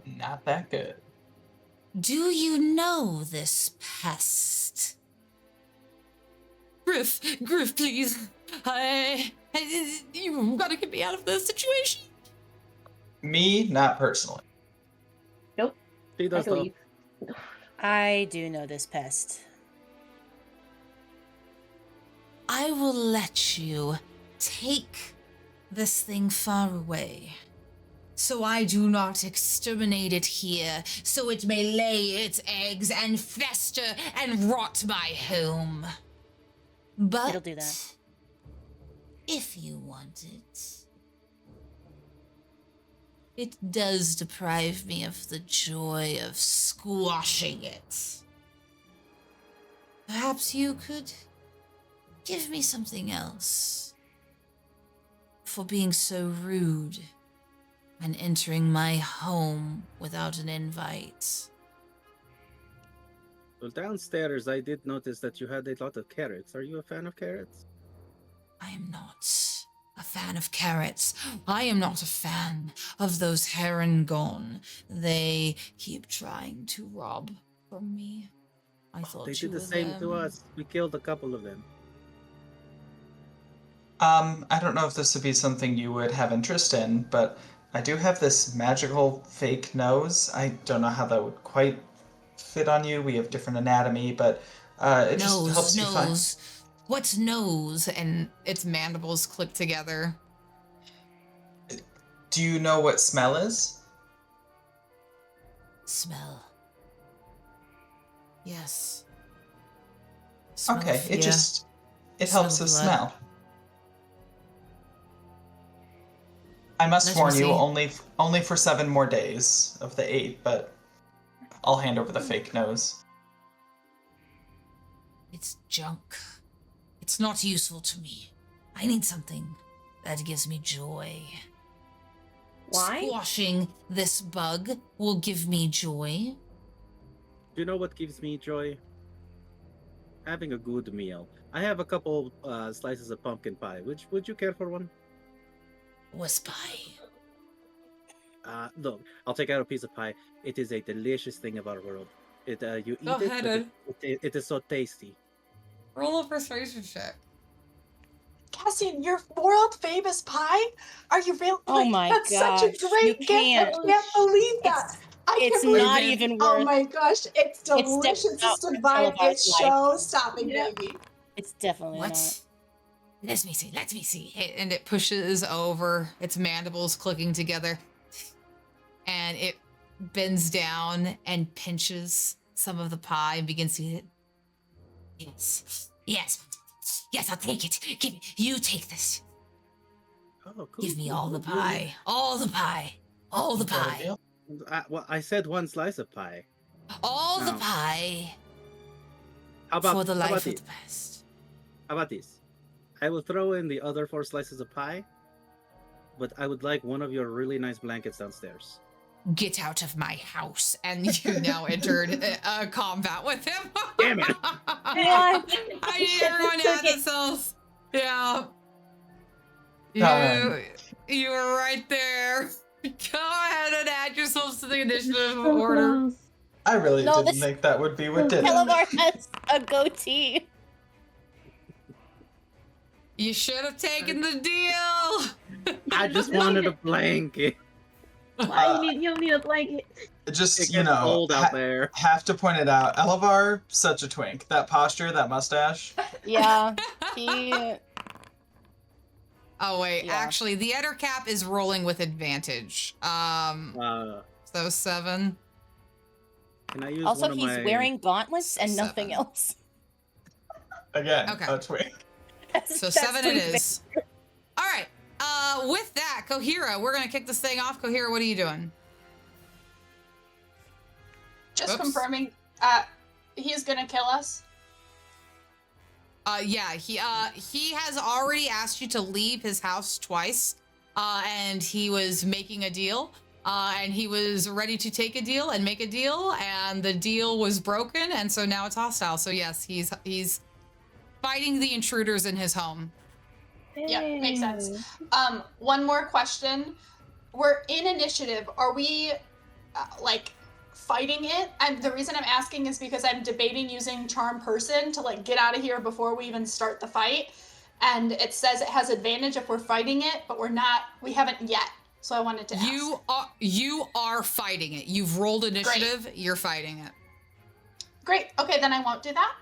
Not that good. Do you know this pest? Griff, please. You gotta get me out of this situation. Me, not personally. Nope. She I does can though. leave. I do know this pest. I will let you take this thing far away, so I do not exterminate it here, so it may lay its eggs and fester and rot my home. But It'll do that. if you want it, it does deprive me of the joy of squashing it. Perhaps you could give me something else for being so rude and entering my home without an invite. Well, downstairs, I did notice that you had a lot of carrots. Are you a fan of carrots? I am not a fan of carrots. I am not a fan of those Herringon. They keep trying to rob from me. I thought They you did the were same to them. us. We killed a couple of them. I don't know if this would be something you would have interest in, but I do have this magical fake nose. I don't know how that would quite fit on you. We have different anatomy, but it just helps you find. What's nose? And its mandibles click together. Do you know what smell is? Smell. Yes. Smell Okay, of fear. it Smell helps of with blood. smell. I must Let me warn you, see. only for 7 more days of the 8, but I'll hand over the fake nose. It's junk. It's not useful to me. I need something that gives me joy. Why? Squashing this bug will give me joy. Do you know what gives me joy? Having a good meal. I have a couple slices of pumpkin pie. Would you care for one? What's pie? Look, I'll take out a piece of pie. It is a delicious thing of our world. You eat Go it, ahead, but it is so tasty. Roll a persuasion check. Cassian, your world famous pie? Are you real? Oh my That's such a gosh, great you gift. can't. I can't believe that. It's- It's can't believe not it. even Oh worth. my gosh, it's definitely delicious. not It's worth divine. Elevar's It's life. show stopping, Yeah. baby. It's definitely What? not. Let me see. And it pushes over, its mandibles clicking together. And it bends down and pinches some of the pie and begins to eat it. Yes, I'll take it. You take this. Oh, cool. Give me cool, all the cool. pie. All the pie. All the Got a pie. deal? Well, I said one slice of pie. All the No. pie How about for the how life about of this? the best. How about this? I will throw in the other 4 slices of pie, but I would like one of your really nice blankets downstairs. Get out of my house. And you now entered a combat with him. Damn it. I need everyone to add themselves. Yeah. You were right there. Go ahead and add yourselves to the initiative So order. close. I really No, didn't this- think that would be what did it. Elevar has a goatee. You should have taken the deal. I just wanted a blanket. Why you don't need a blanket? Just, It you gets know, cold out there. have to point it out. Elevar, such a twink. That posture, that mustache. Yeah, he. Oh wait, Yeah. actually, the Eder cap is rolling with advantage. So 7. Can I use Also, one of he's my... wearing gauntlets and 7. nothing else. Again, Okay. a twink. So That's 7 it twin is. All right. With that, Kohira, we're gonna kick this thing off. Kohira, what are you doing? Just Oops. confirming, he's gonna kill us. Yeah, he has already asked you to leave his house twice, and he was making a deal, and he was ready to take a deal and make a deal, and the deal was broken, and so now it's hostile. So yes, he's fighting the intruders in his home. Yeah, makes sense. Hey. One more question. We're in initiative. Are we, like, fighting it? And the reason I'm asking is because I'm debating using Charm Person to, like, get out of here before we even start the fight. And it says it has advantage if we're fighting it, but we haven't yet. So I wanted to ask. You are fighting it. You've rolled initiative. You're fighting it. Great. Okay, then I won't do that.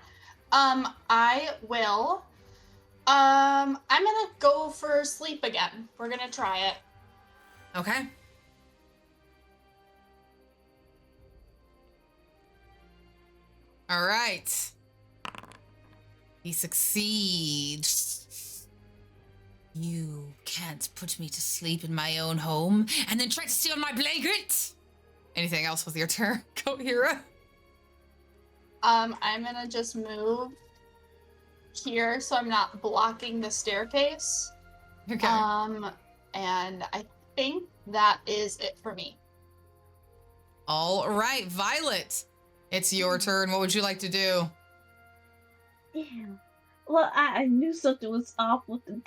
I will. I'm gonna go for sleep again. We're gonna try it. Okay. All right. He succeeds. You can't put me to sleep in my own home and then try to steal my blanket. Anything else with your turn, Kohira? I'm gonna just move here so I'm not blocking the staircase. Okay. And I think that is it for me. All right, Violet. It's your turn. What would you like to do? Damn. Well, I knew something was off with the.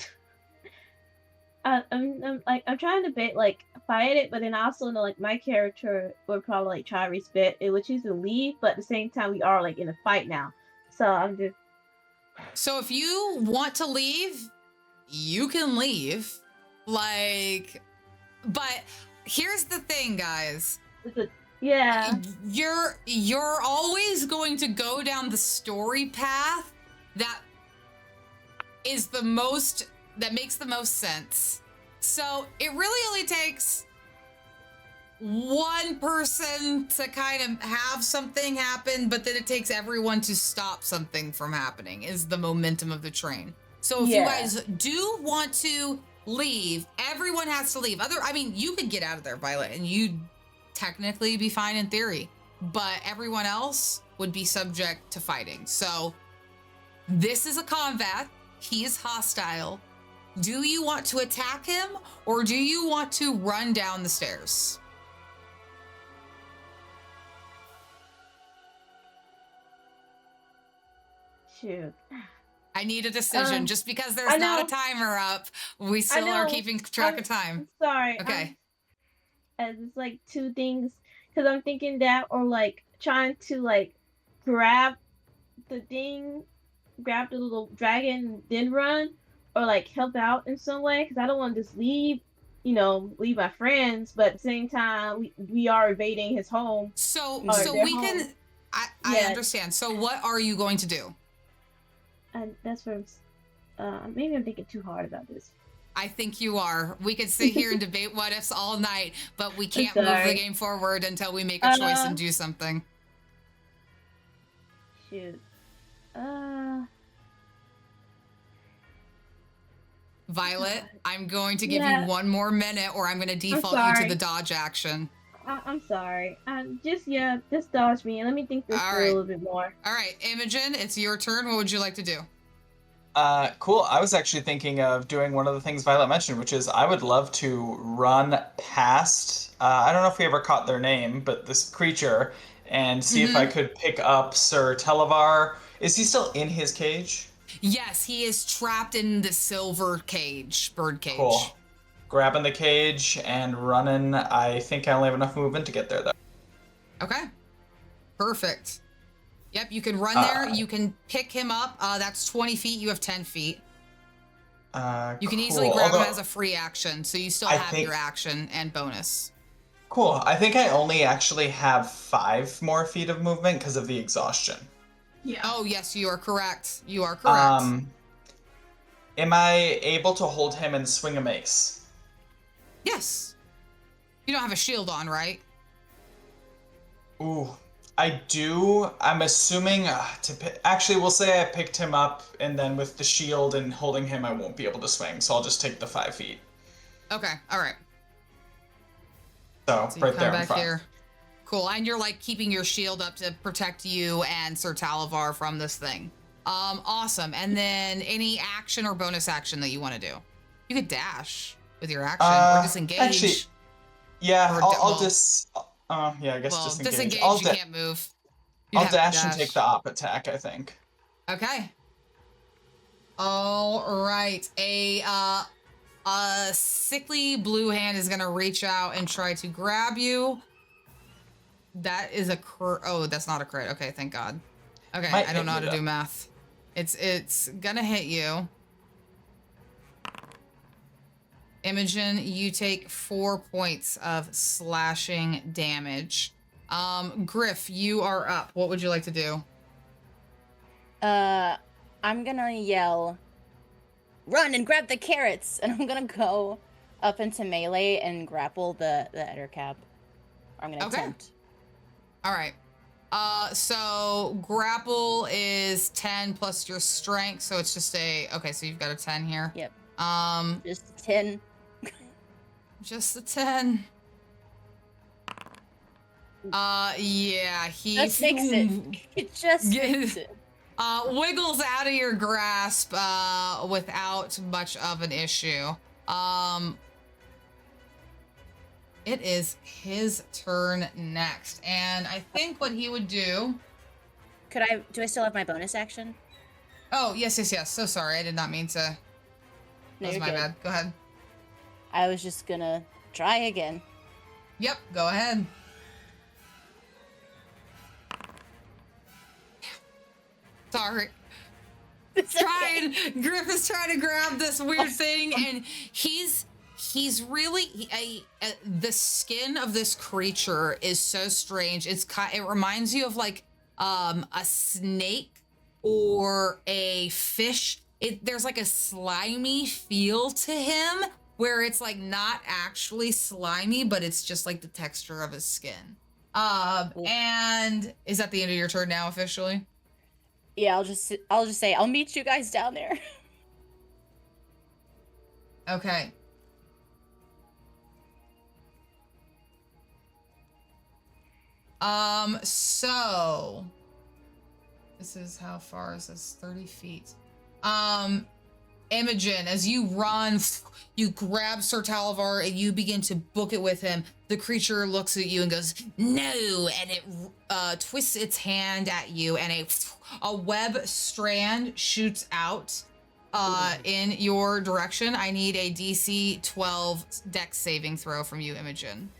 I'm trying to fight it, but then I also know like my character would probably like try to respect it, which is to leave, but at the same time we are like in a fight now, so I'm just. So if you want to leave, you can leave. But here's the thing, guys. Yeah. You're always going to go down the story path that makes the most sense. So it really only takes one person to kind of have something happen, but then it takes everyone to stop something from happening, is the momentum of the train. So if you guys do want to leave, everyone has to leave. You could get out of there, Violet, and you'd technically be fine in theory, but everyone else would be subject to fighting. So this is a combat. He is hostile. Do you want to attack him, or do you want to run down the stairs? Shoot. I need a decision. Just because there's not a timer up, we still are keeping track of time. Sorry. Okay. It's like two things, because I'm thinking that, or like trying to like grab the little dragon, then run, or like help out in some way, because I don't want to just leave leave my friends, but at the same time, we are invading his home. So their we home. can. I Yeah. understand. So what are you going to do? And that's where maybe I'm thinking too hard about this. I think you are. We could sit here and debate what ifs all night, but we can't move the sorry. game forward until we make a choice and do something. Shoot. Violet, I'm going to give Yeah. you one more minute, or I'm going to default you to sorry. the dodge action. I'm sorry. Just dodge me and let me think this All through right. a little bit more. All right, Imogen, it's your turn. What would you like to do? Cool. I was actually thinking of doing one of the things Violet mentioned, which is I would love to run past, I don't know if we ever caught their name, but this creature, and see if I could pick up Sir Televar. Is he still in his cage? Yes, he is trapped in the silver cage, bird cage. Cool. Grabbing the cage and running. I think I only have enough movement to get there, though. Okay. Perfect. Yep, you can run there. You can pick him up. That's 20 feet. You have 10 feet. You can easily grab him as a free action, so you still have your action and bonus. Cool. I think I only actually have 5 more feet of movement because of the exhaustion. Yeah. Oh, yes, you are correct. You are correct. Am I able to hold him and swing a mace? Yes. You don't have a shield on, right? Ooh, I do. I'm assuming actually, we'll say I picked him up, and then with the shield and holding him, I won't be able to swing. So I'll just take the 5 feet. Okay. All right. So So right you there come in back front. here. Cool. And you're like keeping your shield up to protect you and Sir Talavar from this thing. Awesome. And then any action or bonus action that you want to do. You could dash with your action or disengage. Actually, yeah, Or I'll just. I guess well, disengage. disengage, you can't move. You'd I'll have to dash and take the op attack, I think. Okay. All right. A sickly blue hand is gonna reach out and try to grab you. That is a oh, that's not a crit. Okay, thank God. Okay, Might I don't hit know how you, to do though. math. It's gonna hit you. Imogen, you take 4 points of slashing damage. Griff, you are up. What would you like to do? I'm gonna yell, "Run and grab the carrots!" And I'm gonna go up into melee and grapple the Ettercap. I'm gonna attempt. All right. So grapple is 10 plus your strength, so it's just okay, so you've got a 10 here. Yep. Just 10. Just a 10. Yeah, he Just makes it. It just makes it. Wiggles out of your grasp without much of an issue. It is his turn next, and I think what he would do. Do I still have my bonus action? Oh, yes. So sorry, I did not mean to. No, That was you're my good. bad. Go ahead. I was just gonna try again. Yep, go ahead. Sorry. Griff is trying to grab this weird thing, and he's really the skin of this creature is so strange. It reminds you of like a snake or a fish. There's like a slimy feel to him where it's like not actually slimy, but it's just like the texture of his skin. And is that the end of your turn now officially? Yeah, I'll just say I'll meet you guys down there. Okay. So this is how far is this? 30 feet. Imogen, as you run, you grab Sir Talavar and you begin to book it with him. The creature looks at you and goes, "No," and it twists its hand at you, and a web strand shoots out in your direction. I need a DC 12 Dex saving throw from you, Imogen.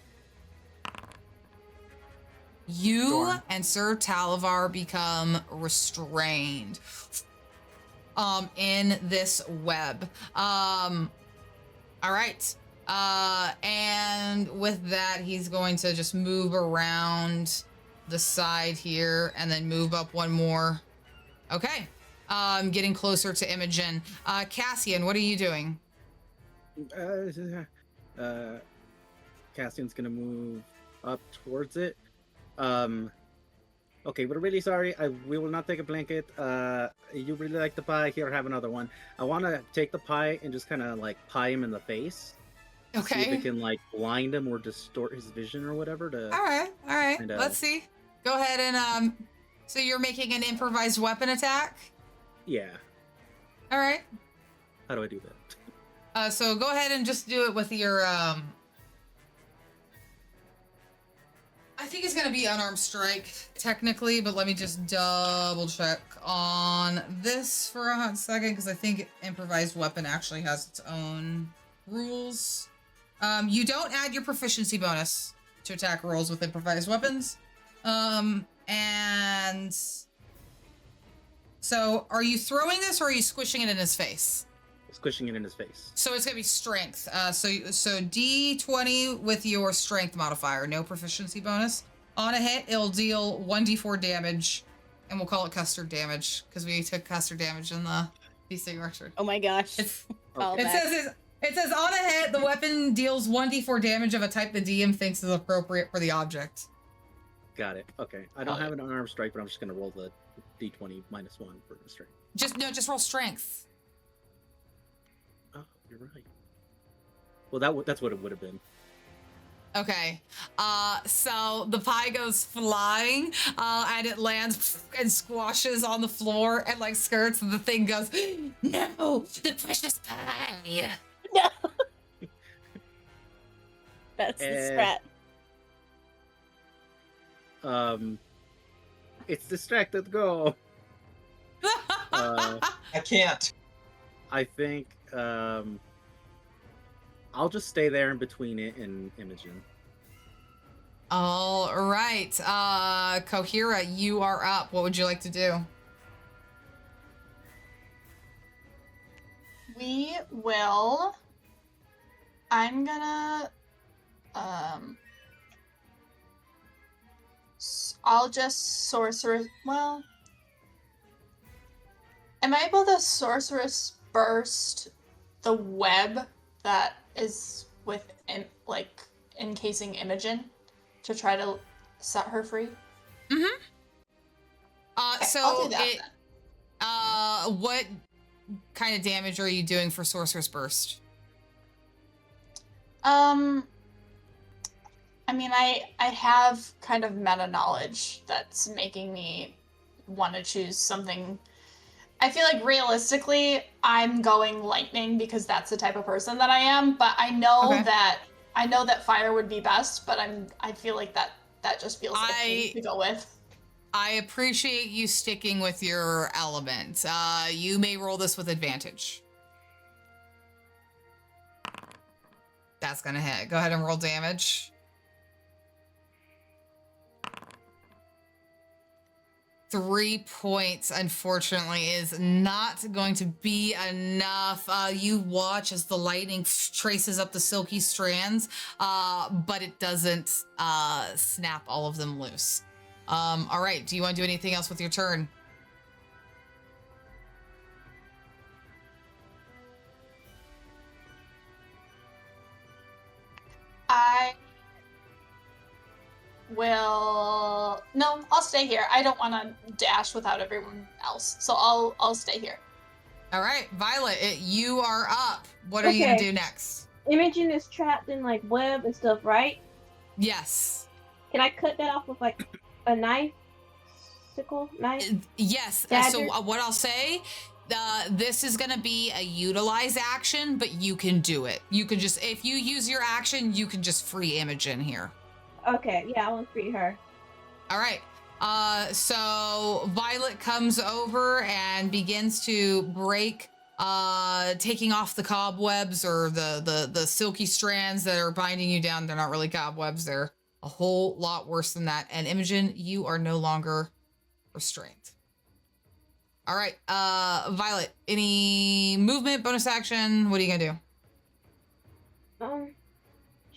You and Sir Talavar become restrained in this web. All right. And with that, he's going to just move around the side here and then move up one more. Okay. Getting closer to Imogen. Cassian, what are you doing? Cassian's gonna move up towards it. Okay, we're really sorry. We will not take a blanket. You really like the pie? Here, have another one. I want to take the pie and just kind of like pie him in the face. Okay. See if it can like blind him or distort his vision or whatever. All right. kinda- Let's see. Go ahead and so you're making an improvised weapon attack? Yeah. All right. How do I do that? So go ahead and just do it with your I think it's gonna be unarmed strike technically, but let me just double check on this for a hot second because I think improvised weapon actually has its own rules. You don't add your proficiency bonus to attack rolls with improvised weapons. And so are you throwing this or are you squishing it in his face? Squishing it in his face. So it's gonna be strength. So D20 with your strength modifier, no proficiency bonus. On a hit, it'll deal 1d4 damage, and we'll call it custard damage because we took custard damage in the DC record. Oh my gosh. It says on a hit, the weapon deals 1d4 damage of a type the DM thinks is appropriate for the object. Got it. Okay. I don't have an unarmed strike, but I'm just gonna roll the D20 -1 for the strength. Just roll strength. Oh, you're right. Well, that's what it would have been. Okay, so the pie goes flying, and it lands and squashes on the floor and like skirts, and the thing goes, no, the precious pie. No. That's the strat. It's distracted. Go. I can't. I think I'll just stay there in between it and Imogen. All right, Kohira, you are up. What would you like to do? We will. I'm gonna. I'll just sorceress. Well, am I able to sorceress burst the web that is like encasing Imogen to try to set her free? Mm-hmm. Okay, So I'll do that then. what kind of damage are you doing for Sorcerer's Burst? I mean, I have kind of meta knowledge that's making me want to choose something. I feel like realistically, I'm going lightning because that's the type of person that I am. But I know that fire would be best. But I feel like that just feels like to go with. I appreciate you sticking with your element. You may roll this with advantage. That's gonna hit. Go ahead and roll damage. 3 points, unfortunately, is not going to be enough. You watch as the lightning traces up the silky strands, but it doesn't snap all of them loose. All right, do you want to do anything else with your turn? I will. No, I'll stay here. I don't want to dash without everyone else, so I'll stay here. All right, Violet, you are up. What are you gonna do next? Imogen is trapped in like web and stuff, right? Yes. Can I cut that off with like a knife? Sickle knife? Yes. Dagger? So what I'll say, this is gonna be a utilize action, but you can do it. You can just, if you use your action, you can just free Imogen here. Okay, yeah, I want to free her. All right. So Violet comes over and begins to break, taking off the cobwebs or the silky strands that are binding you down. They're not really cobwebs. They're a whole lot worse than that. And Imogen, you are no longer restrained. All right. Violet, any movement, bonus action? What are you gonna do?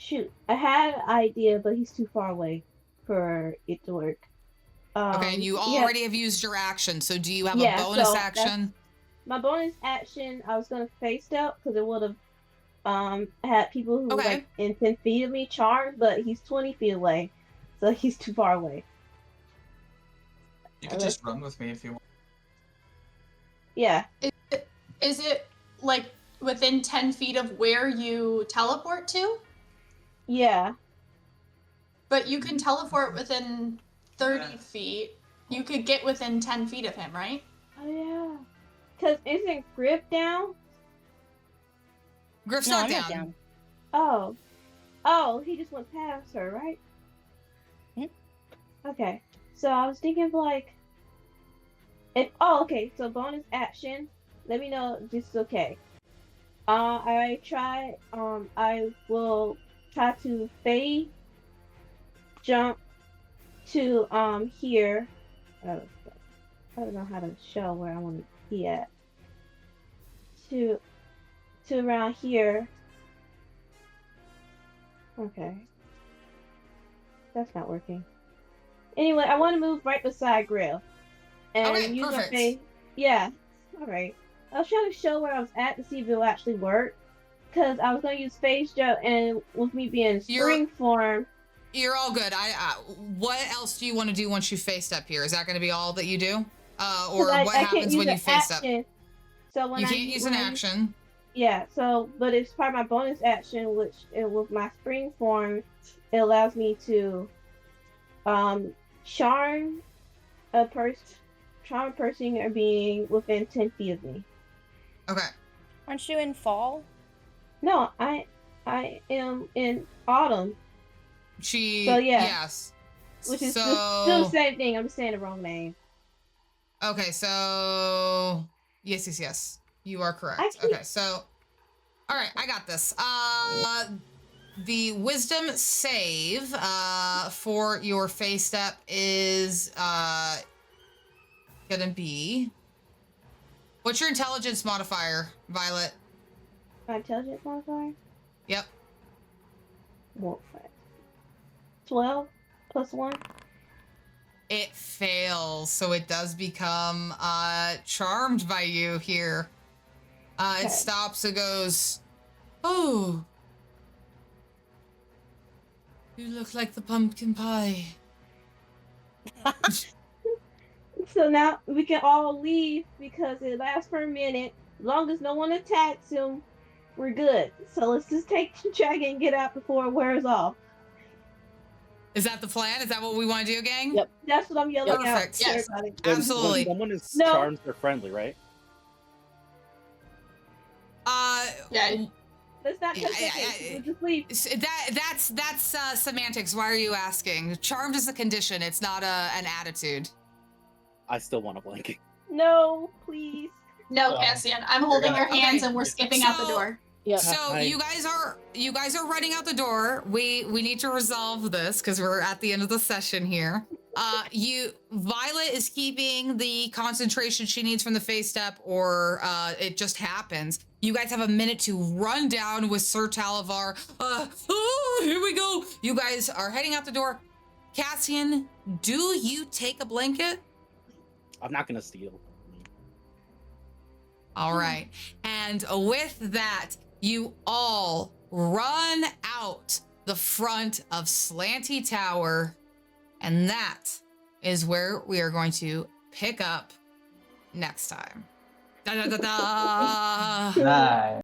shoot, I had an idea, but he's too far away for it to work. Okay, and you yeah, already have used your action, so do you have a yeah, bonus so action? my bonus action. I was gonna face step because it would have had people who were Okay. like in 10 feet of me charmed, but he's 20 feet away, so he's too far away. You could just run with me if you want. Yeah, Is it like within 10 feet of where you teleport to? yeah. But you can teleport within 30 feet. You could get within 10 feet of him, right? Oh yeah. Cause isn't Griff down? Griff's No, not I'm down. not down. Oh, he just went past her, right? Okay. So I was thinking of like, okay. So bonus action. Let me know if this is okay. I will try to fade jump to here. I don't know how to show where I want to be at. To around here. Okay. That's not working. Anyway, I want to move right beside Grill. And Okay, use my perfect. face. Yeah. Alright. I was trying to show where I was at to see if it will actually work. Because I was going to use phase jump, and with me being spring form. You're all good. What else do you want to do once you face up here? Is that going to be all that you do? Or what happens when you face up? So when You can't use an action. Yeah, so, but it's part of my bonus action, which with my spring form, it allows me to charm a person or being within 10 feet of me. Okay. Aren't you in fall? No, I am in autumn, So yeah. Yes. which is so, still the same thing. I'm just saying the wrong name. Okay, so yes. You are correct. Okay, so all right, I got this. The wisdom save for your face step is gonna be, what's your intelligence modifier, Violet? My intelligence modifier? Yep. 12 plus 1. It fails, so it does become charmed by you here. Okay. It stops and goes, "Oh, you look like the pumpkin pie." So now we can all leave because it lasts for a minute. As long as no one attacks him, we're good. So let's just take the dragon and get out before it wears off. Is that the plan? Is that what we want to do, gang? Yep. That's what I'm yelling out Perfect. to Yes. everybody. Absolutely. When someone is No. charmed, they're friendly, right? Yeah. Let's not Yeah, touch yeah, it. yeah. We'll just leave. That's semantics. Why are you asking? Charmed is a condition. It's not an attitude. I still want a blanket. No, please. No, Well, Cassian, I'm holding your gonna- hands okay. and we're skipping out the So- door. Yep. So Hi. you guys are running out the door. We need to resolve this because we're at the end of the session here. Violet is keeping the concentration she needs from the face step, or it just happens. You guys have a minute to run down with Sir Talavar. Here we go. You guys are heading out the door. Cassian, do you take a blanket? I'm not gonna steal. All right. And with that, you all run out the front of Slanty Tower. And that is where we are going to pick up next time. Da, da, da, da. Nice.